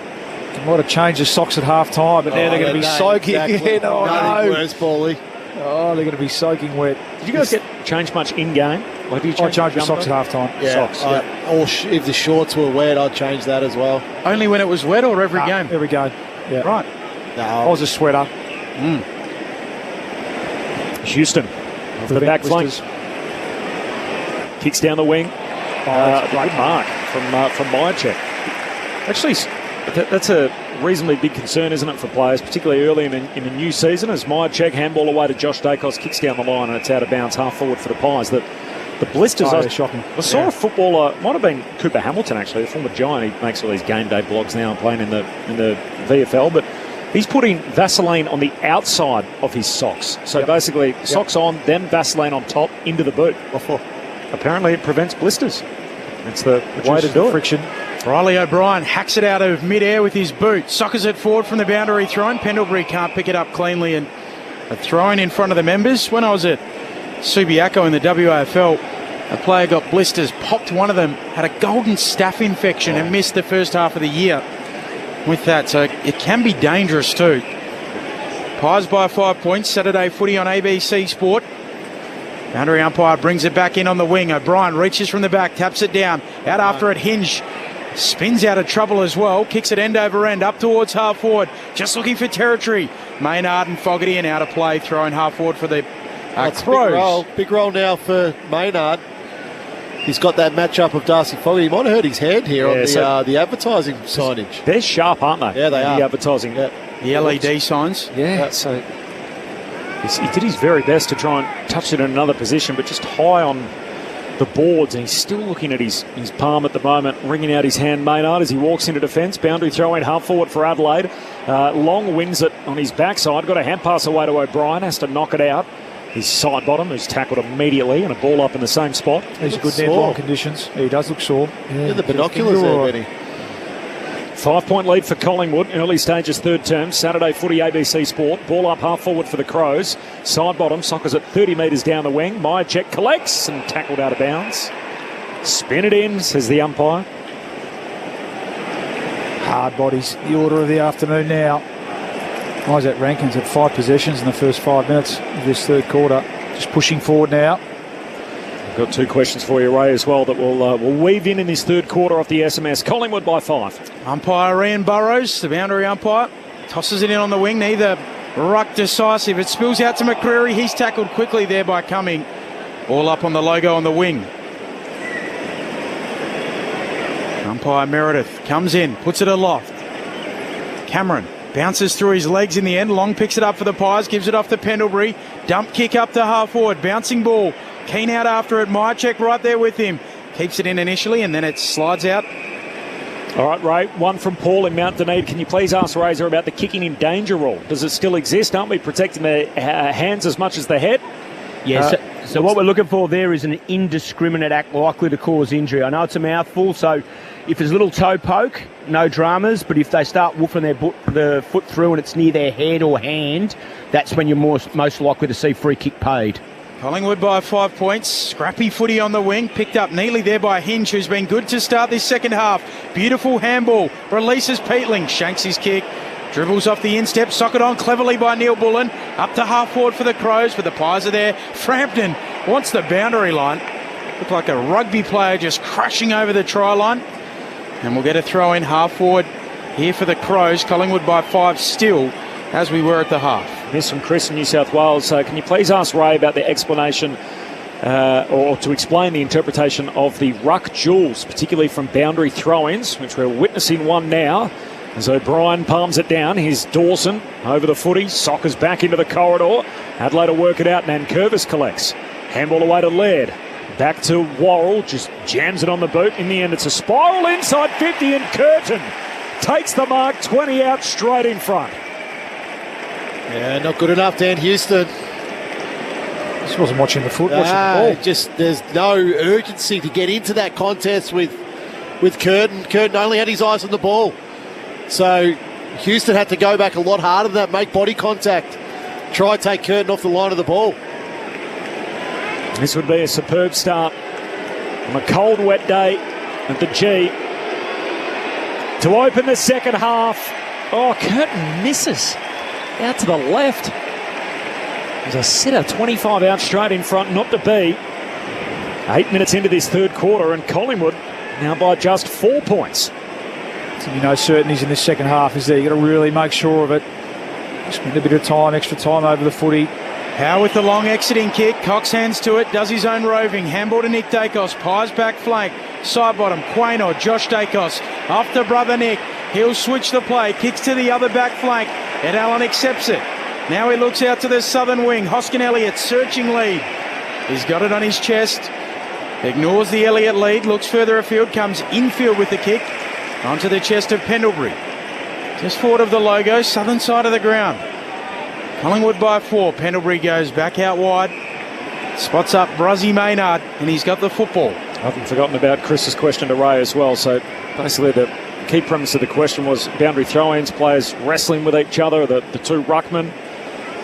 They might have changed the socks at half time, but now they're going to be soaking. Exactly. No. Worse, Paulie. Oh, they're going to be soaking wet. Did you guys get changed much in game? Like, I changed my socks at half time. Yeah, socks. Or if the shorts were wet, I'd change that as well. Only when it was wet or every game? Every game. Yeah. Right. No. I was a sweater. Houston for the back flank. Kicks down the wing. Good mark from Myercheck. Actually, that's a reasonably big concern, isn't it, for players, particularly early in a new season, as Myercheck handball away to Josh Dacos, kicks down the line and it's out of bounds half forward for the Pies. The blisters are shocking. I saw a footballer, might have been Cooper Hamilton actually, a former Giant. He makes all these game day blogs now and playing in the VFL, but he's putting Vaseline on the outside of his socks. So basically, socks on, then Vaseline on top into the boot. Apparently it prevents blisters. That's the way to do it. Friction. Riley O'Brien hacks it out of mid-air with his boot. Sockers it forward from the boundary thrown. Pendlebury can't pick it up cleanly, and a throw-in in front of the members. When I was at Subiaco in the WAFL, a player got blisters, popped one of them, had a golden staph infection and missed the first half of the year with that. So it can be dangerous too. Pies by 5 points. Saturday footy on ABC Sport. Boundary umpire brings it back in on the wing. O'Brien reaches from the back, taps it down. Out after it, Hinge. Spins out of trouble as well. Kicks it end over end up towards half forward. Just looking for territory. Maynard and Fogarty and out of play. Throwing half forward for the Crows. Big roll now for Maynard. He's got that matchup of Darcy Fogarty. He might have hurt his hand here on the advertising signage. They're sharp, aren't they? Yeah, they are. The advertising. Yeah. The LED signs. Yeah, so he did his very best to try and touch it in another position, but just high on the boards, and he's still looking at his palm at the moment, wringing out his hand, Maynard, as he walks into defence. Boundary throw in half forward for Adelaide. Long wins it on his backside. Got a hand pass away to O'Brien, has to knock it out. His side bottom, who's tackled immediately, and a ball up in the same spot. He's good netball conditions. He does look sore. Yeah, the binoculars there, Benny. 5 point lead for Collingwood. Early stages, third term. Saturday footy, ABC Sport. Ball up half forward for the Crows. Side bottom, Sockers at 30 metres down the wing. Myercheck collects and tackled out of bounds. Spin it in, says the umpire. Hard bodies, the order of the afternoon now. Isaac Rankin's had 5 possessions in the first 5 minutes of this third quarter. Just pushing forward now. I've got 2 questions for you, Ray, as well, that we'll weave in this third quarter off the SMS. Collingwood by 5. Umpire Ian Burrows, the boundary umpire, tosses it in on the wing. Neither ruck decisive. It spills out to McCreary. He's tackled quickly there by Cumming. All up on the logo on the wing. Umpire Meredith comes in, puts it aloft. Cameron bounces through his legs in the end. Long picks it up for the Pies, gives it off to Pendlebury. Dump kick up to half forward. Bouncing ball. Keen out after it. Myercheck right there with him. Keeps it in initially and then it slides out. All right, Ray, one from Paul in Mount Dunedin. Can you please ask Razor about the kicking in danger rule? Does it still exist? Aren't we protecting the hands as much as the head? Yeah, so what we're looking for there is an indiscriminate act likely to cause injury. I know it's a mouthful, so if there's a little toe poke, no dramas, but if they start woofing the foot through and it's near their head or hand, that's when you're most likely to see free kick paid. Collingwood by 5 points. Scrappy footy on the wing. Picked up neatly there by Hinge, who's been good to start this second half. Beautiful handball. Releases Peatling. Shanks his kick. Dribbles off the instep. Socket on cleverly by Neil Bullen. Up to half forward for the Crows, but the Pies are there. Frampton wants the boundary line. Looked like a rugby player just crashing over the try line. And we'll get a throw in half forward here for the Crows. Collingwood by 5 still, as we were at the half. This from Chris in New South Wales. Can you please ask Ray about the explanation or to explain the interpretation of the ruck duels, particularly from boundary throw-ins, which we're witnessing one now. As O'Brien palms it down, here's Dawson over the footy, Sockers back into the corridor. Adelaide will work it out, Nankervis collects. Handball away to Laird. Back to Worrell, just jams it on the boot. In the end, it's a spiral inside 50 and Curtin takes the mark, 20 out straight in front. Yeah, not good enough, Dan Houston. Just wasn't watching the foot, watching the ball. Just there's no urgency to get into that contest with Curtin. Curtin only had his eyes on the ball. So Houston had to go back a lot harder than that, make body contact. Try to take Curtin off the line of the ball. This would be a superb start on a cold, wet day at the G. To open the second half. Oh, Curtin misses. Out to the left. There's a sitter, 25 out straight in front, not to be. 8 minutes into this third quarter, and Collingwood now by just 4 points. So you know certainties in this second half is there. You've got to really make sure of it. Spend a bit of time, extra time over the footy. Howe with the long exiting kick. Cox hands to it, does his own roving. Handball to Nick Dacos. Pies back flank. Side bottom. Quaynor. Josh Dacos. Off to brother Nick. He'll switch the play. Kicks to the other back flank. Ed Allen accepts it. Now he looks out to the southern wing. Hoskin Elliott searching lead. He's got it on his chest. Ignores the Elliott lead. Looks further afield. Comes infield with the kick. Onto the chest of Pendlebury. Just forward of the logo. Southern side of the ground. Collingwood by 4. Pendlebury goes back out wide. Spots up Bruzzy Maynard. And he's got the football. I haven't forgotten about Chris's question to Ray as well. So basically the key premise of the question was boundary throw-ins, players wrestling with each other, the two ruckmen,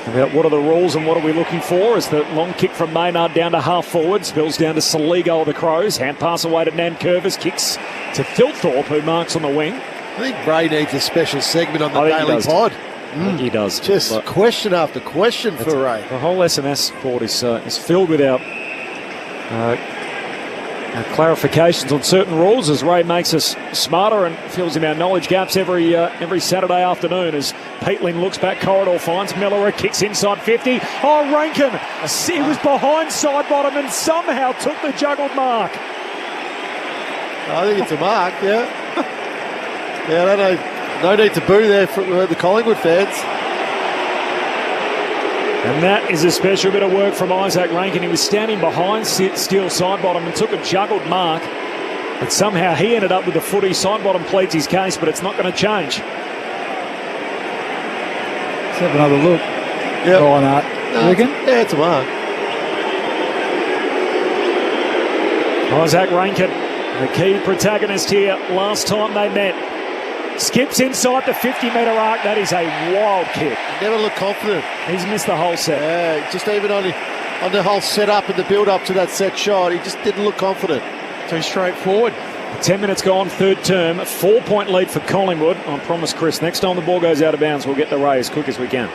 about what are the rules and what are we looking for. As the long kick from Maynard down to half forward, spills down to Saligo of the Crows, hand pass away to Nankervis, kicks to Thilthorpe, who marks on the wing. I think Ray needs a special segment on the Daily Pod. I think he does. Just question after question for Ray. The whole SMS board is filled with our clarifications on certain rules as Ray makes us smarter and fills in our knowledge gaps every Saturday afternoon as Peatling looks back, corridor finds Miller, kicks inside 50. Oh, Rankin! He was behind side bottom and somehow took the juggled mark. I think it's a mark, yeah. Yeah, no need to boo there for the Collingwood fans. And that is a special bit of work from Isaac Rankin. He was standing behind Steele side bottom and took a juggled mark. But somehow he ended up with the footy. Side bottom pleads his case, but it's not going to change. Let's have another look. Yep. On that. Yeah, it's a mark. Isaac Rankin, the key protagonist here last time they met. Skips inside the 50-metre arc. That is a wild kick. Never looked confident. He's missed the whole set. Yeah, just even on the whole setup and the build-up to that set shot, he just didn't look confident. Too straightforward. 10 minutes gone, third term. 4-point lead for Collingwood. I promise, Chris, next time the ball goes out of bounds, we'll get the Ray as quick as we can.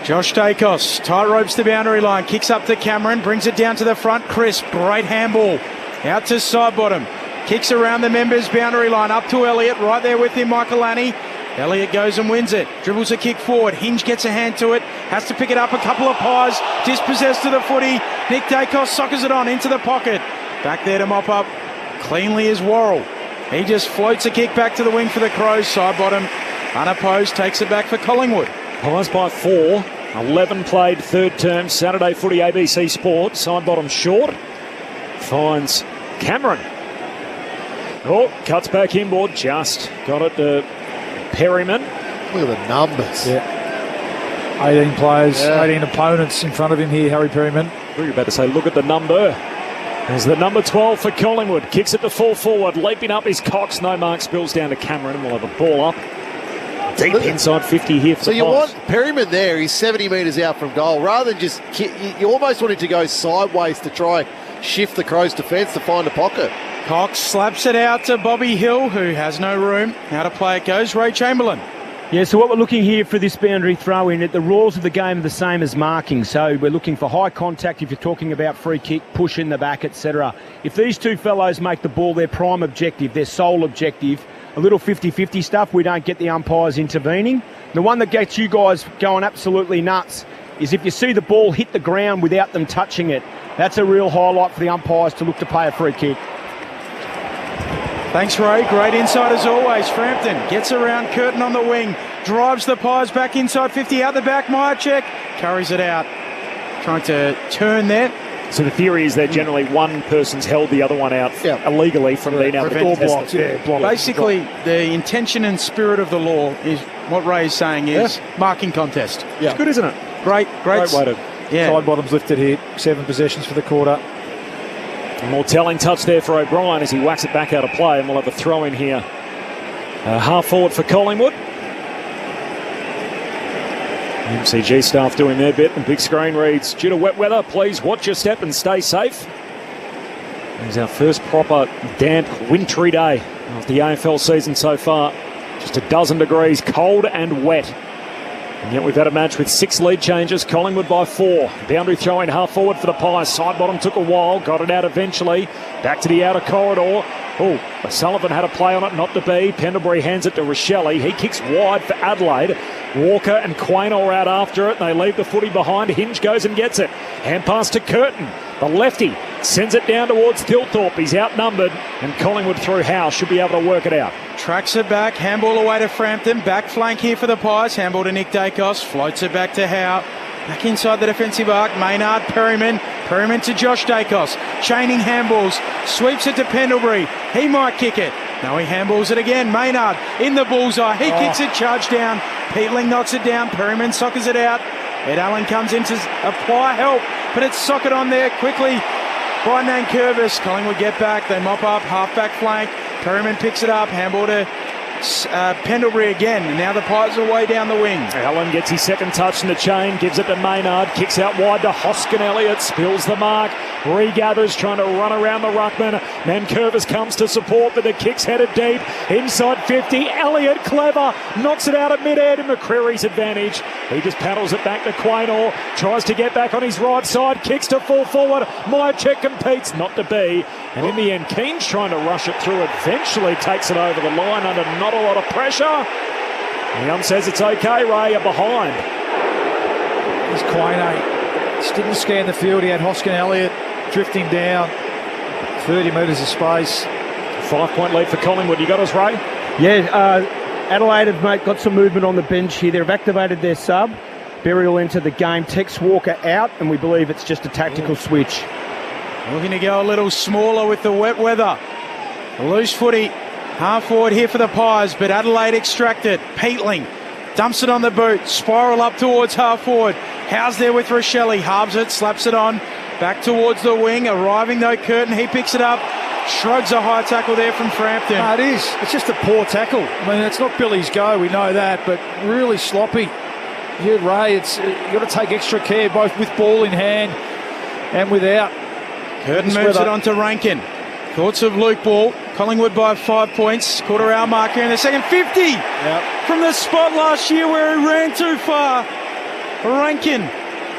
Josh Dacos tight ropes the boundary line. Kicks up to Cameron. Brings it down to the front. Crisp. Great handball. Out to side bottom. Kicks around the members' boundary line, up to Elliott, right there with him, Michaelani. Elliott goes and wins it, dribbles a kick forward, Hinge gets a hand to it, has to pick it up, a couple of Pies, dispossessed to the footy, Nick Dacos soccers it on into the pocket. Back there to mop up, cleanly is Worrell. He just floats a kick back to the wing for the Crows. Side bottom, unopposed, takes it back for Collingwood. Pies by 4. 11 played third term. Saturday footy ABC Sport. Side bottom short. Finds Cameron. Oh, cuts back inboard. Just got it to Perryman. Look at the numbers. Yeah. 18 players, 18 opponents in front of him here, Harry Perryman. We were about to say, look at the number. There's the number 12 for Collingwood. Kicks it to full forward. Leaping up is Cox. No mark. Spills down to Cameron. And we'll have a ball up. Deep inside 50 here for so the you Pies. want Perryman there. He's 70 metres out from goal. Rather than just you almost want him to go sideways to try shift the Crows' defence to find a pocket. Cox slaps it out to Bobby Hill, who has no room. How to play it goes. Ray Chamberlain. Yeah, so what we're looking here for this boundary throw-in, the rules of the game are the same as marking. So we're looking for high contact if you're talking about free kick, push in the back, etc. If these two fellows make the ball their prime objective, their sole objective, a little 50-50 stuff, we don't get the umpires intervening. The one that gets you guys going absolutely nuts is if you see the ball hit the ground without them touching it. That's a real highlight for the umpires to look to play a free kick. Thanks, Ray. Great insight as always. Frampton gets around Curtin on the wing, drives the Pies back inside 50, out the back. Myercheck carries it out, trying to turn there. So the theory is that generally one person's held the other one out illegally from being able to contest it. Basically, the intention and spirit of the law is what Ray is saying is marking contest. It's good, isn't it? Great way to... Side bottom's lifted here. 7 possessions for the quarter. A more telling touch there for O'Brien as he whacks it back out of play, and we'll have a throw in here. Half forward for Collingwood. MCG staff doing their bit, and big screen reads, due to wet weather, please watch your step and stay safe. It's our first proper damp, wintry day of the AFL season so far. Just 12 degrees, cold and wet. And yet we've had a match with 6 lead changes. Collingwood by 4. Boundary throw in half forward for the Pies. Side bottom took a while. Got it out eventually. Back to the outer corridor. Oh, Sullivan had a play on it, not to be. Pendlebury hands it to Rochelle. He kicks wide for Adelaide. Walker and Quaynor out after it. They leave the footy behind. Hinge goes and gets it. Hand pass to Curtin. The lefty sends it down towards Thilthorpe. He's outnumbered. And Collingwood through Howe should be able to work it out. Tracks it back. Handball away to Frampton. Back flank here for the Pies. Handball to Nick Dacos. Floats it back to Howe. Back inside the defensive arc. Maynard, Perryman. Perryman to Josh Dacos. Chaining handballs. Sweeps it to Pendlebury. He might kick it. No, he handballs it again. Maynard in the bullseye. He kicks it, charge down. Peatling knocks it down. Perryman sockers it out. Ed Allen comes in to apply help, but it's socket on there quickly by Nankervis. Collingwood get back. They mop up. Half-back flank. Perryman picks it up. Handball to Pendlebury again. And now the Pies are way down the wing. Allen gets his second touch in the chain. Gives it to Maynard. Kicks out wide to Hoskin Elliott. Spills the mark. Regathers, trying to run around the ruckman. Nankervis comes to support, but the kick's headed deep. Inside 50. Elliott, clever. Knocks it out at mid-air to McCreary's advantage. He just paddles it back to Quaynor. Tries to get back on his right side. Kicks to full forward. Myercheck competes. Not to be. And in the end, Keen's trying to rush it through. Eventually takes it over the line under not a lot of pressure. The ump says it's okay, Ray, you're behind. Here's Quaynor. Just didn't scan the field. He had Hoskin Elliott drifting down. 30 metres of space. 5-point lead for Collingwood. You got us, Ray? Yeah, Adelaide have got some movement on the bench here. They've activated their sub. Burial into the game. Tex Walker out, and we believe it's just a tactical switch. Looking to go a little smaller with the wet weather. A loose footy. Half forward here for the Pies, but Adelaide extracted. Peatling dumps it on the boot. Spiral up towards half forward. Howe's there with Rochelle. Halves it, slaps it on. Back towards the wing. Arriving though, Curtin. He picks it up. Shrugs a high tackle there from Frampton. No, it is. It's just a poor tackle. I mean, it's not Billy's go. We know that, but really sloppy. Yeah, Ray, you've got to take extra care, both with ball in hand and without. Curtin moves it on to Rankin. Thoughts of Luke Ball. Collingwood by 5 points. Quarter hour mark here in the second. 50 from the spot last year where he ran too far. Rankin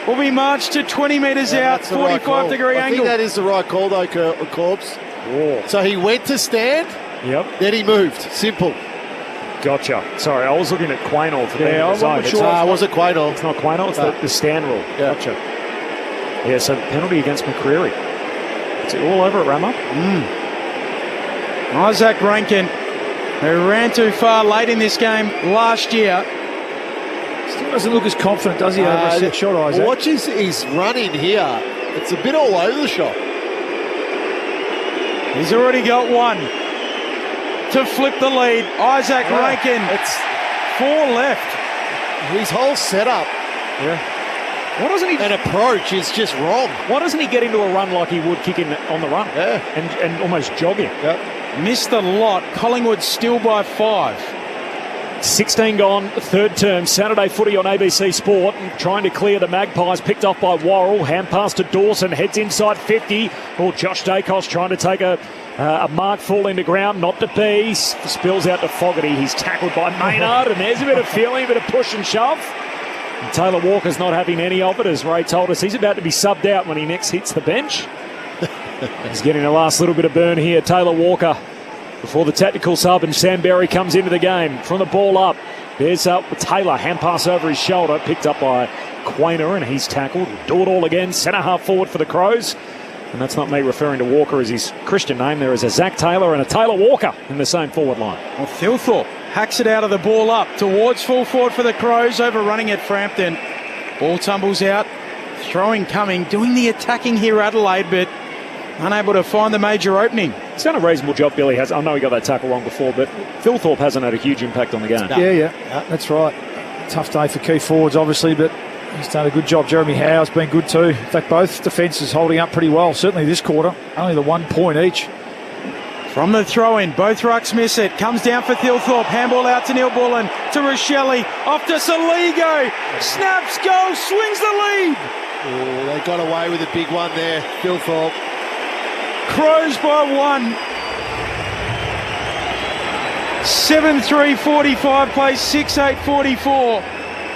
will be marched to 20 metres out, 45-degree angle. I think that is the right call though, Corbs. So he went to stand, then he moved. Simple. Gotcha. Sorry, I was looking at Quaynor for I wasn't sure. Was it Quaynor? It's not Quaynor, it's the stand rule. Yeah. Gotcha. Yeah, so penalty against McCreary. It's all over at Rama. Isaac Rankin, who ran too far late in this game last year. Still doesn't look as confident, does he, over a set shot, Isaac? Watch his running here. It's a bit all over the shop. He's already got one to flip the lead. Isaac Rankin. It's 4 left. His whole setup. Why doesn't he? An approach is just wrong. Why doesn't he get into a run like he would kicking on the run? Yeah. And almost jogging. Missed the lot. Collingwood still by 5. 16 gone, third term. Saturday footy on ABC Sport. Trying to clear the Magpies. Picked off by Worrell. Hand pass to Dawson. Heads inside 50. Josh Dacos trying to take a mark falling to ground. Not to be. Spills out to Fogarty. He's tackled by Maynard. And there's a bit of feeling, a bit of push and shove. And Taylor Walker's not having any of it, as Ray told us. He's about to be subbed out when he next hits the bench. He's getting a last little bit of burn here. Taylor Walker before the tactical sub, and Sam Berry comes into the game. From the ball up, there's Taylor, hand pass over his shoulder, picked up by Quainer, and he's tackled. Do it all again, centre half forward for the Crows. And that's not me referring to Walker as his Christian name. There is a Zach Taylor and a Taylor Walker in the same forward line. Well, Thilthorpe hacks it out of the ball up towards full forward for the Crows, overrunning at Frampton. Ball tumbles out, throwing coming, doing the attacking here Adelaide, but unable to find the major opening. He's done a reasonable job, Billy has. I know he got that tackle wrong before, but Thilthorpe hasn't had a huge impact on the game. Yeah, that's right. Tough day for key forwards, obviously, but he's done a good job. Jeremy Howe's been good too. In fact, both defences holding up pretty well, certainly this quarter. Only the 1 point each. From the throw-in, both rucks miss it. Comes down for Thilthorpe. Handball out to Neil Bullen. To Rochelle. Off to Saligo. Snaps, goal, swings the lead. Oh, they got away with a big one there, Thilthorpe. Crows by 1. 7-3-45 plays 6-8-44.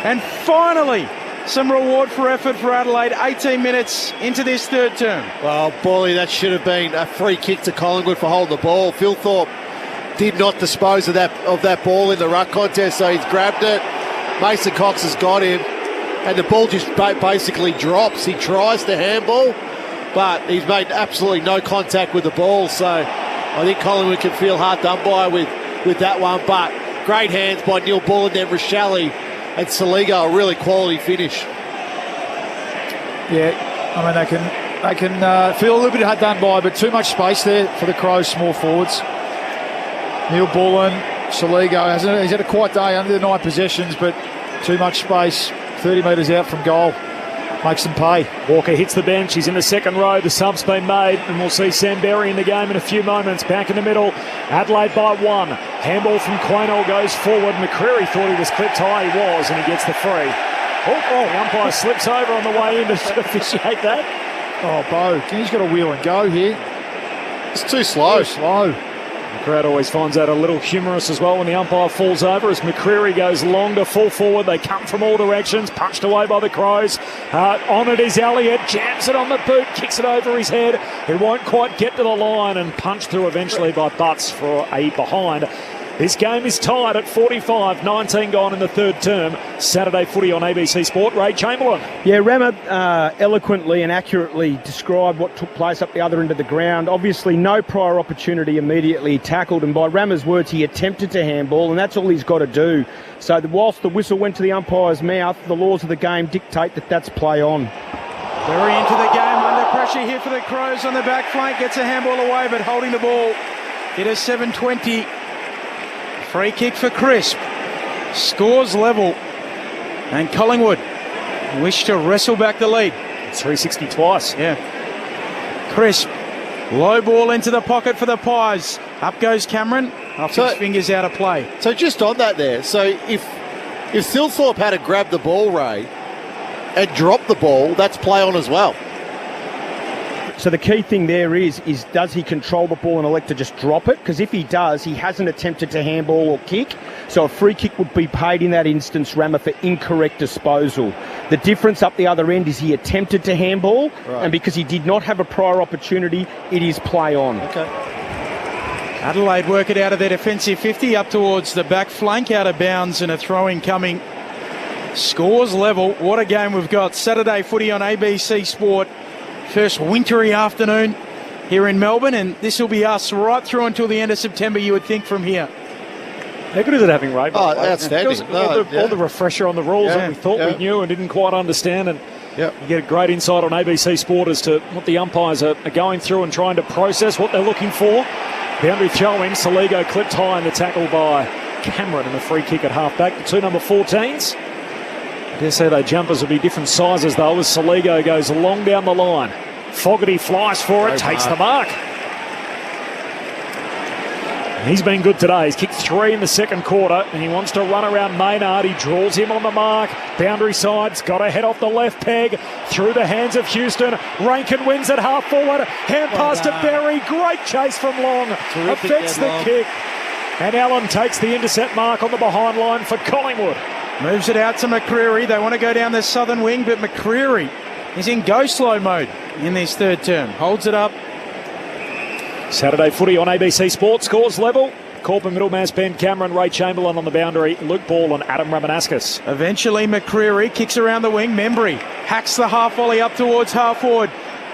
And finally, some reward for effort for Adelaide. 18 minutes into this third term. Well, Borley, that should have been a free kick to Collingwood for holding the ball. Thilthorpe did not dispose of that ball in the ruck contest, so he's grabbed it. Mason Cox has got him, and the ball just basically drops. He tries to handball, but he's made absolutely no contact with the ball, so I think Collingwood can feel hard done by with that one. But great hands by Neil Bullen, then Rochelle and Saligo, a really quality finish. Yeah, I mean, they can feel a little bit hard done by, but too much space there for the Crows small forwards. Neil Bullen, Saligo, he's had a quiet day under the 9 possessions, but too much space, 30 metres out from goal. Makes them pay. Walker hits the bench. He's in the second row. The sub's been made, and we'll see Sam Berry in the game in a few moments. Back in the middle. Adelaide by 1. Handball from Quaynor goes forward. McCreary thought he was clipped high. He was, and he gets the free. The umpire slips over on the way in to officiate that. Oh, Bo, he's got to wheel and go here. It's too slow. The crowd always finds that a little humorous as well when the umpire falls over. As McCreary goes long to full forward, they come from all directions, punched away by the Crows. On it is Elliott, jams it on the boot, kicks it over his head. It won't quite get to the line, and punched through eventually by Butts for a behind. This game is tied at 45, 19 gone in the third term. Saturday footy on ABC Sport. Ray Chamberlain. Yeah, Rammer eloquently and accurately described what took place up the other end of the ground. Obviously, no prior opportunity, immediately tackled, and by Rammer's words, he attempted to handball, and that's all he's got to do. So whilst the whistle went to the umpire's mouth, the laws of the game dictate that that's play on. Very into the game, under pressure here for the Crows on the back flank. Gets a handball away, but holding the ball. It is 7:20. Free kick for Crisp. Scores level. And Collingwood wish to wrestle back the lead. 360 twice. Yeah. Crisp. Low ball into the pocket for the Pies. Up goes Cameron. Off his fingers out of play. So just on that there, so if Thilthorpe had to grab the ball, Ray, and drop the ball, that's play on as well. So the key thing there is does he control the ball and elect to just drop it? Because if he does, he hasn't attempted to handball or kick. So a free kick would be paid in that instance, Rammer, for incorrect disposal. The difference up the other end is he attempted to handball, and because he did not have a prior opportunity, it is play on. Okay. Adelaide work it out of their defensive 50 up towards the back flank, out of bounds, and a throw-in coming. Scores level. What a game we've got. Saturday footy on ABC Sport. First wintry afternoon here in Melbourne, and this will be us right through until the end of September, you would think, from here. How good is it having rain? Oh, outstanding. All the refresher on the rules that we thought we knew and didn't quite understand. And you get a great insight on ABC Sport as to what the umpires are going through and trying to process, what they're looking for. Boundary throw-in, Saligo clipped high in the tackle by Cameron, and a free kick at half-back. The two number 14s. I dare say their jumpers will be different sizes, though, as Saligo goes long down the line. Fogarty flies for it, takes the mark. He's been good today. He's kicked 3 in the second quarter, and he wants to run around Maynard. He draws him on the mark. Boundary side's got to head off the left peg. Through the hands of Houston. Rankin wins at half forward. Hand pass to Berry. Great chase from Long. Affects the kick. And Allen takes the intercept mark on the behind line for Collingwood. Moves it out to McCreery. They want to go down the southern wing, but McCreery is in go-slow mode in this third term. Holds it up. Saturday footy on ABC Sport. Scores level. Corpin, Middlemass, Ben Cameron, Ray Chamberlain on the boundary. Luke Ball and Adam Ramanauskas. Eventually McCreery kicks around the wing. Membry hacks the half volley up towards half forward.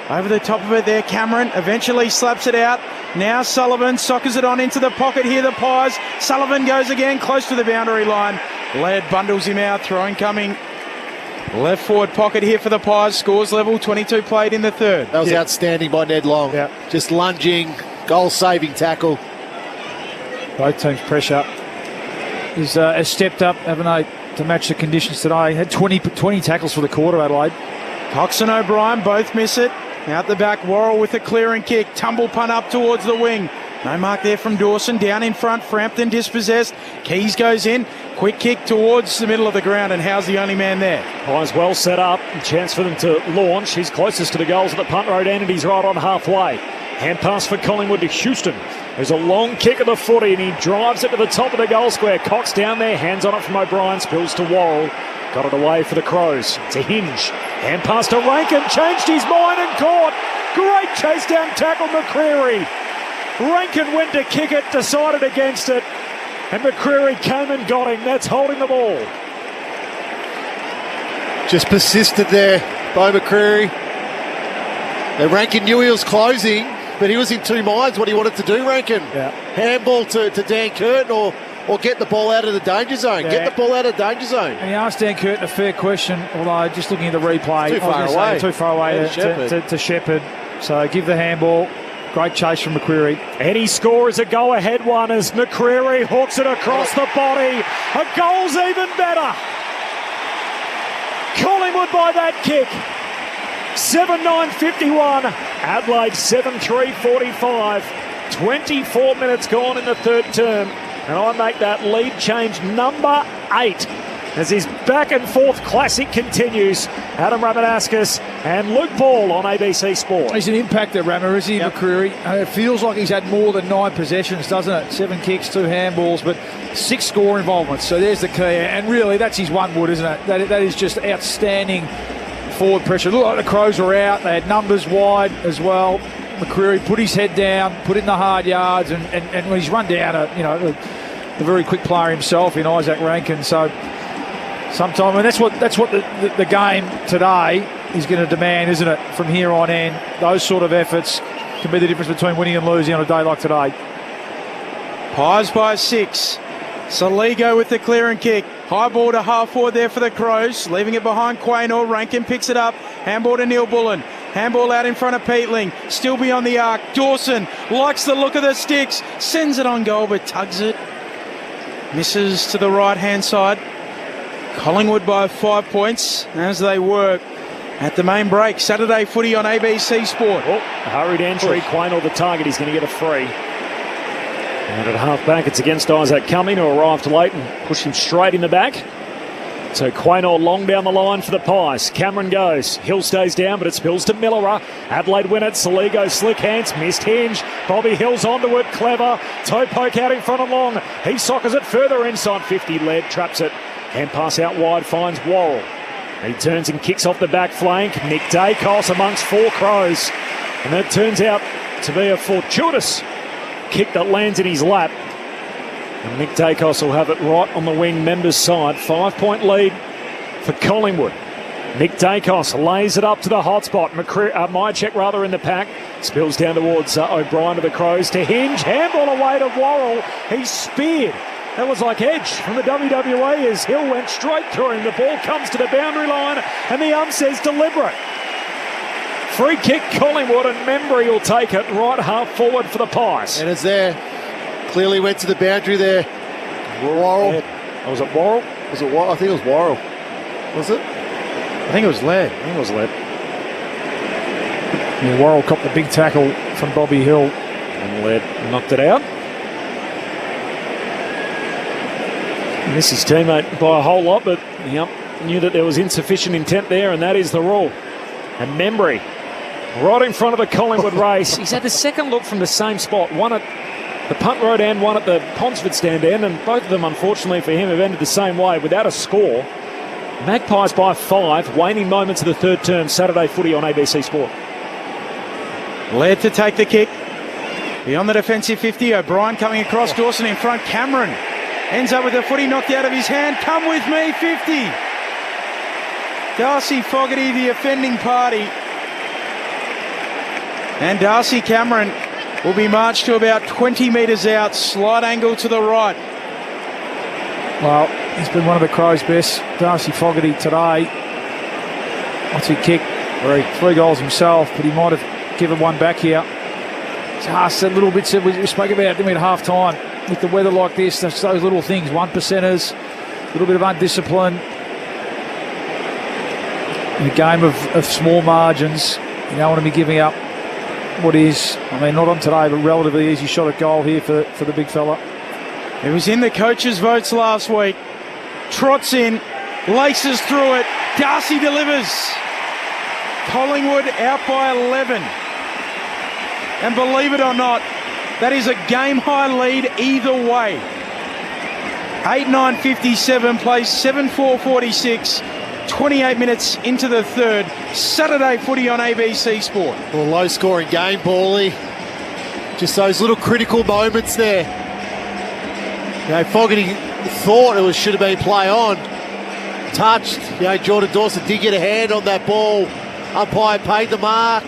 Over the top of it there, Cameron eventually slaps it out. Now Sullivan soccers it on into the pocket here, the Pies. Sullivan goes again, close to the boundary line. Laird bundles him out, throwing coming. Left forward pocket here for the Pies. Scores level, 22 played in the third. That was outstanding by Ned Long. Just lunging, goal-saving tackle. Both teams' pressure has stepped up, haven't they, to match the conditions today. Had 20 tackles for the quarter, Adelaide. Cox and O'Brien both miss it. Out the back, Worrell with a clearing kick. Tumble punt up towards the wing. No mark there from Dawson. Down in front, Frampton dispossessed. Keys goes in. Quick kick towards the middle of the ground, and Howe's the only man there. Pies well set up. A chance for them to launch. He's closest to the goals at the punt road end, and he's right on halfway. Hand pass for Collingwood to Houston. There's a long kick of the footy, and he drives it to the top of the goal square. Cox down there, hands on it from O'Brien, spills to Worrell. Got it away for the Crows. It's a hinge. Hand pass to Rankin, changed his mind and caught. Great chase down tackle, McCreery. Rankin went to kick it, decided against it, and McCreery came and got him. That's holding the ball. Just persisted there by McCreery. Now Rankin knew he was closing, but he was in two minds what he wanted to do, Rankin. Handball to Dan Curtin or get the ball out of the danger zone. Get the ball out of the danger zone. And he asked Dan Curtin a fair question, although just looking at the replay, too far away to Shepherd. So give the handball. Great chase from McCreery. And he scores a go-ahead one as McCreery hooks it across the body. A goal's even better. Collingwood by that kick. 7-9-51. Adelaide 7-3-45. 24 minutes gone in the third term. And I make that lead change number 8 as his back and forth classic continues. Adam Ramanauskas and Luke Ball on ABC Sport. He's an impactor, Rammer, isn't he, McCreery? It feels like he's had more than 9 possessions, doesn't it? 7 kicks, 2 handballs, but 6 score involvements. So there's the key. And really, that's his one wood, isn't it? That is just outstanding forward pressure. Look like the Crows were out. They had numbers wide as well. McCreery put his head down, put in the hard yards, and when he's run down a very quick player himself in Isaac Rankin. So sometime, and that's what the game today is going to demand, isn't it? From here on in, those sort of efforts can be the difference between winning and losing on a day like today. Pies by 6. Saligo with the clearing kick. High ball to half forward there for the Crows, leaving it behind Quaynor. Rankin picks it up. Handball to Neil Bullen. Handball out in front of Peatling. Still beyond the arc. Dawson likes the look of the sticks. Sends it on goal, but tugs it. Misses to the right-hand side. Collingwood by 5 points as they work at the main break. Saturday footy on ABC Sport. Hurried entry. Quaynor the target. He's going to get a free. And at half-back, it's against Isaac Cumming, who arrived late and pushed him straight in the back. So Quaynor long down the line for the Pies. Cameron goes. Hill stays down, but it spills to Millerer. Adelaide win it. Saligo slick hands. Missed hinge. Bobby Hill's onto it. Clever. Toe poke out in front of Long. He soccers it further inside 50. Laird traps it. Hand pass out wide. Finds Worrell. He turns and kicks off the back flank. Nick Dacos amongst 4 Crows. And that turns out to be a fortuitous kick that lands in his lap. And Nick Dacos will have it right on the wing members' side. 5-point lead for Collingwood. Nick Dacos lays it up to the hotspot. Myercheck in the pack. Spills down towards O'Brien to the Crows, to Hinge. Handball away to Worrell. He's speared. That was like Edge from the WWE as Hill went straight through him. The ball comes to the boundary line and the says deliberate. Free kick Collingwood, and Membry will take it right half forward for the Pies. And it's there. Clearly went to the boundary there. Worrell. Oh, was it Worrell? Was it Worrell? I think it was Worrell. Was it? I think it was Laird. Yeah, Worrell copped the big tackle from Bobby Hill. And Laird knocked it out. Missed his teammate by a whole lot, but knew that there was insufficient intent there, and that is the rule. And Membry, right in front of the Collingwood race. He's had the second look from the same spot, one at the punt road end, one at the Ponsford stand end, and both of them, unfortunately for him, have ended the same way without a score. Magpies by 5, waning moments of the third term, Saturday footy on ABC Sport. Laird to take the kick. Beyond the defensive 50, O'Brien coming across, Dawson in front, Cameron ends up with the footy knocked out of his hand. Come with me, 50. Darcy Fogarty, the offending party. And Darcy Cameron will be marched to about 20 metres out, slight angle to the right. Well, he's been one of the Crows' best. Darcy Fogarty today. What's he kick? 3 goals himself, but he might have given one back here. Just a little bit, we spoke about it at half time. With the weather like this, those little things, 1%ers, a little bit of undiscipline. In a game of small margins, you don't want to be giving up what is, not on today, but relatively easy shot at goal here for the big fella. It was in the coaches' votes last week. Trots in, laces through it. Darcy delivers. Collingwood out by 11. And believe it or not, that is a game-high lead either way. 8-9-57 plays 7-4-46. 28 minutes into the third. Saturday footy on ABC Sport. Well, low-scoring game, Paulie. Just those little critical moments there. Fogarty thought it should have been play on. Touched. Jordan Dawson did get a hand on that ball. Umpire paid the mark.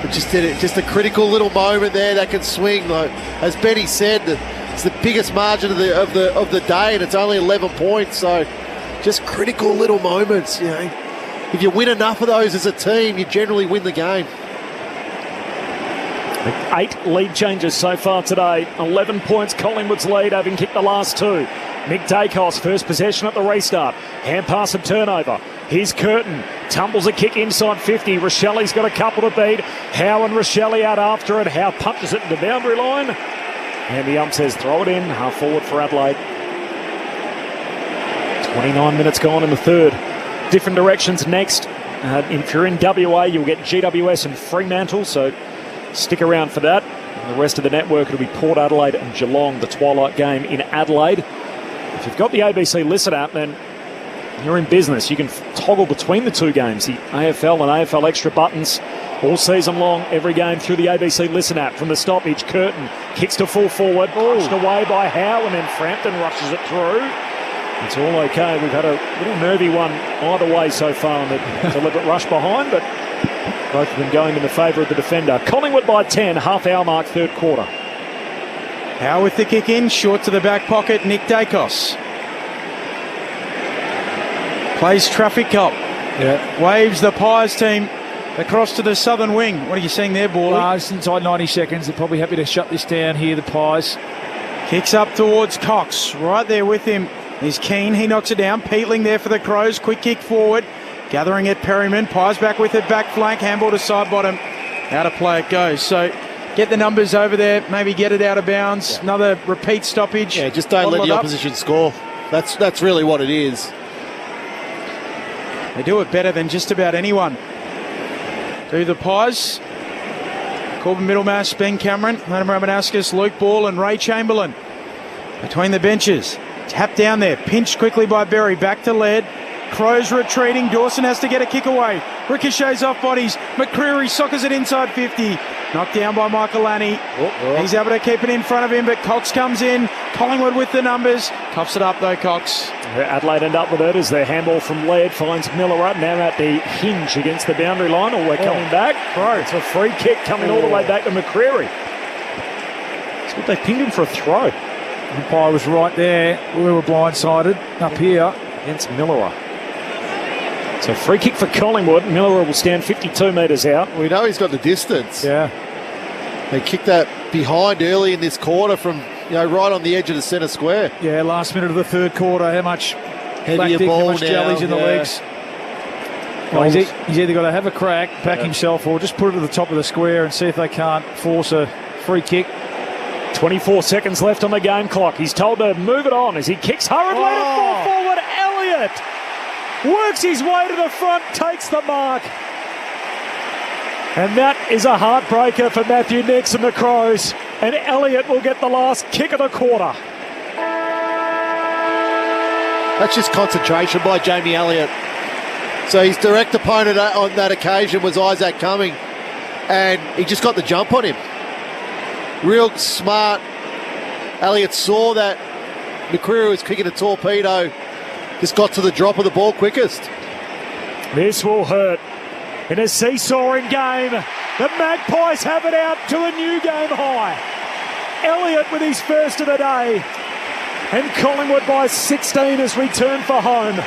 But just a critical little moment there that can swing. Like, as Benny said, it's the biggest margin of the day, and it's only 11 points. So, just critical little moments. If you win enough of those as a team, you generally win the game. 8 lead changes so far today. 11 points, Collingwood's lead, having kicked the last 2. Mick Dacos, first possession at the restart. Hand pass and turnover. Here's Curtin. Tumbles a kick inside 50. Rochelli's got a couple to beat. Howe and Rochelli out after it. Howe punches it to the boundary line. And the says throw it in. Half forward for Adelaide. 29 minutes gone in the third. Different directions next. If you're in WA, you'll get GWS and Fremantle, so stick around for that. And the rest of the network, it'll be Port Adelaide and Geelong, the twilight game in Adelaide. If you've got the ABC Listen app, then you're in business. You can toggle between the two games, the AFL and AFL Extra buttons, all season long, every game through the ABC Listen app. From the stoppage, Curtin kicks to full forward, pushed away by Howe, and then Frampton rushes it through. It's all okay. We've had a little nervy one either way so far on the deliberate rush behind, but both of them going in the favour of the defender. Collingwood by 10, half-hour mark, third quarter. Howe with the kick in, short to the back pocket, Nick Dacos. Plays traffic cop. Yeah. Waves the Pies team across to the southern wing. What are you seeing there, Borley? It's inside 90 seconds. They're probably happy to shut this down here, the Pies. Kicks up towards Cox. Right there with him is Keane. He knocks it down. Peatling there for the Crows. Quick kick forward. Gathering at Perryman. Pies back with it. Back flank. Handball to side bottom. Out of play it goes. So get the numbers over there. Maybe get it out of bounds. Yeah. Another repeat stoppage. Yeah, just don't let the opposition score. That's really what it is. They do it better than just about anyone. Do the Pies. Corbin Middlemash, Ben Cameron, Adam Ramanauskas, Luke Ball and Ray Chamberlain. Between the benches. Tap down there. Pinched quickly by Berry. Back to Laird. Crows retreating. Dawson has to get a kick away. Ricochets off bodies. McCreary soccers it inside 50. Knocked down by Michael Lanny. He's able to keep it in front of him, but Cox comes in. Collingwood with the numbers. Coughs it up though, Cox. Adelaide end up with it as their handball from Laird finds Miller up now at the hinge against the boundary line. All the way coming back. It's a free kick coming all the way back to McCreary. That's what they pinged him for a throw. The umpire was right there. We were blindsided up here. Against Miller. So free kick for Collingwood. Miller will stand 52 metres out. We know he's got the distance. Yeah. They kicked that behind early in this quarter from, right on the edge of the centre square. Yeah, last minute of the third quarter. How much heavier ball how much now. jellies in the legs. Well, he's either got to have a crack, back himself, or just put it to the top of the square and see if they can't force a free kick. 24 seconds left on the game clock. He's told to move it on as he kicks hurriedly to fall forward. Elliott works his way to the front, takes the mark. And that is a heartbreaker for Matthew Nix and the Crows. And Elliott will get the last kick of the quarter. That's just concentration by Jamie Elliott. So his direct opponent on that occasion was Isaac Cumming. And he just got the jump on him. Real smart. Elliott saw that McCreary was kicking a torpedo. Just got to the drop of the ball quickest. This will hurt. In a seesawing game, the Magpies have it out to a new game high. Elliott with his first of the day. And Collingwood by 16 has returned for home.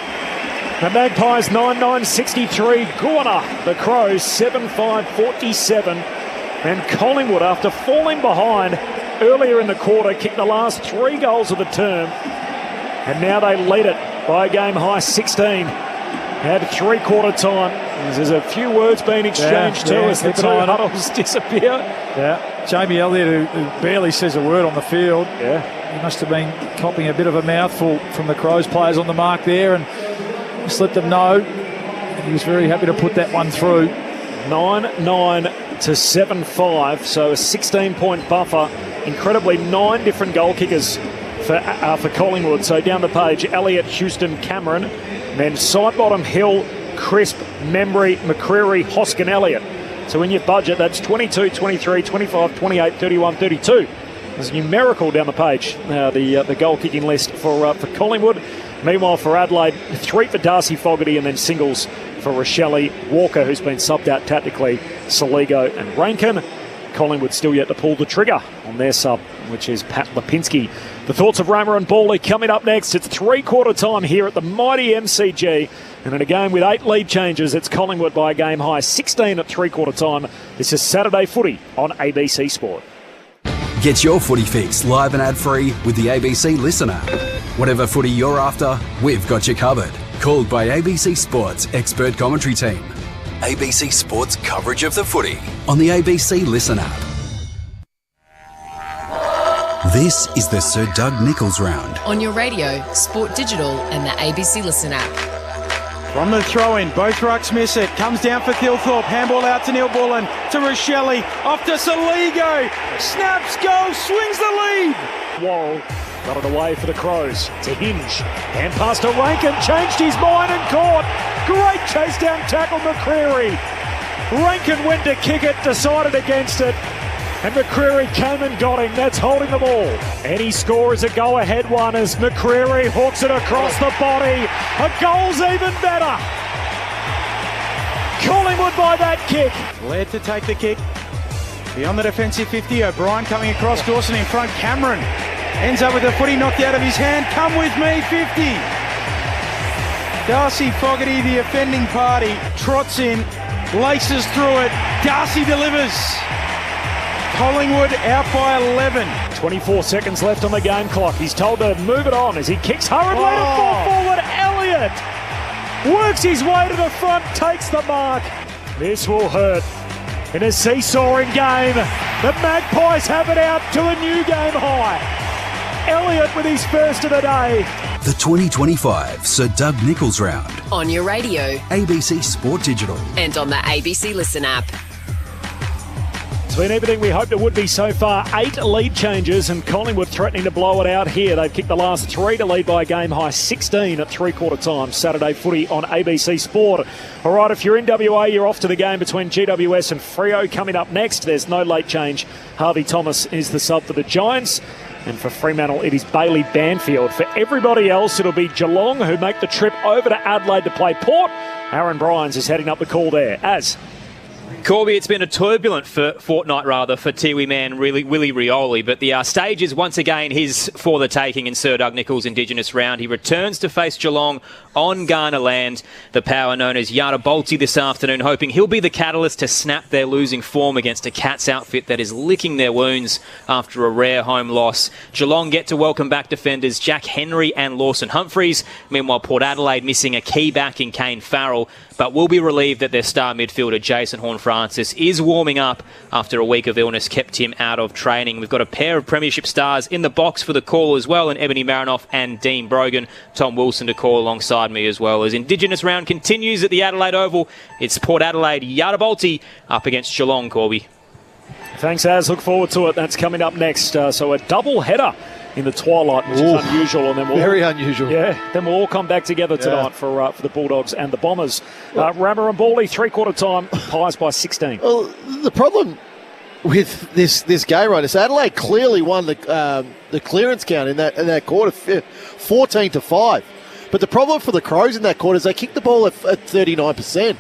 The Magpies 9-9-63. Gorner, the Crows 7-5-47. And Collingwood, after falling behind earlier in the quarter, kicked the last 3 goals of the term. And now they lead it by a game high 16. At 3/4 time. There's a few words being exchanged too as the two huddles disappear. Yeah, Jamie Elliott, who barely says a word on the field. Yeah, he must have been copping a bit of a mouthful from the Crows players on the mark there, and just let them know. He was very happy to put that one through. 9-9 to 7-5, so a 16-point buffer. Incredibly, 9 different goal kickers for Collingwood. So down the page, Elliott, Houston, Cameron, and then side bottom, Hill, Crisp, Membry, McCreary, Hoskin, Elliott. So in your budget, that's 22, 23, 25, 28, 31, 32. There's a numerical down the page, the goal kicking list for Collingwood. Meanwhile, for Adelaide, 3 for Darcy Fogarty and then singles for Rochelle Walker, who's been subbed out tactically, Saligo and Rankin. Collingwood still yet to pull the trigger on their sub, which is Pat Lipinski. The thoughts of Rama and Bawley coming up next. It's 3/4 time here at the mighty MCG. And in a game with 8 lead changes, it's Collingwood by a game high 16 at 3/4 time. This is Saturday Footy on ABC Sport. Get your footy fix live and ad-free with the ABC Listen app. Whatever footy you're after, we've got you covered. Called by ABC Sport's expert commentary team. ABC Sport's coverage of the footy on the ABC Listen app. This is the Sir Doug Nicholls round. On your radio, Sport Digital and the ABC Listen app. From the throw-in, both rucks miss it. Comes down for Thilthorpe. Handball out to Neil Bullen. To Rochelle. Off to Saligo. Snaps, goal, swings the lead. Worrell got it away for the Crows. To Hinge. Hand pass to Rankin. Changed his mind and caught. Great chase down tackle, McCreary. Rankin went to kick it, decided against it. And McCreary came and got him. That's holding the ball. Any score is a go-ahead one as McCreary hooks it across the body. A goal's even better. Collingwood by that kick. Laird to take the kick. Beyond the defensive 50, O'Brien coming across, Dawson in front. Cameron ends up with the footy knocked out of his hand. Come with me, 50. Darcy Fogarty, the offending party, trots in, laces through it. Darcy delivers. Collingwood out by 11. 24 seconds left on the game clock. He's told to move it on as he kicks hurriedly to fall forward. Elliott works his way to the front, takes the mark. This will hurt. In a seesawing game, the Magpies have it out to a new game high. Elliott with his first of the day. The 2025 Sir Doug Nicholls round. On your radio, ABC Sport Digital. and on the ABC Listen app. It's been everything we hoped it would be so far. 8 lead changes and Collingwood threatening to blow it out here. They've kicked the last 3 to lead by a game high 16 at three-quarter time. Saturday footy on ABC Sport. All right, if you're in WA, you're off to the game between GWS and Freo coming up next. There's no late change. Harvey Thomas is the sub for the Giants. And for Fremantle, it is Bailey Banfield. For everybody else, it'll be Geelong, who make the trip over to Adelaide to play Port. Aaron Bryans is heading up the call there. Corby, it's been a turbulent fortnight, for Tiwi man Willie Rioli, but the stage is once again his for the taking in Sir Doug Nicholls' Indigenous round. He returns to face Geelong on Ghana land. The power known as Yada Bolty this afternoon, hoping he'll be the catalyst to snap their losing form against a Cats outfit that is licking their wounds after a rare home loss. Geelong get to welcome back defenders Jack Henry and Lawson Humphreys. Meanwhile, Port Adelaide missing a key back in Kane Farrell, but will be relieved that their star midfielder Jason Horne-Francis is warming up after a week of illness kept him out of training. We've got a pair of premiership stars in the box for the call as well, and Ebony Marinoff and Dean Brogan. Tom Wilson to call alongside me as well. As Indigenous round continues at the Adelaide Oval, it's Port Adelaide Yada Bolty up against Geelong, Corby. Thanks, Az. Look forward to it. That's coming up next. So a double header in the twilight, which is unusual. And then very unusual. Yeah, then we'll all come back together tonight for the Bulldogs and the Bombers. Rammer and Bally, three-quarter time, Pies by 16. Well, the problem with this game, right, is Adelaide clearly won the clearance count in that quarter, 14-5. But the problem for the Crows in that quarter is they kicked the ball at 39%.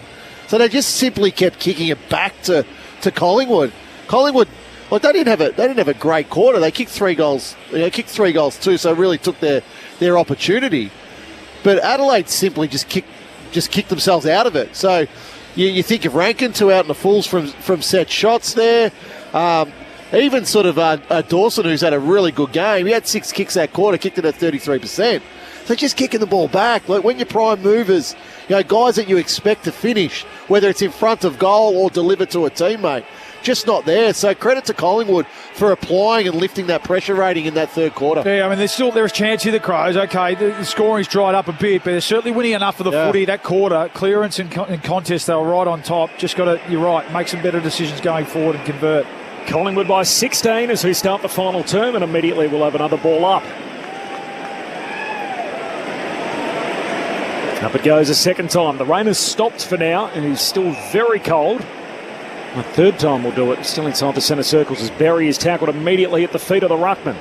So they just simply kept kicking it back to Collingwood. Collingwood, like they didn't have a great quarter. They kicked 3 goals. They kicked 3 goals too, so really took their opportunity. But Adelaide simply just kicked themselves out of it. So you think of Rankin, 2 out in the fulls from set shots there. Even sort of Dawson, who's had a really good game, he had 6 kicks that quarter, kicked it at 33%. So just kicking the ball back. Like when your prime movers, guys that you expect to finish, whether it's in front of goal or deliver to a teammate, just not there. So credit to Collingwood for applying and lifting that pressure rating in that third quarter. Yeah, I mean, there's a chance here, the Crows. Okay, the scoring's dried up a bit, but they're certainly winning enough of the footy that quarter. Clearance and contest, they were right on top. Just got to, you're right, make some better decisions going forward and convert. Collingwood by 16 as we start the final term, and immediately we'll have another ball up. Up it goes a second time. The rain has stopped for now and is still very cold. A third time we'll do it. Still inside the centre circles as Berry is tackled immediately at the feet of the ruckman.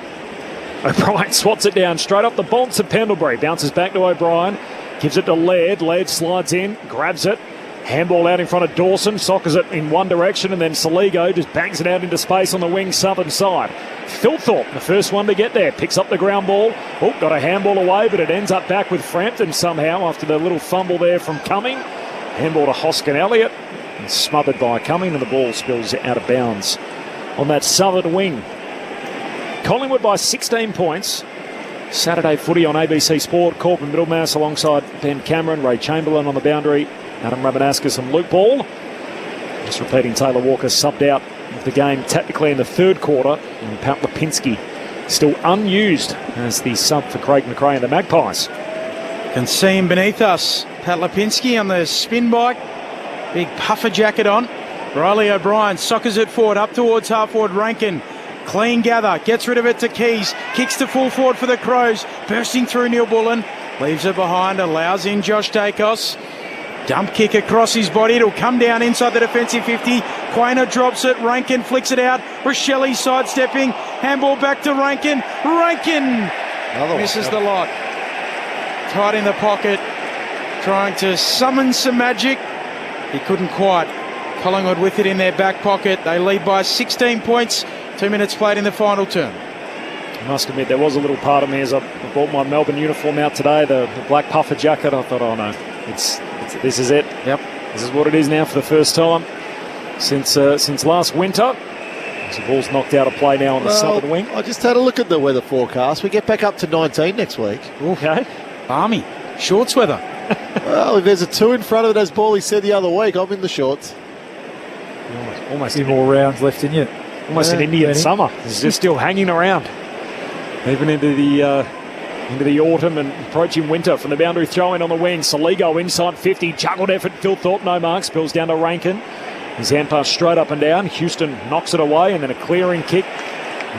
O'Brien swats it down straight up the bonds to Pendlebury. Bounces back to O'Brien. Gives it to Laird. Laird slides in. Grabs it. Handball out in front of Dawson. Soccers it in one direction, and then Saligo just bangs it out into space on the wing southern side. Philthorpe, the first one to get there, picks up the ground ball. Oh, got a handball away, but it ends up back with Frampton somehow after the little fumble there from Cumming. Handball to Hoskin Elliott. And smothered by Cumming, and the ball spills out of bounds on that southern wing. Collingwood by 16 points. Saturday footy on ABC Sport. Corbin Middlemass alongside Ben Cameron, Ray Chamberlain on the boundary, Adam Rabanaskas and Luke Ball. Just repeating, Taylor Walker subbed out of the game tactically in the third quarter, and Pat Lipinski still unused as the sub for Craig McRae and the Magpies. Can see him beneath us. Pat Lipinski on the spin bike. Big puffer jacket on. Riley O'Brien soccers it forward up towards half forward Rankin. Clean gather. Gets rid of it to Keys. Kicks to full forward for the Crows. Bursting through Neil Bullen. Leaves it behind. Allows in Josh Dacos. Dump kick across his body. It'll come down inside the defensive 50. Quainer drops it. Rankin flicks it out. Rochelle sidestepping. Handball back to Rankin. Rankin misses the lot. Tight in the pocket. Trying to summon some magic. He couldn't quite. Collingwood with it in their back pocket. They lead by 16 points. 2 minutes played in the final term. I must admit, there was a little part of me as I bought my Melbourne uniform out today, the black puffer jacket. I thought, oh no, this is it. Yep, this is what it is now for the first time since last winter. The ball's knocked out of play now on the southern wing. I just had a look at the weather forecast. We get back up to 19 next week. Okay, balmy, shorts weather. Well, if there's a 2 in front of it, as Bally said the other week, I'm in the shorts. Almost a few more rounds left in you. Almost an Indian summer. It's just still hanging around, even into the autumn and approaching winter. From the boundary throw in on the wing, Saligo inside 50, juggled effort. Phil Thorpe, no mark, spills down to Rankin. His hand pass straight up and down. Houston knocks it away, and then a clearing kick.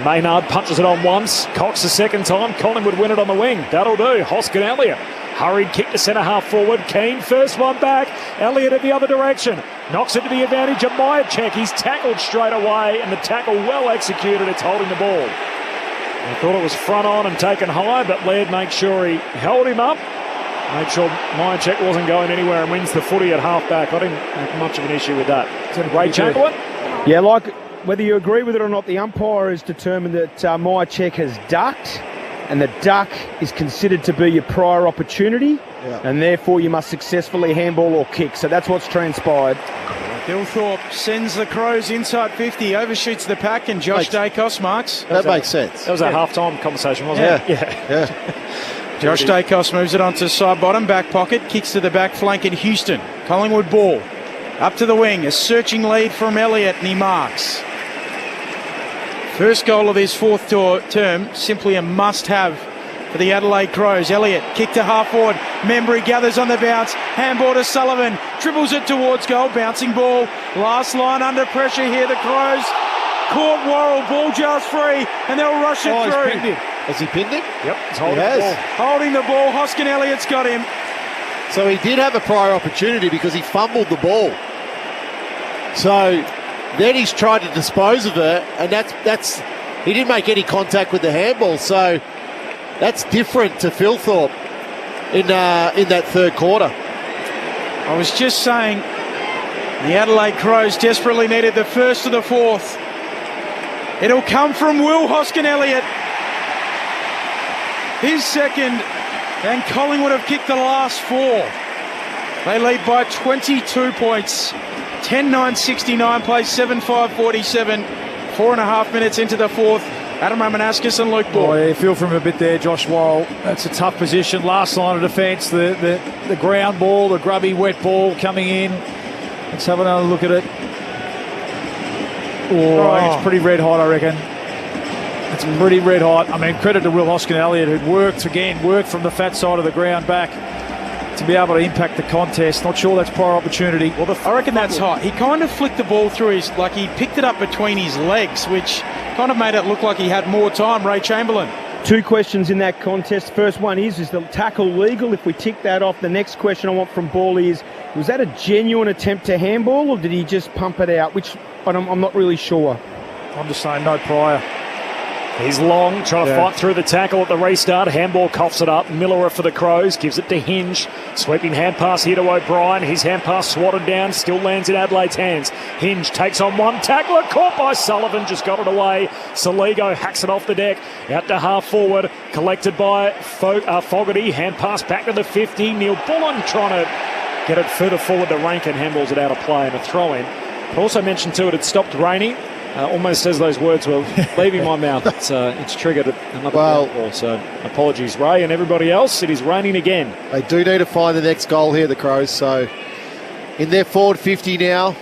Maynard punches it on once. Cox the second time. Collingwood win it on the wing. That'll do. Hoskin Elliott. Hurried kick to centre half forward. Keane first one back. Elliott at the other direction. Knocks it to the advantage of Myercheck. He's tackled straight away, and the tackle well executed. It's holding the ball. I thought it was front on and taken high, but Laird makes sure he held him up. Made sure Myercheck wasn't going anywhere and wins the footy at half back. I didn't have much of an issue with that. Ray Chamberlain? Yeah, like whether you agree with it or not, the umpire has determined that Myercheck has ducked, and the duck is considered to be your prior opportunity, and therefore you must successfully handball or kick. So that's what's transpired. Thilthorpe sends the Crows inside 50, overshoots the pack, and Josh Dacos marks. That makes sense. That was a half-time conversation, wasn't it? Yeah. Josh Dacos moves it onto side bottom, back pocket, kicks to the back flank in Houston. Collingwood ball. Up to the wing, a searching lead from Elliott, and he marks. First goal of his fourth term, simply a must-have for the Adelaide Crows. Elliott, kick to half forward. Membry gathers on the bounce. Handball to Sullivan. Dribbles it towards goal. Bouncing ball. Last line under pressure here. The Crows caught Worrell. Ball just free, and they'll rush it through. Has he pinned him? Yep, he's holding the ball. Holding the ball. Hoskin Elliott's got him. So he did have a prior opportunity because he fumbled the ball. So then he's tried to dispose of it, and that's he didn't make any contact with the handball. So that's different to Thilthorpe in that third quarter. I was just saying the Adelaide Crows desperately needed the first of the fourth. It'll come from Will Hoskin Elliott. His second, and Collingwood have kicked the last four. They lead by 22 points. 10-9-69, plays 7-5-47. 4.5 minutes into the fourth. Adam Romanascus and Luke Ball. Oh, yeah, you feel from him a bit there, Josh Worrell. That's a tough position. Last line of defence, the ground ball, the grubby wet ball coming in. Let's have another look at it. Oh, it's pretty red hot, I reckon. It's pretty red hot. I mean, credit to Will Hoskin Elliott, who'd worked from the fat side of the ground back to be able to impact the contest. Not sure that's prior opportunity. Well, I reckon that's hot. He kind of flicked the ball through his, like he picked it up between his legs, which kind of made it look like he had more time. Ray Chamberlain. Two questions in that contest. First one is the tackle legal? If we tick that off, the next question I want from Ball is, was that a genuine attempt to handball, or did he just pump it out? Which I'm not really sure. I'm just saying no prior. He's long, trying to fight through the tackle at the restart. Handball coughs it up. Miller for the Crows, gives it to Hinge. Sweeping hand pass here to O'Brien. His hand pass swatted down, still lands in Adelaide's hands. Hinge takes on one tackler, caught by Sullivan, just got it away. Saligo hacks it off the deck, out to half forward, collected by Fogarty. Hand pass back to the 50. Neil Bullen trying to get it further forward to Rankin. Handballs it out of play and a throw in. But also mentioned too, it had stopped raining. Almost as those words were leaving my mouth, it's triggered another ball. So apologies, Ray and everybody else. It is raining again. They do need to find the next goal here, the Crows. So in their forward 50 now,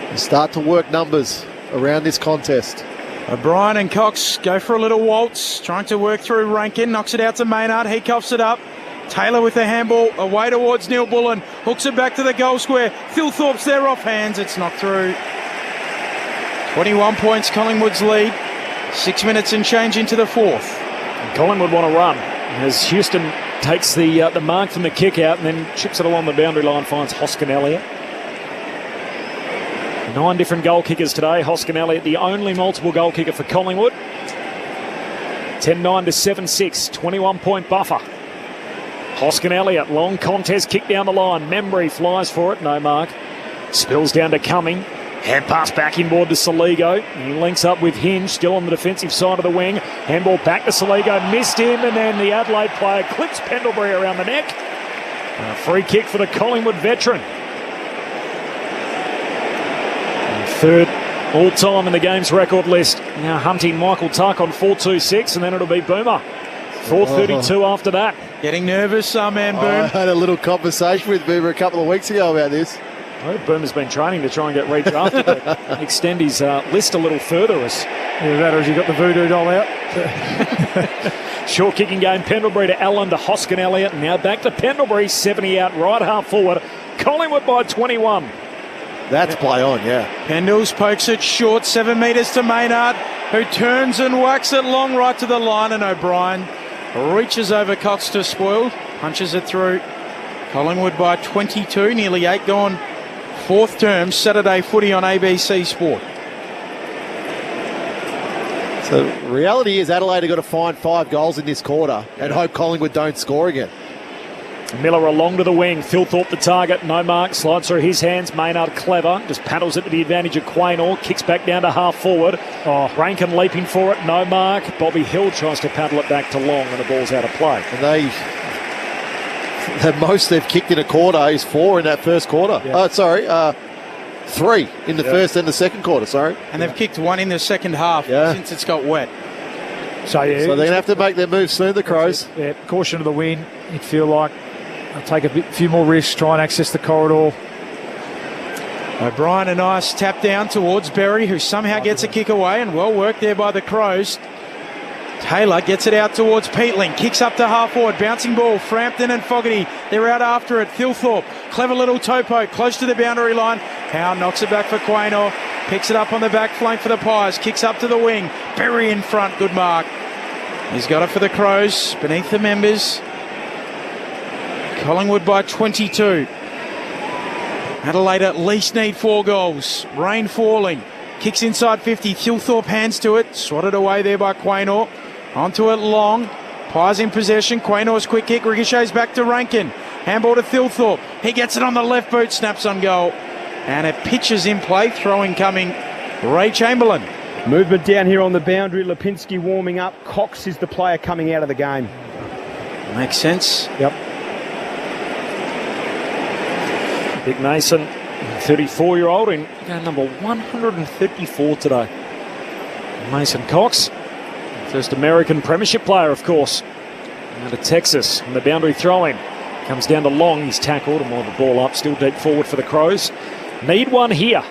they start to work numbers around this contest. O'Brien and Cox go for a little waltz, trying to work through Rankin, knocks it out to Maynard, he coughs it up. Taylor with the handball, away towards Neil Bullen, hooks it back to the goal square. Thilthorpe's there off hands, it's knocked through. 21 points, Collingwood's lead. 6 minutes and change into the fourth. And Collingwood want to run as Houston takes the mark from the kick out and then chips it along the boundary line, finds Hoskin Elliott. 9 different goal kickers today. Hoskin Elliott, the only multiple goal kicker for Collingwood. 10-9 to 7-6, 21-point buffer. Hoskin Elliott, long contest, kick down the line. Membry flies for it, no mark. Spills down to Cumming. Hand pass back inboard to Saligo. He links up with Hinge, still on the defensive side of the wing. Handball back to Saligo, missed him, and then the Adelaide player clips Pendlebury around the neck. A free kick for the Collingwood veteran. And third all-time in the game's record list. Now hunting Michael Tuck on 4.26, and then it'll be Boomer. 4.32 after that. Getting nervous, man, Boom. I had a little conversation with Boomer a couple of weeks ago about this. Well, Boomer's been training to try and get redrafted, but extend his list a little further. Either that or has he got the voodoo doll out? Short kicking game, Pendlebury to Allen to Hoskin Elliott. Now back to Pendlebury, 70 out, right half forward. Collingwood by 21. That's play on, yeah. Pendles pokes it short, 7 metres to Maynard, who turns and whacks it long right to the line, and O'Brien reaches over Cox to spoil, punches it through. Collingwood by 22, nearly 8 gone. Fourth term, Saturday footy on ABC Sport. So reality is Adelaide have got to find 5 goals in this quarter and hope Collingwood don't score again. Miller along to the wing. Philthorpe the target. No mark. Slides through his hands. Maynard clever. Just paddles it to the advantage of Quaynor. Kicks back down to half forward. Rankin leaping for it. No mark. Bobby Hill tries to paddle it back to long and the ball's out of play. And the most they've kicked in a quarter is 4 in that first quarter. Yeah. 3 in the first and the second quarter, sorry. And they've kicked 1 in the second half since it's got wet. So they're going to have to make their move soon, the Crows. Yeah, caution to the wind. You'd feel like they'll take a few more risks, try and access the corridor. O'Brien, a nice tap down towards Berry, who somehow gets a kick away, and well worked there by the Crows. Taylor gets it out towards Peatling, kicks up to half forward, bouncing ball, Frampton and Fogarty, they're out after it. Philthorpe, clever little toe poke, close to the boundary line. Howe knocks it back for Quaynor, picks it up on the back flank for the Pies, kicks up to the wing, Berry in front, good mark. He's got it for the Crows, beneath the members. Collingwood by 22. Adelaide at least need 4 goals. Rain falling. Kicks inside 50. Philthorpe hands to it. Swatted away there by Quaynor. Onto it long. Pies in possession. Quaynor's quick kick ricochets back to Rankin. Handball to Philthorpe. He gets it on the left boot. Snaps on goal. And it pitches in play. Throwing coming. Ray Chamberlain. Movement down here on the boundary. Lipinski warming up. Cox is the player coming out of the game. Makes sense. Yep. Big Mason, 34-year-old, in number 134 today. Mason Cox, first American premiership player, of course. Out of Texas, and the boundary throw-in. Comes down to Long, he's tackled, and more of the ball up, still deep forward for the Crows. Need one here.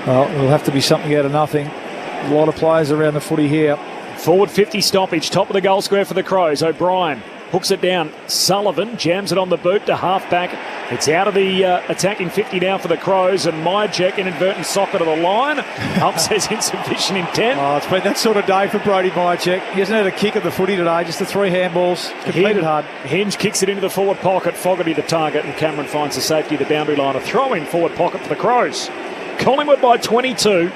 Well, it'll have to be something out of nothing. A lot of players around the footy here. Forward 50 stoppage, top of the goal square for the Crows. O'Brien hooks it down. Sullivan jams it on the boot to half-back. It's out of the attacking 50 now for the Crows, and Myercheck, inadvertent socket to the line. Up says insufficient intent. It's been that sort of day for Brody Myercheck. He hasn't had a kick at the footy today, just the 3 handballs. Completed hard. Hinge kicks it into the forward pocket. Fogarty the target, and Cameron finds the safety of the boundary line. A throw-in forward pocket for the Crows. Collingwood by 22.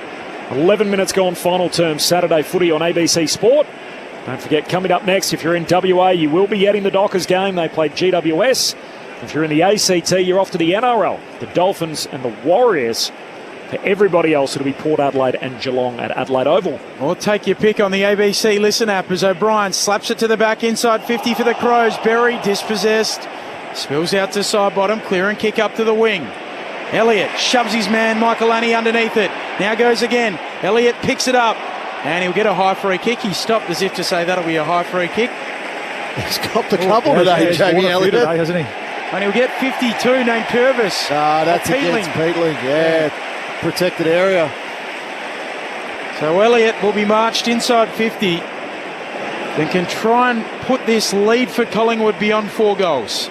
11 minutes gone, final term. Saturday footy on ABC Sport. Don't forget, coming up next, if you're in WA, you will be getting the Dockers game. They play GWS. If you're in the ACT, you're off to the NRL. The Dolphins and the Warriors. For everybody else, it'll be Port Adelaide and Geelong at Adelaide Oval. Or take your pick on the ABC Listen app as O'Brien slaps it to the back inside 50 for the Crows. Berry dispossessed. Spills out to side bottom. Clear and kick up to the wing. Elliott shoves his man Michael Annie underneath it. Now goes again. Elliott picks it up. And he'll get a high free kick. He stopped as if to say that'll be a high free kick. He's got the couple today, Jamie Elliott. Today, hasn't he? And he'll get 52, named Purvis. That's against Peatling. Yeah, protected area. So Elliott will be marched inside 50. Then can try and put this lead for Collingwood beyond 4 goals.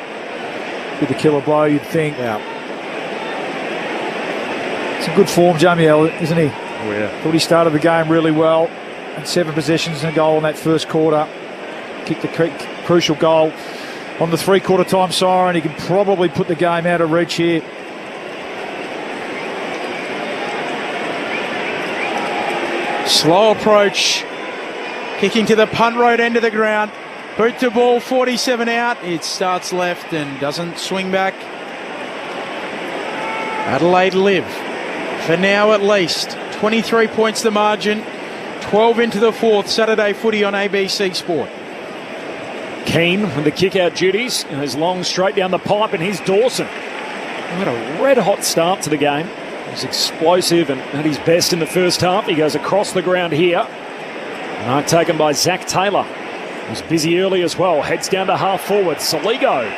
With the killer blow, you'd think. Yeah. It's in good form, Jamie Elliott, isn't he? Oh, yeah. Thought he started the game really well. And 7 possessions and a goal in that first quarter. Kicked a crucial goal on the 3-quarter time siren. He can probably put the game out of reach here. Slow approach. Kicking to the punt road end of the ground. Boot to ball, 47 out. It starts left and doesn't swing back. Adelaide live. For now at least. 23 points the margin. 12 into the 4th. Saturday footy on ABC Sport. Keane with the kick-out duties. Goes long straight down the pipe, and here's Dawson. What a red-hot start to the game. He's explosive and at his best in the first half. He goes across the ground here. Mark taken by Zach Taylor. He's busy early as well. Heads down to half forward. Soligo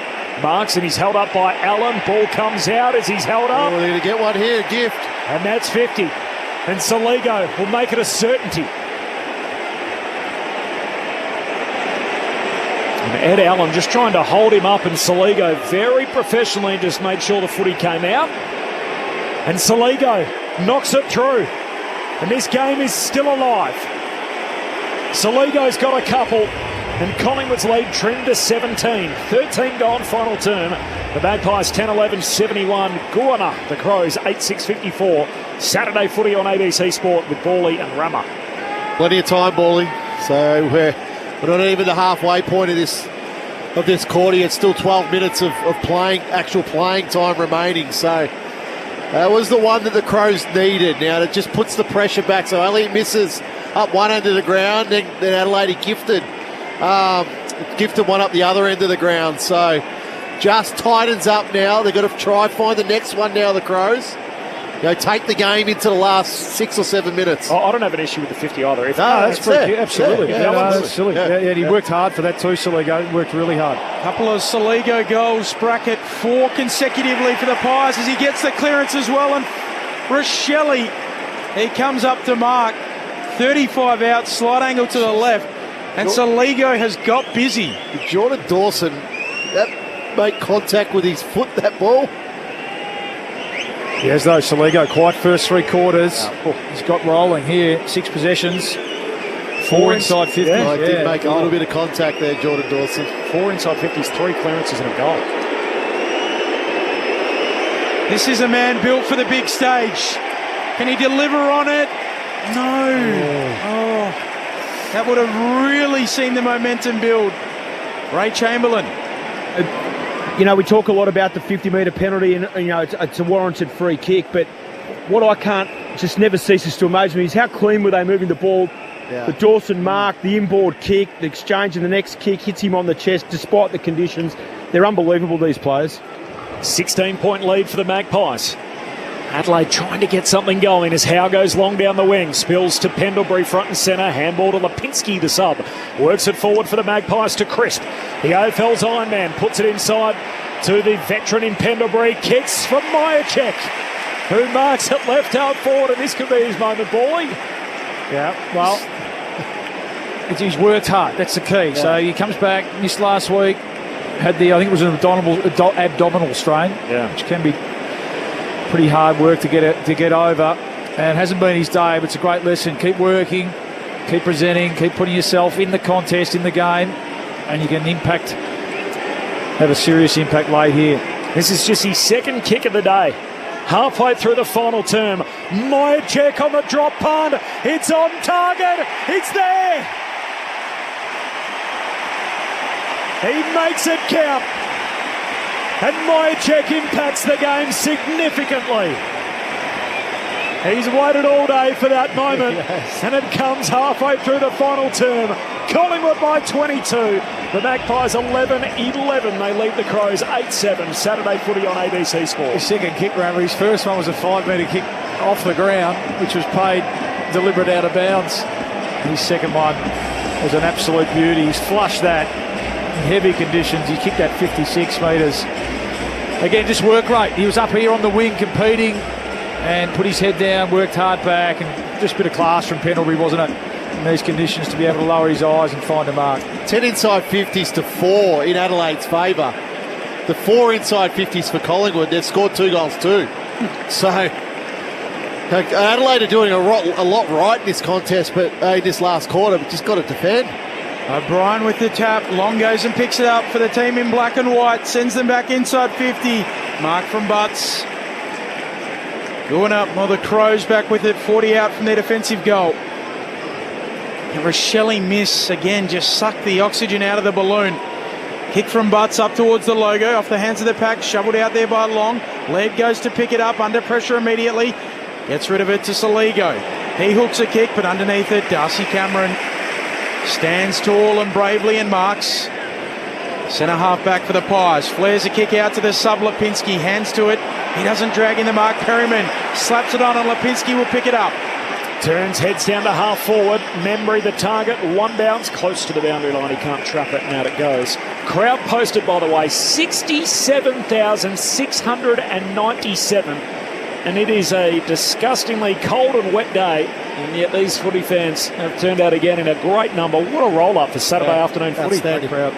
marks, and he's held up by Allen. Ball comes out as he's held up. They're going to get one here, gift. And that's 50. And Soligo will make it a certainty. And Ed Allen just trying to hold him up, and Soligo very professionally just made sure the footy came out. And Saligo knocks it through. And this game is still alive. Saligo's got a couple. And Collingwood's lead trimmed to 17. 13 gone, final term. The Magpies 10-11-71. Guana, the Crows 8-6-54. Saturday footy on ABC Sport with Bawley and Rama. Plenty of time, Bawley. So we're not even the halfway point of this quarter. It's still 12 minutes of actual playing time remaining. So that was the one that the Crows needed. Now it just puts the pressure back. So only misses up one end of the ground. Then Adelaide gifted one up the other end of the ground. So just tightens up now. They've got to try find the next one now, the Crows. Take the game into the last 6 or 7 minutes. I don't have an issue with the 50 either. That's pretty good. Absolutely. Yeah, That's silly. Yeah, he worked hard for that too, Saligo. Worked really hard. Couple of Saligo goals, bracket 4 consecutively for the Pies as he gets the clearance as well. And Rochelle, he comes up to mark. 35 out, slight angle to the left. And Saligo has got busy. Jordan Dawson, that made contact with his foot, that ball. Yes, though, Saligo, quite first 3 quarters. He's got rolling here. 6 possessions. 4 inside 50s. Yeah, did make a little bit of contact there, Jordan Dawson. 4 inside 50s, 3 clearances and a goal. This is a man built for the big stage. Can he deliver on it? No. Oh. That would have really seen the momentum build. Ray Chamberlain. We talk a lot about the 50-metre penalty and, it's a warranted free kick, but what I can't just never ceases to amaze me is how clean were they moving the ball. Yeah. The Dawson mark, the inboard kick, the exchange and the next kick hits him on the chest despite the conditions. They're unbelievable, these players. 16-point lead for the Magpies. Adelaide trying to get something going as Howe goes long down the wing. Spills to Pendlebury front and centre. Handball to Lipinski, the sub. Works it forward for the Magpies to Crisp. The AFL's Iron Man puts it inside to the veteran in Pendlebury. Kicks from Myercheck, who marks it left out forward. And this could be his moment, Bawley. Yeah, well, he's worked hard. That's the key. Yeah. So he comes back, missed last week. Had I think it was an abdominal strain, which can be pretty hard work to get over, and it hasn't been his day, but it's a great lesson. Keep working, keep presenting, keep putting yourself in the contest, in the game, and you can have a serious impact late here. This is just his second kick of the day. Halfway through the final term, Myercheck on the drop punt. It's on target. It's there. He makes it count. And Myercheck impacts the game significantly. He's waited all day for that moment. Yes. And it comes halfway through the final term. Collingwood by 22. The Magpies 11-11. They lead the Crows 8-7. Saturday footy on ABC Sport. His second kick, Rammer. His first one was a 5-metre kick off the ground, which was paid deliberate out of bounds. And his second one was an absolute beauty. He's flushed that in heavy conditions. He kicked that 56 metres. Again, just work rate. He was up here on the wing competing and put his head down, worked hard back, and just a bit of class from Pendlebury, wasn't it, in these conditions, to be able to lower his eyes and find a mark. 10 inside 50s to 4 in Adelaide's favour. The 4 inside 50s for Collingwood, they've scored 2 goals too. So Adelaide are doing a lot right in this contest, but in this last quarter, but just got to defend. O'Brien with the tap. Long goes and picks it up for the team in black and white. Sends them back inside 50. Mark from Butts. Going up. Well, the Crows back with it. 40 out from their defensive goal. And Rochelle miss. Again, just sucked the oxygen out of the balloon. Kick from Butts up towards the logo. Off the hands of the pack. Shoveled out there by Long. Laird goes to pick it up. Under pressure immediately. Gets rid of it to Saligo. He hooks a kick, but underneath it, Darcy Cameron stands tall and bravely and marks. Centre half back for the Pies. Flares a kick out to the sub Lipinski. Hands to it. He doesn't drag in the mark. Perryman slaps it on and Lipinski will pick it up. Turns, heads down to half forward. Membry the target. One bounce close to the boundary line. He can't trap it, and out it goes. Crowd posted, by the way, 67,697. And it is a disgustingly cold and wet day. And yet these footy fans have turned out again in a great number. What a roll-up for Saturday afternoon footy. Outstanding. Crowd.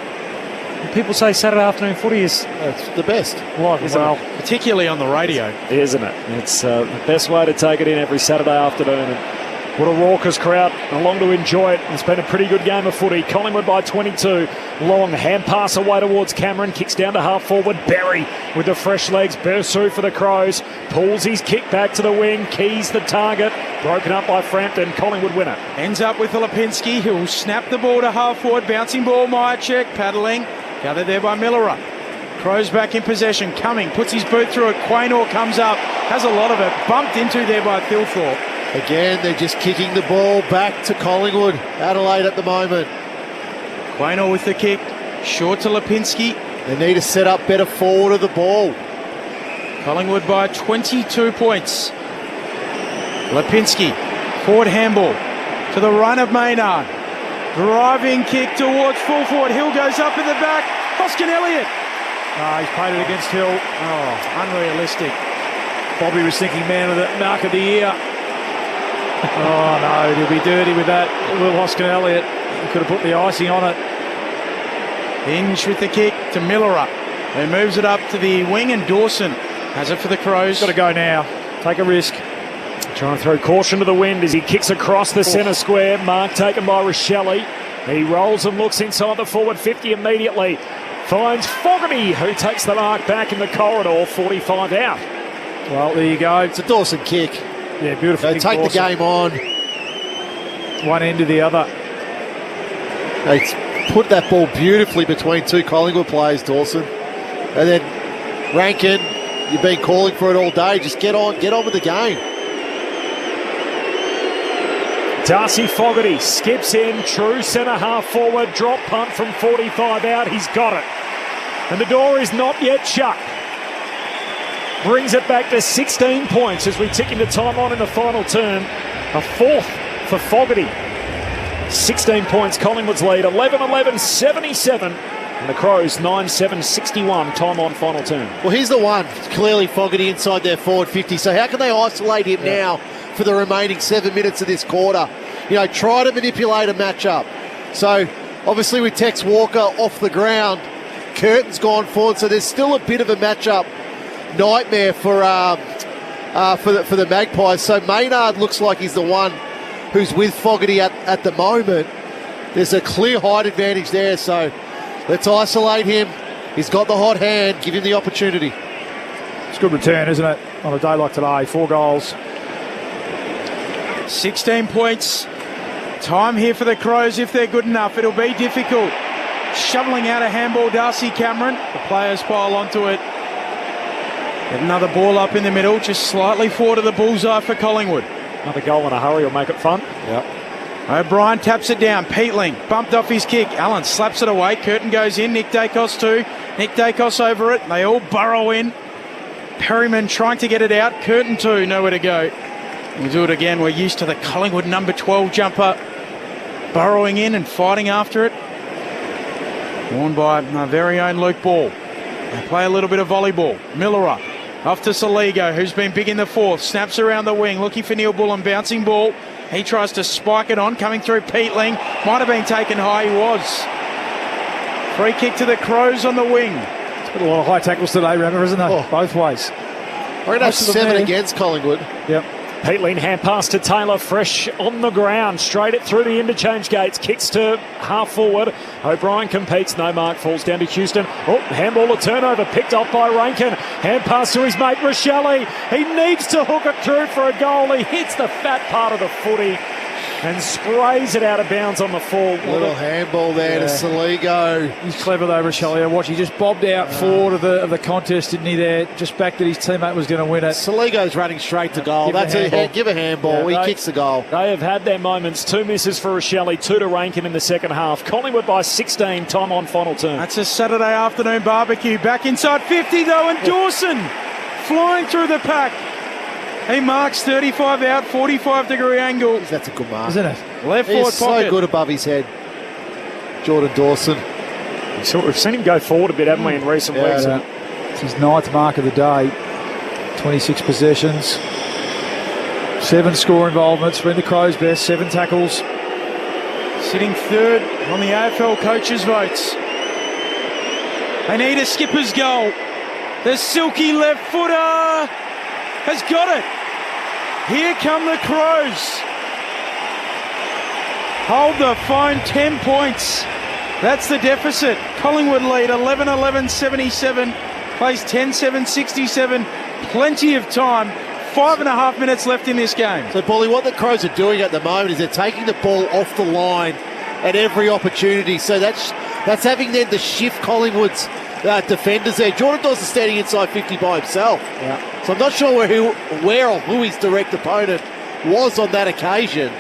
People say Saturday afternoon footy is It's the best. live, well, Particularly on the radio. isn't it? It's the best way to take it in every Saturday afternoon. And what a raucous crowd along to enjoy it. It's been a pretty good game of footy. Collingwood by 22. Long hand pass away towards Cameron. Kicks down to half forward. Berry with the fresh legs. Bursts through for the Crows. Pulls his kick back to the wing. Keys the target. Broken up by Frampton. Collingwood winner. Ends up with Lipinski, who'll snap the ball to half forward. Bouncing ball, Myercheck paddling. Gathered there by Millerup. Crows back in possession. Cumming puts his boot through it. Quaynor comes up. Has a lot of it. Bumped into there by Thilthorpe. Again, they're just kicking the ball back to Collingwood. Adelaide at the moment. Quaynor with the kick. Short to Lipinski. They need to set up better forward of the ball. Collingwood by 22 points. Lipinski. Forward handball to the run of Maynard. Driving kick towards full forward. Hill goes up in the back. Hoskin Elliott. He's played it against Hill. Oh, unrealistic. Bobby was thinking man of the mark of the year. Oh no, he'll be dirty with that. Will Hoskin Elliott. He could have put the icing on it. Hinge with the kick to Millerup. He moves it up to the wing and Dawson has it for the Crows. Got to go now. Take a risk. Trying to throw caution to the wind as he kicks across the centre square. Mark taken by Rochelle. He rolls and looks inside the forward 50 immediately. Finds Fogarty, who takes the mark back in the corridor. 45 out. Well, there you go. It's a Dawson kick. Yeah, beautiful. They take Dawson. the game on. One end to the other. They put that ball beautifully between two Collingwood players, Dawson. And then Rankin, you've been calling for it all day. Just get on with the game. Darcy Fogarty skips in, true centre half forward, drop punt from 45 out. He's got it. And the door is not yet shut. Brings it back to 16 points as we tick into time on in the final term. A fourth for Fogarty. 16 points, Collingwood's lead, 11-11, 77. And the Crows, 9-7, 61, time on final term. Well, here's the one. Clearly Fogarty inside their forward 50. So how can they isolate him now for the remaining 7 minutes of this quarter? You know, try to manipulate a matchup. So obviously with Tex Walker off the ground, Curtin's gone forward. So there's still a bit of a matchup nightmare for the Magpies. So Maynard looks like he's the one who's with Fogarty at the moment. There's a clear height advantage there, so let's isolate him. He's got the hot hand. Give him the opportunity. It's a good return, isn't it, on a day like today? 4 goals. 16 points. Time here for the Crows if they're good enough. It'll be difficult. Shoveling out a handball, Darcy Cameron. The players pile onto it. Get another ball up in the middle, just slightly forward of the bullseye for Collingwood. Another goal in a hurry will make it fun. Yep. O'Brien taps it down. Peatling bumped off his kick. Allen slaps it away. Curtin goes in. Nick Dacos too. Nick Dacos over it. They all burrow in. Perryman trying to get it out. Curtin too. Nowhere to go. We'll do it again. We're used to the Collingwood number 12 jumper burrowing in and fighting after it. Worn by our very own Luke Ball. They play a little bit of volleyball. Millerup off to Saligo, who's been big in the fourth. Snaps around the wing, looking for Neil Bullen. Bouncing ball. He tries to spike it on, coming through Peatling. Might have been taken high, he was. Free kick to the Crows on the wing. It's got a lot of high tackles today, remember, isn't there? Both ways. We're going to have 7 against Collingwood. Yep. Peatling hand pass to Taylor, fresh on the ground, straight it through the interchange gates, kicks to half forward. O'Brien competes, no mark, falls down to Houston. Oh, handball a turnover, picked up by Rankin. Hand pass to his mate Rochelle. He needs to hook it through for a goal. He hits the fat part of the footy and sprays it out of bounds on the full. Little handball there to Saligo. He's clever though, Rochelle. Watch, he just bobbed out forward of the contest, didn't he, there? Just back that his teammate was going to win it. Saligo's running straight to goal. Give a handball. He kicks the goal. They have had their moments. 2 misses for Rochelle, 2 to Rankin in the second half. Collingwood by 16, time on final turn. That's a Saturday afternoon barbecue. Back inside 50 though, and Dawson flying through the pack. He marks 35 out, 45-degree angle. That's a good mark. Isn't it? Left forward He's pocket. so good above his head. Jordan Dawson. So we've seen him go forward a bit, haven't we, in recent weeks? It's his 9th mark of the day. 26 possessions. 7 score involvements. Been the Crows' best. 7 tackles. Sitting third on the AFL coaches' votes. They need a skipper's goal. The silky left footer has got it. Here come the Crows. Hold the phone, 10 points. That's the deficit. Collingwood lead 11-11-77. Plays 10-7-67. Plenty of time. 5.5 minutes left in this game. So, Paulie, what the Crows are doing at the moment is they're taking the ball off the line at every opportunity. So that's having them to shift Collingwood's defenders there. Jordan Dawson's standing inside 50 by himself. Yeah. So I'm not sure where or who his direct opponent was on that occasion.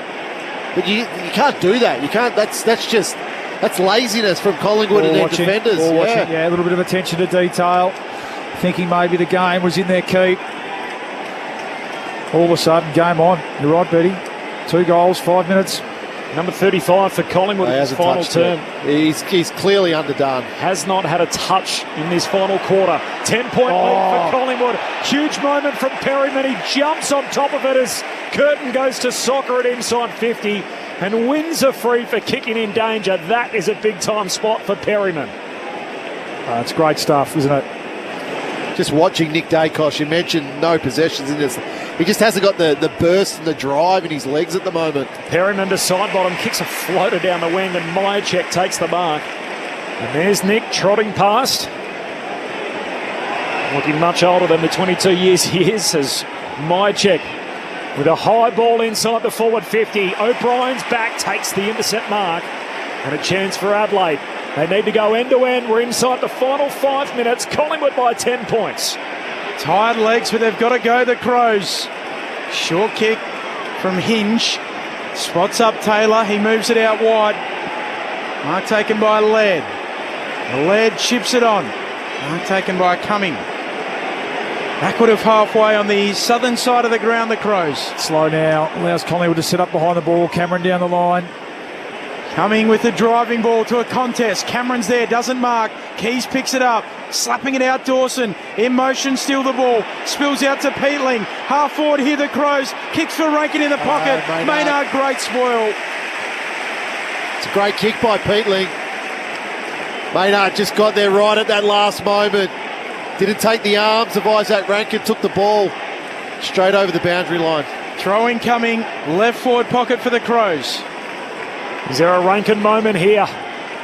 But you can't do that. You can't. That's laziness from Collingwood and their defenders. Yeah, a little bit of attention to detail. Thinking maybe the game was in their keep. All of a sudden, game on. You're right, Betty. 2 goals, 5 minutes. Number 35 for Collingwood in his final term. He's clearly underdone. Has not had a touch in this final quarter. 10-point lead for Collingwood. Huge moment from Perryman. He jumps on top of it as Curtin goes to soccer it inside 50 and wins a free for kicking in danger. That is a big-time spot for Perryman. It's great stuff, isn't it? Just watching Nick Dacos, you mentioned no possessions in this. He just hasn't got the burst and the drive in his legs at the moment. Perryman to side bottom, kicks a floater down the wing, and Myercheck takes the mark. And there's Nick trotting past. Looking much older than the 22 years he is, as Myercheck with a high ball inside the forward 50. O'Brien's back takes the intercept mark. And a chance for Adelaide. They need to go end-to-end. We're inside the final 5 minutes. Collingwood by 10 points. Tired legs, but they've got to go, the Crows. Short kick from Hinge. Spots up Taylor. He moves it out wide. Mark taken by Laird. Laird chips it on. Mark taken by Cumming. Backward of halfway on the southern side of the ground, the Crows. Slow now. Allows Collingwood to set up behind the ball. Cameron down the line. Coming with the driving ball to a contest. Cameron's there, doesn't mark. Keys picks it up, slapping it out Dawson. In motion, steal the ball. Spills out to Peatling. Half forward here, the Crows. Kicks for Rankin in the pocket. Maynard, great spoil. It's a great kick by Peatling. Maynard just got there right at that last moment. Didn't take the arms of Isaac Rankin, took the ball straight over the boundary line. Throw-in coming, left forward pocket for the Crows. Is there a Rankin moment here?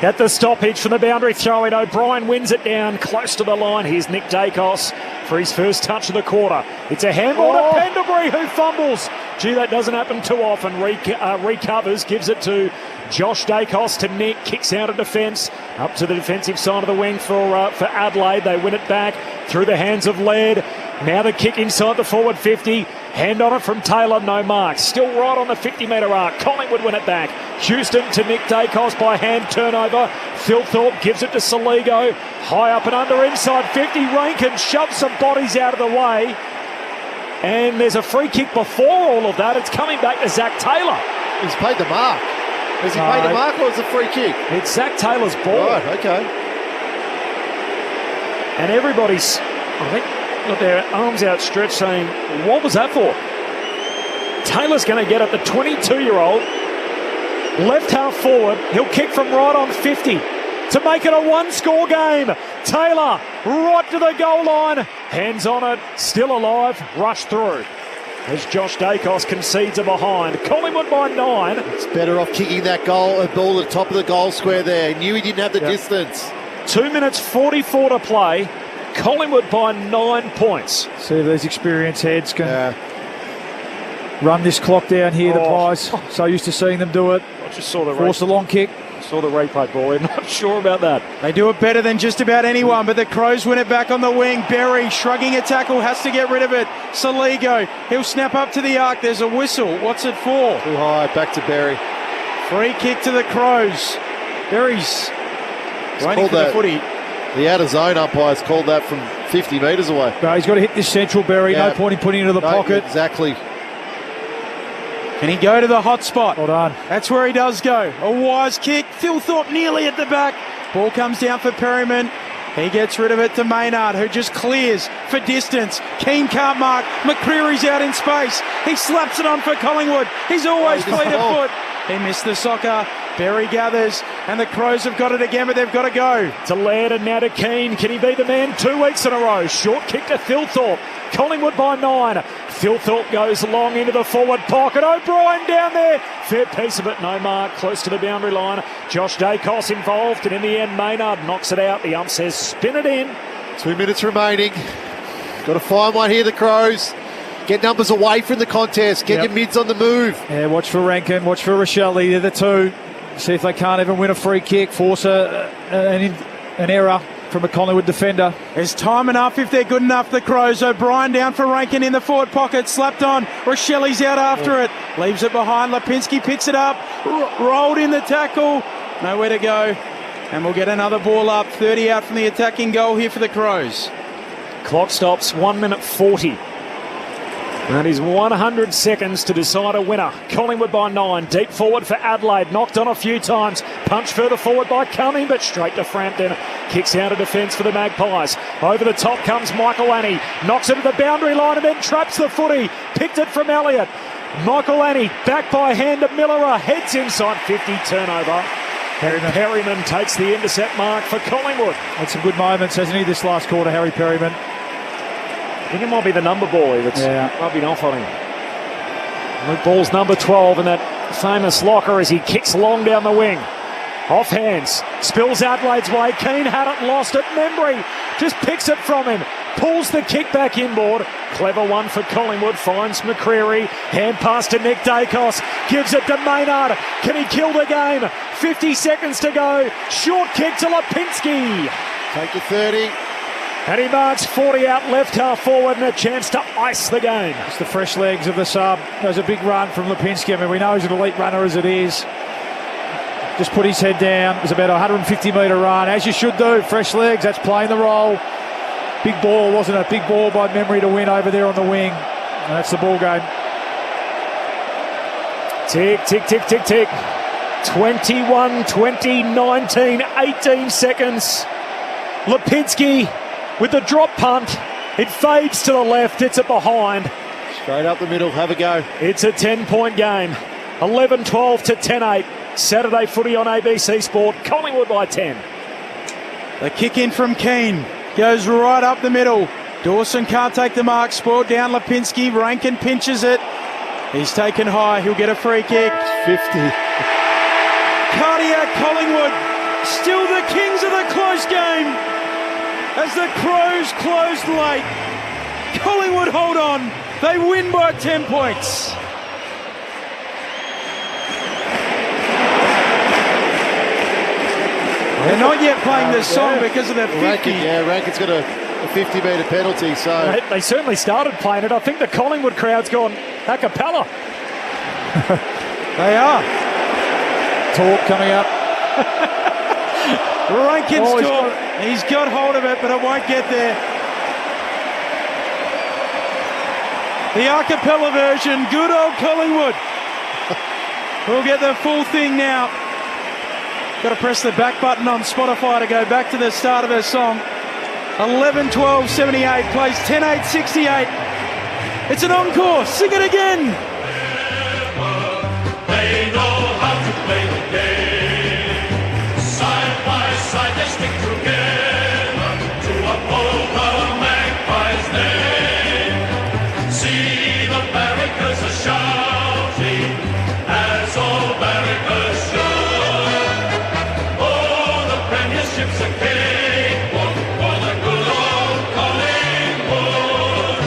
At the stoppage from the boundary throw-in, O'Brien wins it down close to the line. Here's Nick Dacos for his first touch of the quarter. It's a handball to Pendlebury, who fumbles. Gee, that doesn't happen too often. Recovers, gives it to Josh Dacos to Nick, kicks out of defence, up to the defensive side of the wing for Adelaide. They win it back through the hands of Laird. Now the kick inside the forward 50. Hand on it from Taylor, no mark. Still right on the 50-metre arc. Collingwood win it back. Houston to Nick Dacos by hand turnover. Phil Thorpe gives it to Saligo. High up and under inside 50. Rankin shoves some bodies out of the way. And there's a free kick before all of that. It's coming back to Zach Taylor. He's paid the mark. Has he paid the mark or is it a free kick? It's Zach Taylor's ball. Right, okay. And everybody's, I think, got their arms outstretched saying, what was that for? Taylor's going to get it, the 22-year-old. Left half forward. He'll kick from right on 50 to make it a one-score game. Taylor right to the goal line. Hands on it. Still alive. Rush through. As Josh Dacos concedes a behind. Collingwood by 9. It's better off kicking that ball at the top of the goal square there. He knew he didn't have the distance. 2 minutes 44 to play. Collingwood by 9 points. See if these experienced heads can run this clock down here, the Pies. So used to seeing them do it. I just saw the force a long kick. Saw the replay, boy. Not sure about that. They do it better than just about anyone, but the Crows win it back on the wing. Berry shrugging a tackle, has to get rid of it. Saligo, he'll snap up to the arc. There's a whistle. What's it for? Too high, back to Berry. Free kick to the Crows. Berry's waiting for the footy. The out-of-zone umpire's called that from 50 metres away. No, he's got to hit this central, Berry. No point in putting it into the pocket. Exactly. Can he go to the hot spot? Hold on. That's where he does go. A wise kick. Phil Thorpe nearly at the back. Ball comes down for Perryman. He gets rid of it to Maynard, who just clears for distance. Keane can't mark. McCreary's out in space. He slaps it on for Collingwood. He's always played a foot. He missed the soccer. Berry gathers, and the Crows have got it again, but they've got to go. To Laird and now to Keane. Can he be the man 2 weeks in a row? Short kick to Thilthorpe. Collingwood by 9. Thilthorpe goes long into the forward pocket. O'Brien down there. Fair piece of it. No mark. Close to the boundary line. Josh Dacos involved, and in the end, Maynard knocks it out. The ump says spin it in. 2 minutes remaining. Got to find one here, the Crows. Get numbers away from the contest. Get your mids on the move. Yeah, watch for Rankin. Watch for Rochelle. They're the two. See if they can't even win a free kick. Force an error from a Collingwood defender. There's time enough if they're good enough, the Crows. O'Brien down for Rankin in the forward pocket. Slapped on. Rochelle's out after it. Leaves it behind. Lipinski picks it up. Rolled in the tackle. Nowhere to go. And we'll get another ball up. 30 out from the attacking goal here for the Crows. Clock stops. 1 minute 40. That is 100 seconds to decide a winner. Collingwood by 9. Deep forward for Adelaide. Knocked on a few times. Punch further forward by Cumming, but straight to Frampton. Kicks out of defence for the Magpies. Over the top comes Michael Annie. Knocks it to the boundary line and then traps the footy. Picked it from Elliott. Michael Annie back by hand to Millerer. Heads inside 50. Turnover. Perryman takes the intercept mark for Collingwood. Had some good moments, hasn't he, this last quarter, Harry Perryman? I think it might be the number boy that's rubbing off on him. Luke Ball's number 12 in that famous locker as he kicks long down the wing. Off hands, spills Adelaide's way. Keane had it, lost it. Membry just picks it from him. Pulls the kick back inboard. Clever one for Collingwood. Finds McCreary. Hand pass to Nick Dacos. Gives it to Maynard. Can he kill the game? 50 seconds to go. Short kick to Lipinski. Take your 30. And he marks 40 out left half forward and a chance to ice the game. It's the fresh legs of the sub. There's a big run from Lipinski. I mean, we know he's an elite runner as it is. Just put his head down. It was about a 150-metre run, as you should do. Fresh legs, that's playing the role. Big ball, wasn't it? Big ball by Memory to win over there on the wing. And that's the ball game. Tick, tick, tick, tick, tick. 21, 20, 19, 18 seconds. Lipinski with the drop punt. It fades to the left. It's a behind. Straight up the middle. Have a go. It's a 10-point game. 11-12 to 10-8. Saturday footy on ABC Sport. Collingwood by 10. The kick in from Keane. Goes right up the middle. Dawson can't take the mark. Spoiled down Lipinski. Rankin pinches it. He's taken high. He'll get a free kick. 50. Cardiac Collingwood. Still the kings of the close game. As the Crows closed late. Collingwood hold on. They win by 10 points. They're not yet playing this song because of the 50. Rankin's got a 50-metre penalty. So they certainly started playing it. I think the Collingwood crowd's gone a cappella. They are. Talk coming up. Rankin's talk. He's got hold of it, but it won't get there. The a cappella version. Good old Collingwood. We'll get the full thing now. Got to press the back button on Spotify to go back to the start of her song. 11-12-78 plays 10-8-68. It's an encore. Sing it again. They know how to play the game. Side by side they stick together to uphold the Magpies' name. See the barricades are shouting as all barricades shout. Oh, the premiership's a cakewalk for the good old Collingwood.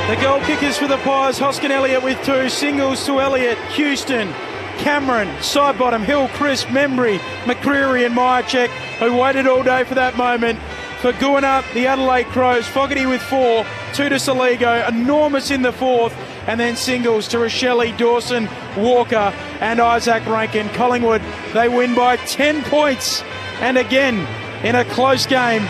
The goal kickers for the Pies, Hoskin Elliott with 2, singles to Elliott, Houston, Cameron, side bottom, Hill, Crisp, Membry, McCreary and Myercheck, who waited all day for that moment. For Guana, the Adelaide Crows, Fogarty with 4, 2 to Saligo, enormous in the 4th, and then singles to Rochelle, Dawson, Walker and Isaac Rankin. Collingwood, they win by 10 points. And again, in a close game,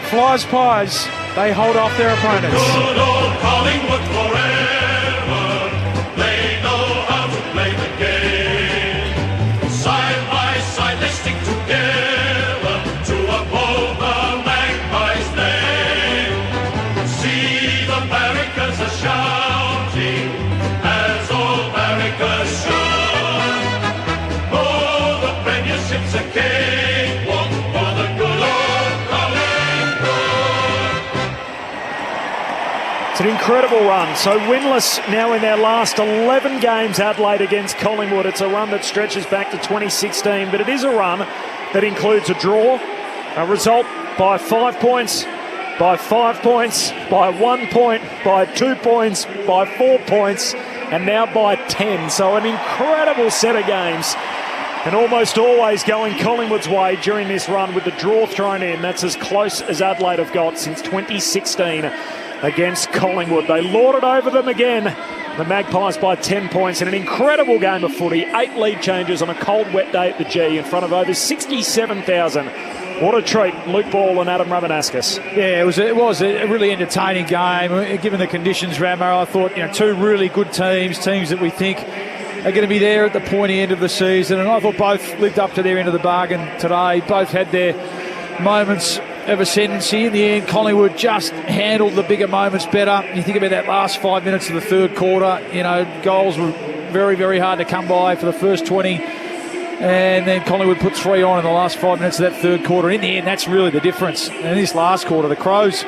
Flyers Pies, they hold off their opponents. Good old Collingwood forever. They know how to play the game. Side by side they stick together to uphold the Magpies' name. See the barricades are shouting as all barricades shout. incredible run. So winless now in their last 11 games, Adelaide against Collingwood. It's a run that stretches back to 2016, but it is a run that includes a draw, a result by 5 points, by 5 points, by 1 point, by 2 points, by 4 points, and now by 10. So an incredible set of games. And almost always going Collingwood's way during this run with the draw thrown in. That's as close as Adelaide have got since 2016 against Collingwood. They lorded over them again. The Magpies by 10 points in an incredible game of footy. 8 lead changes on a cold, wet day at the G in front of over 67,000. What a treat, Luke Ball and Adam Ramanauskas. Yeah, it was a really entertaining game. Given the conditions, Ramo, I thought, two really good teams that we think are going to be there at the pointy end of the season, and I thought both lived up to their end of the bargain today. Both had their moments of ascendancy. In the end, Collingwood just handled the bigger moments better. You think about that last 5 minutes of the third quarter, goals were very, very hard to come by for the first 20, and then Collingwood put 3 on in the last 5 minutes of that third quarter. In the end, that's really the difference. And in this last quarter, the Crows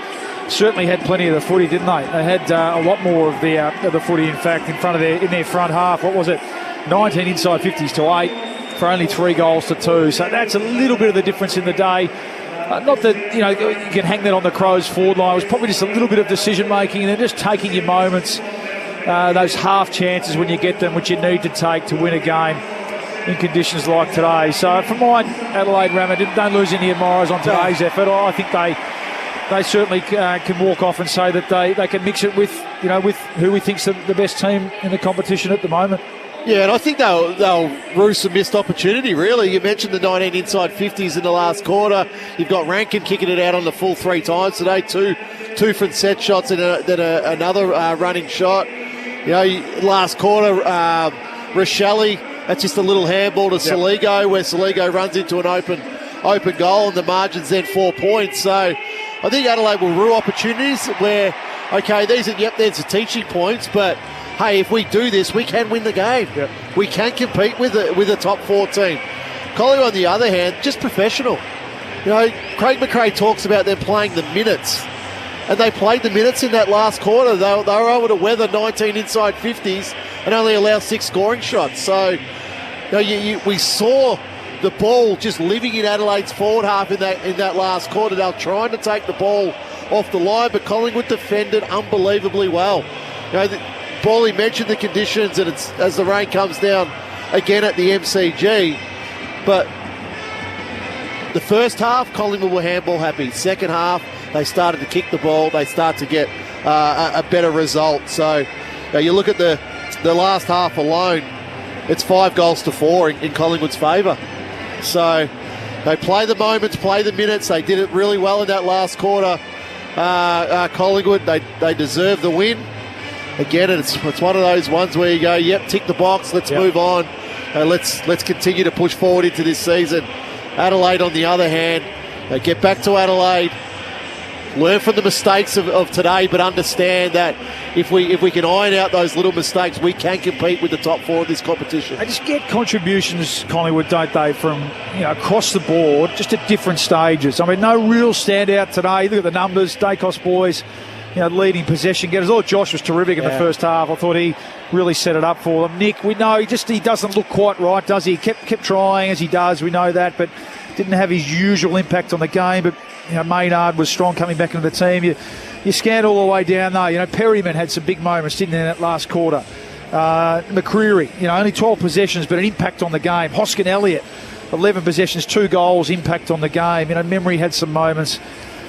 certainly had plenty of the footy, didn't they? They had a lot more of the footy, in fact, in their front half. What was it? 19 inside 50s to 8 for only 3 goals to 2. So that's a little bit of the difference in the day. Not that, you can hang that on the Crows forward line. It was probably just a little bit of decision-making and then just taking your moments, those half chances when you get them, which you need to take to win a game in conditions like today. So for mine, Adelaide Rammer, don't lose any admirers on today's effort. I think they certainly can walk off and say that they can mix it with who we think's the best team in the competition at the moment. Yeah, and I think they'll rue some missed opportunity, really. You mentioned the 19 inside 50s in the last quarter. You've got Rankin kicking it out on the full 3 times today, two from set shots and then another running shot. Last quarter, Rochelle, that's just a little handball to Saligo, where Saligo runs into an open goal, and the margin's then 4 points. So I think Adelaide will rue opportunities where, okay, there's the teaching points, but hey, if we do this, we can win the game. Yep. We can compete with a top 4 team. Collingwood, on the other hand, just professional. Craig McRae talks about them playing the minutes, and they played the minutes in that last quarter. They were able to weather 19 inside 50s and only allow 6 scoring shots. So we saw the ball just living in Adelaide's forward half in that last quarter. They were trying to take the ball off the line, but Collingwood defended unbelievably well. Bally mentioned the conditions, and it's as the rain comes down again at the MCG. But the first half, Collingwood were handball happy. Second half, they started to kick the ball. They start to get a better result. So you look at the last half alone, it's 5 goals to 4 in Collingwood's favour. So they play the moments, play the minutes. They did it really well in that last quarter. Collingwood, they deserve the win. Again, it's one of those ones where you go, yep, tick the box, let's move on. Let's continue to push forward into this season. Adelaide, on the other hand, they get back to Adelaide, learn from the mistakes of today, but understand that if we can iron out those little mistakes, we can compete with the top 4 of this competition. They just get contributions, Collingwood, don't they, from across the board, just at different stages. I mean, no real standout today. Look at the numbers, Dacos boys, leading possession getters. Oh, Josh was terrific in the first half. I thought he really set it up for them. Nick, we know he doesn't look quite right, does he? He kept trying as he does, we know that, but didn't have his usual impact on the game. But Maynard was strong coming back into the team. You scan all the way down there. Perryman had some big moments, didn't he, in that last quarter. McCreary, only 12 possessions, but an impact on the game. Hoskin Elliott, 11 possessions, 2 goals, impact on the game. Memory had some moments.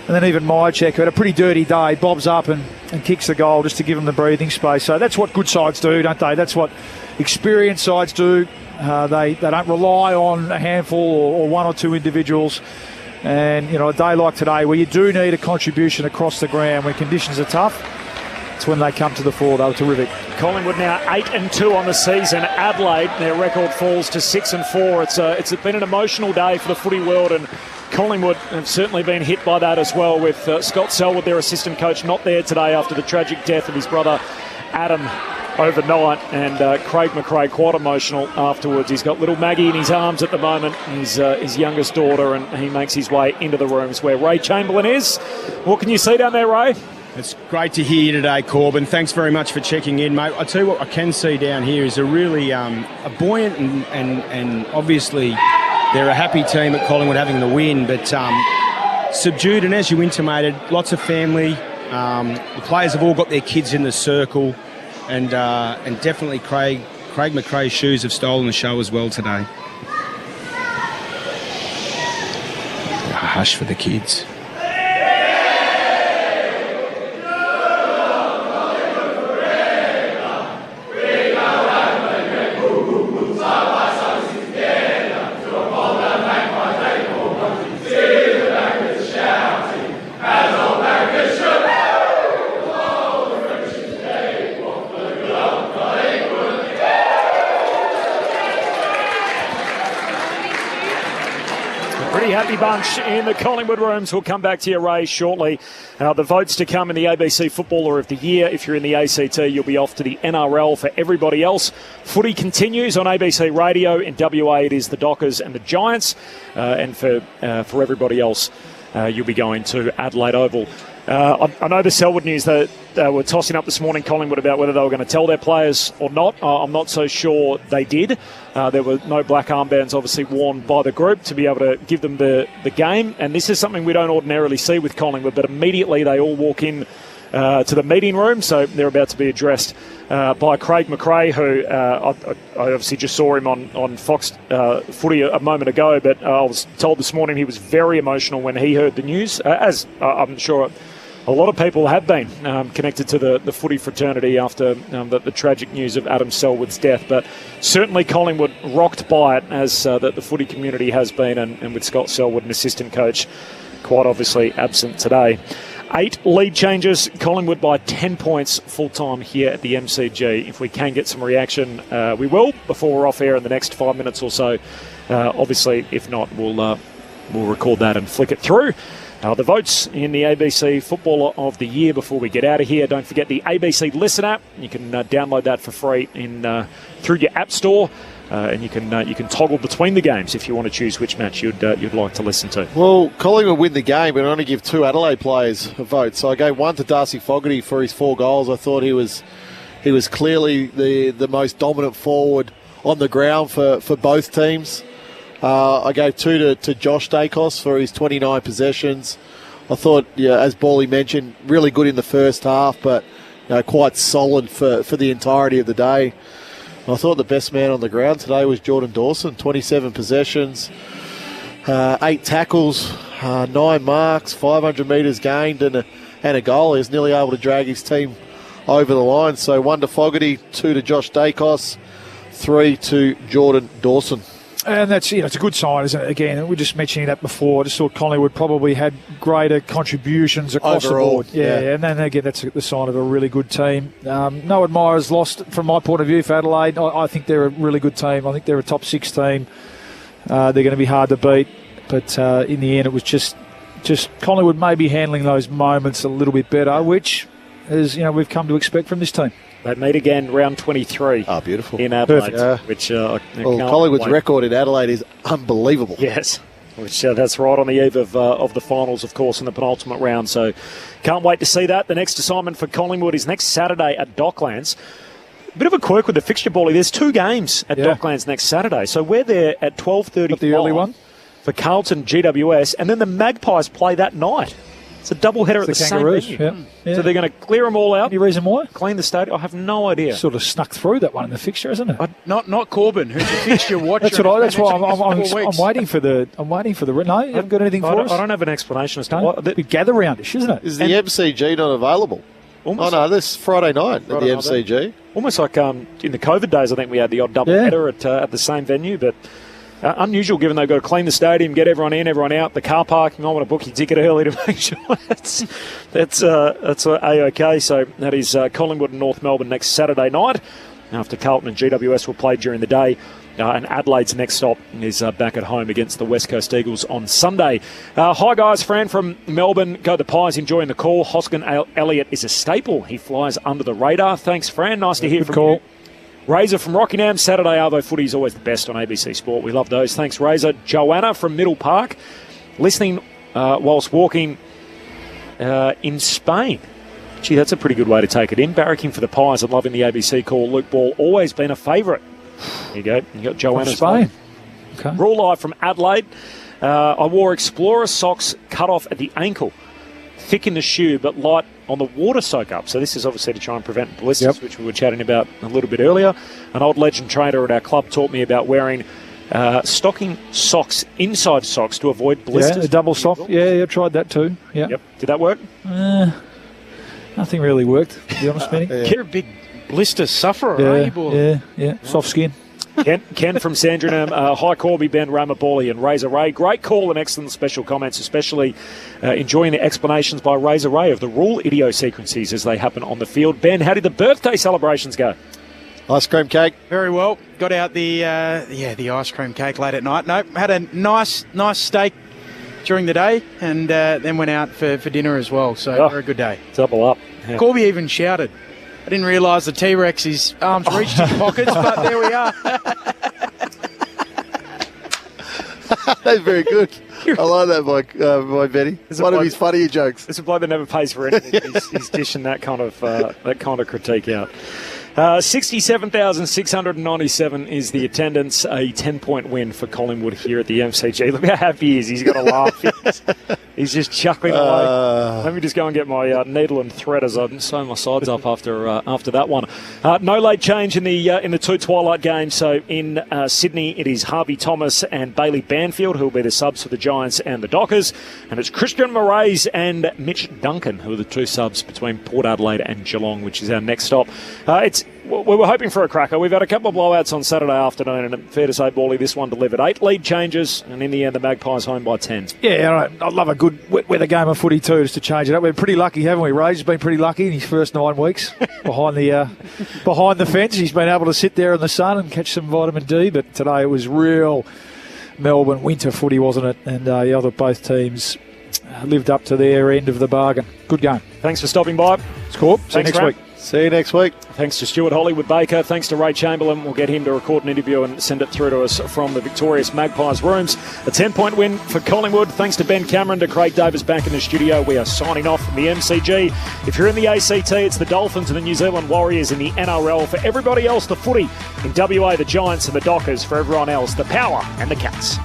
And then even Myercheck, who had a pretty dirty day, bobs up and kicks the goal just to give him the breathing space. So that's what good sides do, don't they? That's what experienced sides do. They don't rely on a handful or 1 or 2 individuals. And, a day like today where you do need a contribution across the ground, when conditions are tough, it's when they come to the fore. They were terrific. Collingwood now 8-2 on the season. Adelaide, their record falls to 6-4. It's been an emotional day for the footy world, and Collingwood have certainly been hit by that as well, with Scott Selwood, their assistant coach, not there today after the tragic death of his brother Adam overnight, and Craig McRae quite emotional afterwards. He's got little Maggie in his arms at the moment, his youngest daughter, and he makes his way into the rooms where Ray Chamberlain is. What can you see down there, Ray? It's great to hear you today, Corbin. Thanks very much for checking in, mate. I tell you what, I can see down here is a really a buoyant and obviously they're a happy team at Collingwood having the win, but subdued, and as you intimated, lots of family. The players have all got their kids in the circle, and definitely Craig McRae's shoes have stolen the show as well today. A hush for the kids. Happy bunch in the Collingwood rooms. We'll come back to you, Ray, shortly. The votes to come in the ABC Footballer of the Year. If you're in the ACT, you'll be off to the NRL. For everybody else, footy continues on ABC Radio. In WA, it is the Dockers and the Giants. And for everybody else, you'll be going to Adelaide Oval. I know the Selwood news that were tossing up this morning, Collingwood, about whether they were going to tell their players or not. I'm not so sure they did. There were no black armbands obviously worn by the group to be able to give them the game. And this is something we don't ordinarily see with Collingwood, but immediately they all walk in to the meeting room. So they're about to be addressed by Craig McRae, who I obviously just saw him on Fox Footy a moment ago, but I was told this morning he was very emotional when he heard the news, as I'm sure a lot of people have been connected to the footy fraternity after the tragic news of Adam Selwood's death. But certainly Collingwood rocked by it, as the footy community has been, and with Scott Selwood, an assistant coach, quite obviously absent today. 8 lead changes, Collingwood by 10 points full-time here at the MCG. If we can get some reaction, we will, before we're off air in the next 5 minutes or so. Obviously, if not, we'll record that and flick it through. The votes in the ABC Footballer of the Year before we get out of here. Don't forget the ABC Listen app. You can download that for free through your app store, and you can toggle between the games if you want to choose which match you'd like to listen to. Well, Collingwood win the game, but I only give 2 Adelaide players a vote. So I gave 1 to Darcy Fogarty for his 4 goals. I thought he was clearly the most dominant forward on the ground for both teams. I gave 2 to Josh Dacos for his 29 possessions. I thought, as Bally mentioned, really good in the first half, but quite solid for the entirety of the day. And I thought the best man on the ground today was Jordan Dawson, 27 possessions, 8 tackles, 9 marks, 500 metres gained and a goal. He was nearly able to drag his team over the line. So 1 to Fogarty, 2 to Josh Dacos, 3 to Jordan Dawson. And that's, it's a good sign, isn't it? Again, we were just mentioning that before. I just thought Collingwood probably had greater contributions across overall, the board. Yeah, and then again, that's the sign of a really good team. No admirers lost from my point of view for Adelaide. I think they're a really good team. I think they're a top 6 team. They're going to be hard to beat. But in the end, it was just Collingwood maybe handling those moments a little bit better, which is, we've come to expect from this team. They meet again round 23. Oh, beautiful. In Adelaide. Perfect. Which, Collingwood's record in Adelaide is unbelievable. Yes. Which that's right on the eve of the finals, of course, in the penultimate round. So can't wait to see that. The next assignment for Collingwood is next Saturday at Docklands. A bit of a quirk with the fixture, Bally. There's 2 games at Docklands next Saturday. So we're there at 12:30. The early one? For Carlton GWS. And then the Magpies play that night. It's a double-header at the same venue. Yeah. So they're going to clear them all out. Any reason why? Clean the stadium? I have no idea. Sort of snuck through that one in the fixture, isn't it? Not Corbin, who's a fixture watcher. That's why I'm waiting for the. No, you haven't got anything for us. I don't have an explanation as to why. We gather roundish, isn't it? Is the MCG not available? This Friday night at the MCG. Almost like in the COVID days, I think we had the odd double-header at the same venue, but. Unusual, given they've got to clean the stadium, get everyone in, everyone out, the car parking. I want to book your ticket early to make sure that's A-OK. So that is Collingwood and North Melbourne next Saturday night. After Carlton and GWS will play during the day. And Adelaide's next stop is back at home against the West Coast Eagles on Sunday. Hi, guys. Fran from Melbourne. Go the Pies, enjoying the call. Hoskin Elliott is a staple. He flies under the radar. Thanks, Fran. Nice to hear from you. Razor from Rockingham, Saturday Arvo footy is always the best on ABC Sport. We love those. Thanks, Razor. Joanna from Middle Park, listening whilst walking in Spain. Gee, that's a pretty good way to take it in. Barracking for the Pies and loving the ABC call. Luke Ball, always been a favourite. There you go. You got Joanna's Spain. Okay. Raw Live from Adelaide. I wore Explorer socks cut off at the ankle. Thick in the shoe, but light on the water soak-up. So this is obviously to try and prevent blisters, which we were chatting about a little bit earlier. An old legend trainer at our club taught me about wearing stocking socks, inside socks, to avoid blisters. Yeah, a double sock. Yeah, I tried that too. Yeah. Yep. Did that work? Nothing really worked, to be honest, Benny. You're a big blister sufferer, are you? Yeah. Soft skin. Ken from Sandringham, hi Corby, Ben, Roma Bawley and Razor Ray. Great call and excellent special comments, especially enjoying the explanations by Razor Ray of the rule idiosyncrasies as they happen on the field. Ben, how did the birthday celebrations go? Ice cream cake. Very well. Got out the ice cream cake late at night. No, had a nice steak during the day and then went out for dinner as well. So very good day. Double up. Yeah. Corby even shouted. I didn't realise the T-Rex, his arms reached his pockets, but there we are. That's very good. I like that by Benny. One of his funnier jokes. There's a bloke that never pays for anything. He's dishing that kind of critique out. 67,697 is the attendance. A 10-point win for Collingwood here at the MCG. Look how happy he is. He's got a laugh. He's just chuckling away. Let me just go and get my needle and thread as I sew my sides up after that one. No late change in the two twilight games. So in Sydney, it is Harvey Thomas and Bailey Banfield who will be the subs for the Giants and the Dockers, and it's Christian Moraes and Mitch Duncan who are the two subs between Port Adelaide and Geelong, which is our next stop. We were hoping for a cracker. We've had a couple of blowouts on Saturday afternoon, and fair to say, Bawley, this one delivered. 8 lead changes, and in the end, the Magpies home by 10. Yeah, right. I love a good wet weather game of footy too, just to change it up. We're pretty lucky, haven't we? Ray's been pretty lucky in his first 9 weeks behind the fence. He's been able to sit there in the sun and catch some vitamin D, but today it was real Melbourne winter footy, wasn't it? And both teams lived up to their end of the bargain. Good game. Thanks for stopping by. It's cool. See you next week. See you next week. Thanks to Stuart Hollywood-Baker. Thanks to Ray Chamberlain. We'll get him to record an interview and send it through to us from the victorious Magpies rooms. A 10-point win for Collingwood. Thanks to Ben Cameron, to Craig Davis back in the studio. We are signing off from the MCG. If you're in the ACT, it's the Dolphins and the New Zealand Warriors in the NRL. For everybody else, the footy. In WA, the Giants and the Dockers. For everyone else, the Power and the Cats.